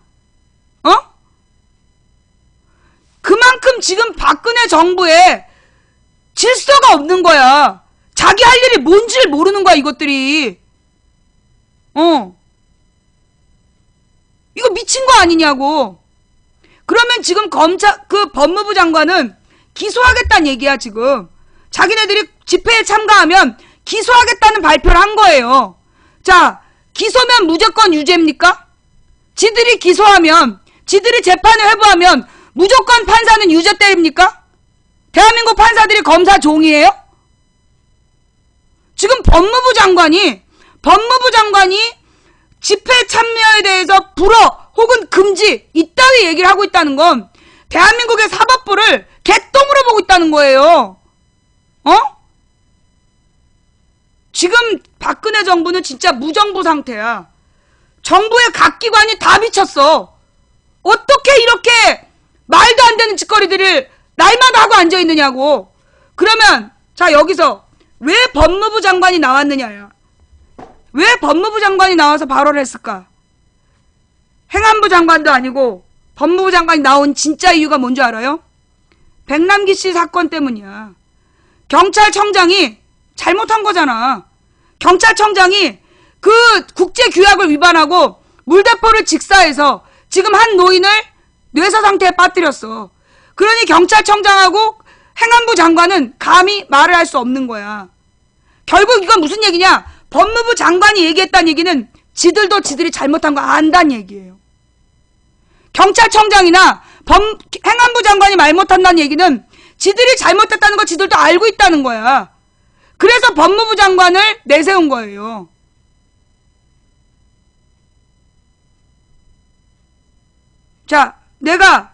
그만큼 지금 박근혜 정부에 질서가 없는 거야. 자기 할 일이 뭔지를 모르는 거야, 이것들이. 이거 미친 거 아니냐고. 그러면 지금 법무부 장관은 기소하겠다는 얘기야, 지금. 자기네들이 집회에 참가하면 기소하겠다는 발표를 한 거예요. 자, 기소면 무조건 유죄입니까? 지들이 기소하면, 지들이 재판을 회부하면 무조건 판사는 유죄 때립니까? 대한민국 판사들이 검사 종이에요? 지금 법무부 장관이 집회 참여에 대해서 불허 혹은 금지 이따위 얘기를 하고 있다는 건 대한민국의 사법부를 개똥으로 보고 있다는 거예요. 지금 박근혜 정부는 진짜 무정부 상태야. 정부의 각 기관이 다 미쳤어. 어떻게 이렇게 말도 안 되는 짓거리들을 날마다 하고 앉아있느냐고. 그러면 자, 여기서 왜 법무부 장관이 나왔느냐야. 왜 법무부 장관이 나와서 발언을 했을까? 행안부 장관도 아니고 법무부 장관이 나온 진짜 이유가 뭔지 알아요? 백남기 씨 사건 때문이야. 경찰청장이 잘못한 거잖아. 경찰청장이 그 국제규약을 위반하고 물대포를 직사해서 지금 한 노인을 뇌사 상태에 빠뜨렸어. 그러니 경찰청장하고 행안부 장관은 감히 말을 할 수 없는 거야. 결국 이건 무슨 얘기냐? 법무부 장관이 얘기했다는 얘기는 지들도 지들이 잘못한 거 안다는 얘기예요. 경찰청장이나 행안부 장관이 말 못한다는 얘기는 지들이 잘못했다는 거 지들도 알고 있다는 거야. 그래서 법무부 장관을 내세운 거예요. 자, 내가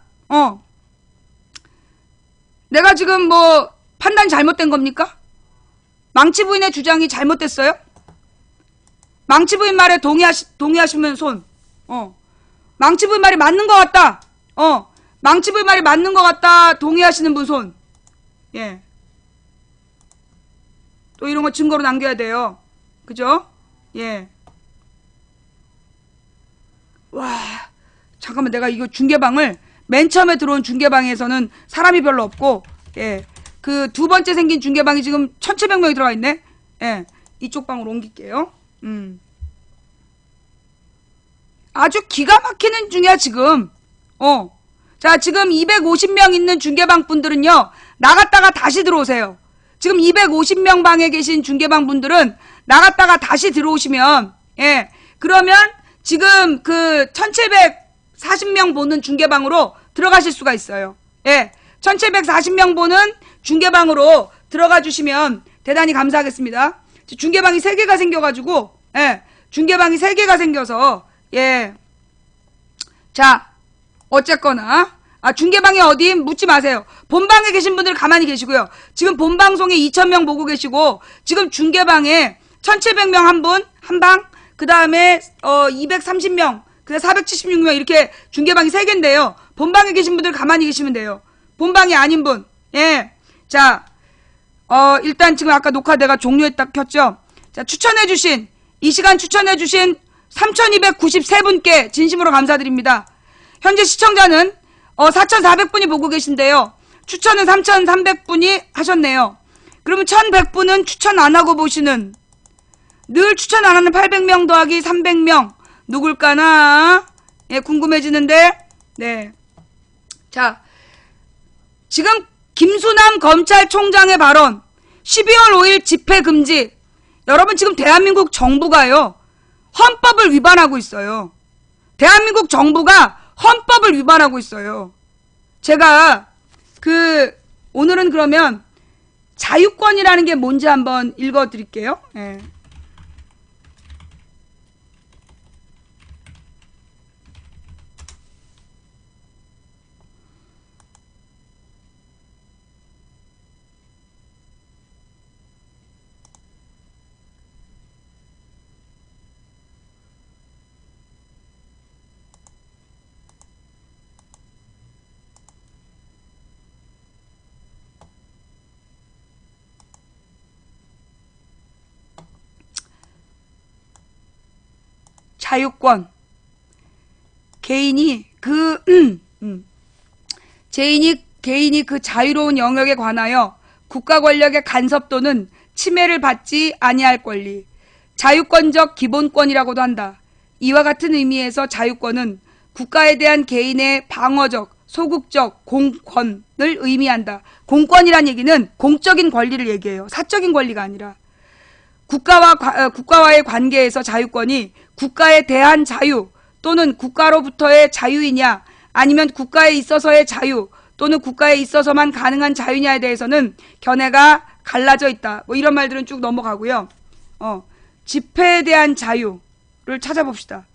지금 뭐 판단이 잘못된 겁니까? 망치 부인의 주장이 잘못됐어요? 망치 부인 말에 동의하시면 손. 망치 부인 말이 맞는 것 같다. 망치 부인 말이 맞는 것 같다. 동의하시는 분 손. 예. 또 이런 거 증거로 남겨야 돼요. 그죠? 예. 와, 잠깐만, 내가 이거 중계방을 맨 처음에 들어온 중계방에서는 사람이 별로 없고, 예. 그 두 번째 생긴 중계방이 지금 1,700명이 들어가 있네. 예. 이쪽 방으로 옮길게요. 아주 기가 막히는 중이야, 지금. 자, 지금 250명 있는 중계방 분들은요, 나갔다가 다시 들어오세요. 지금 250명 방에 계신 중계방 분들은 나갔다가 다시 들어오시면, 예. 그러면 지금 그 1740명 보는 중계방으로 들어가실 수가 있어요. 예. 1740명 보는 중계방으로 들어가 주시면 대단히 감사하겠습니다. 중계방이 3개가 생겨가지고, 예. 중계방이 3개가 생겨서, 예. 자, 어쨌거나, 중계방이 어디 묻지 마세요. 본방에 계신 분들 가만히 계시고요. 지금 본방송에 2,000명 보고 계시고, 지금 중계방에 1,700명 한 방, 그 다음에, 230명, 그 다음에 476명 이렇게 중계방이 3개인데요. 본방에 계신 분들 가만히 계시면 돼요. 본방이 아닌 분, 예. 자, 일단 지금 아까 녹화 내가 종료했다 켰죠? 자, 이 시간 추천해주신 3,293분께 진심으로 감사드립니다. 현재 시청자는 4,400분이 보고 계신데요. 추천은 3,300분이 하셨네요. 그러면 1,100분은 추천 안 하고 보시는, 늘 추천 안 하는 800명 더하기 300명 누굴까나? 예, 궁금해지는데. 네. 자, 지금 김수남 검찰총장의 발언, 12월 5일 집회 금지. 여러분, 지금 대한민국 정부가요, 헌법을 위반하고 있어요. 대한민국 정부가 헌법을 위반하고 있어요. 제가 오늘은 그러면 자유권이라는 게 뭔지 한번 읽어드릴게요. 예. 자유권. 개인이 개인이 그 자유로운 영역에 관하여 국가 권력의 간섭 또는 침해를 받지 아니할 권리. 자유권적 기본권이라고도 한다. 이와 같은 의미에서 자유권은 국가에 대한 개인의 방어적, 소극적 공권을 의미한다. 공권이란 얘기는 공적인 권리를 얘기해요. 사적인 권리가 아니라. 국가와의 관계에서 자유권이 국가에 대한 자유 또는 국가로부터의 자유이냐 아니면 국가에 있어서의 자유 또는 국가에 있어서만 가능한 자유냐에 대해서는 견해가 갈라져 있다. 뭐 이런 말들은 쭉 넘어가고요. 집회에 대한 자유를 찾아봅시다.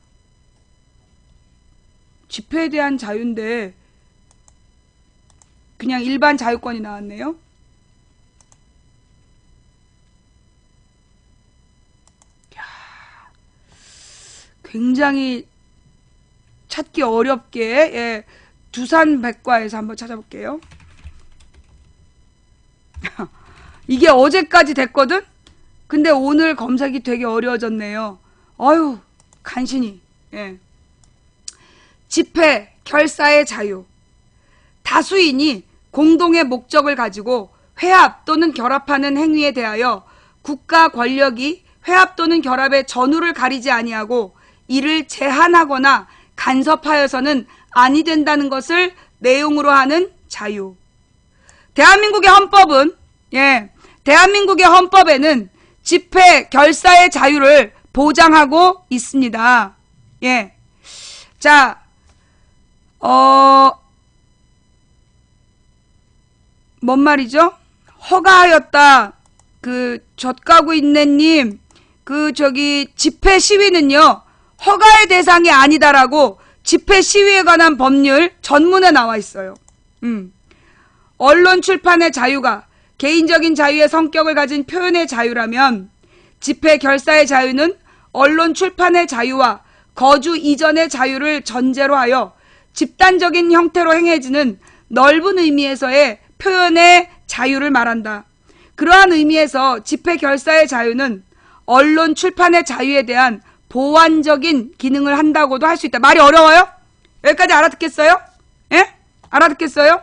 집회에 대한 자유인데 그냥 일반 자유권이 나왔네요. 굉장히 찾기 어렵게, 예, 두산백과에서 한번 찾아볼게요. 이게 어제까지 됐거든? 근데 오늘 검색이 되게 어려워졌네요. 어휴, 간신히. 예. 집회, 결사의 자유. 다수인이 공동의 목적을 가지고 회합 또는 결합하는 행위에 대하여 국가 권력이 회합 또는 결합의 전후를 가리지 아니하고 이를 제한하거나 간섭하여서는 아니 된다는 것을 내용으로 하는 자유. 대한민국의 헌법은, 예, 대한민국의 헌법에는 집회, 결사의 자유를 보장하고 있습니다. 예. 자, 뭔 말이죠? 허가하였다. 젖가구 있네님, 집회 시위는요, 허가의 대상이 아니다라고 집회 시위에 관한 법률 전문에 나와 있어요. 언론 출판의 자유가 개인적인 자유의 성격을 가진 표현의 자유라면 집회 결사의 자유는 언론 출판의 자유와 거주 이전의 자유를 전제로 하여 집단적인 형태로 행해지는 넓은 의미에서의 표현의 자유를 말한다. 그러한 의미에서 집회 결사의 자유는 언론 출판의 자유에 대한 보완적인 기능을 한다고도 할 수 있다. 말이 어려워요? 여기까지 알아듣겠어요? 예? 알아듣겠어요?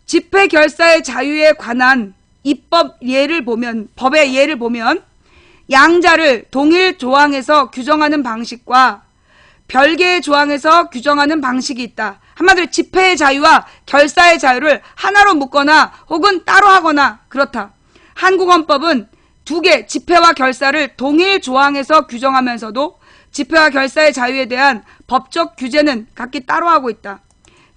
집회 결사의 자유에 관한 입법 예를 보면, 법의 예를 보면 양자를 동일 조항에서 규정하는 방식과 별개의 조항에서 규정하는 방식이 있다. 한마디로 집회의 자유와 결사의 자유를 하나로 묶거나 혹은 따로 하거나 그렇다. 한국헌법은 두 개, 집회와 결사를 동일 조항에서 규정하면서도 집회와 결사의 자유에 대한 법적 규제는 각기 따로 하고 있다.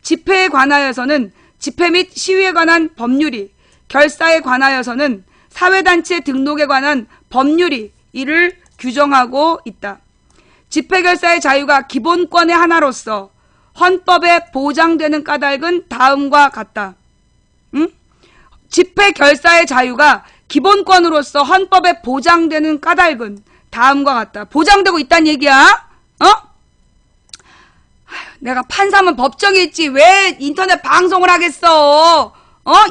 집회에 관하여서는 집회 및 시위에 관한 법률이, 결사에 관하여서는 사회단체 등록에 관한 법률이 이를 규정하고 있다. 집회 결사의 자유가 기본권의 하나로서 헌법에 보장되는 까닭은 다음과 같다. 응? 집회 결사의 자유가 기본권으로서 헌법에 보장되는 까닭은 다음과 같다. 보장되고 있다는 얘기야. 내가 판사면 법정에 있지 왜 인터넷 방송을 하겠어.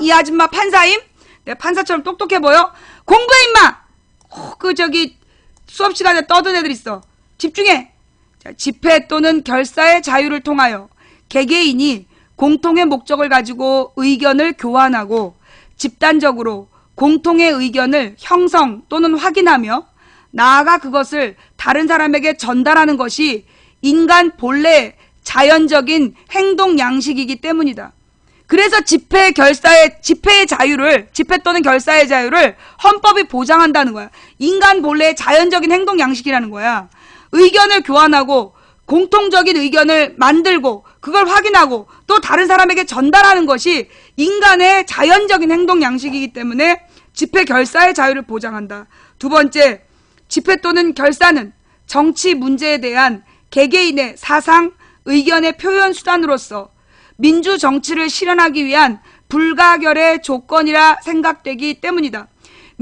이 아줌마 판사임? 내가 판사처럼 똑똑해 보여? 공부해 임마. 수업 시간에 떠든 애들 있어. 집중해. 자, 집회 또는 결사의 자유를 통하여 개개인이 공통의 목적을 가지고 의견을 교환하고 집단적으로 공통의 의견을 형성 또는 확인하며 나아가 그것을 다른 사람에게 전달하는 것이 인간 본래의 자연적인 행동 양식이기 때문이다. 그래서 집회 또는 결사의 자유를 헌법이 보장한다는 거야. 인간 본래의 자연적인 행동 양식이라는 거야. 의견을 교환하고 공통적인 의견을 만들고 그걸 확인하고 또 다른 사람에게 전달하는 것이 인간의 자연적인 행동 양식이기 때문에 집회 결사의 자유를 보장한다. 두 번째, 집회 또는 결사는 정치 문제에 대한 개개인의 사상, 의견의 표현 수단으로서 민주 정치를 실현하기 위한 불가결의 조건이라 생각되기 때문이다.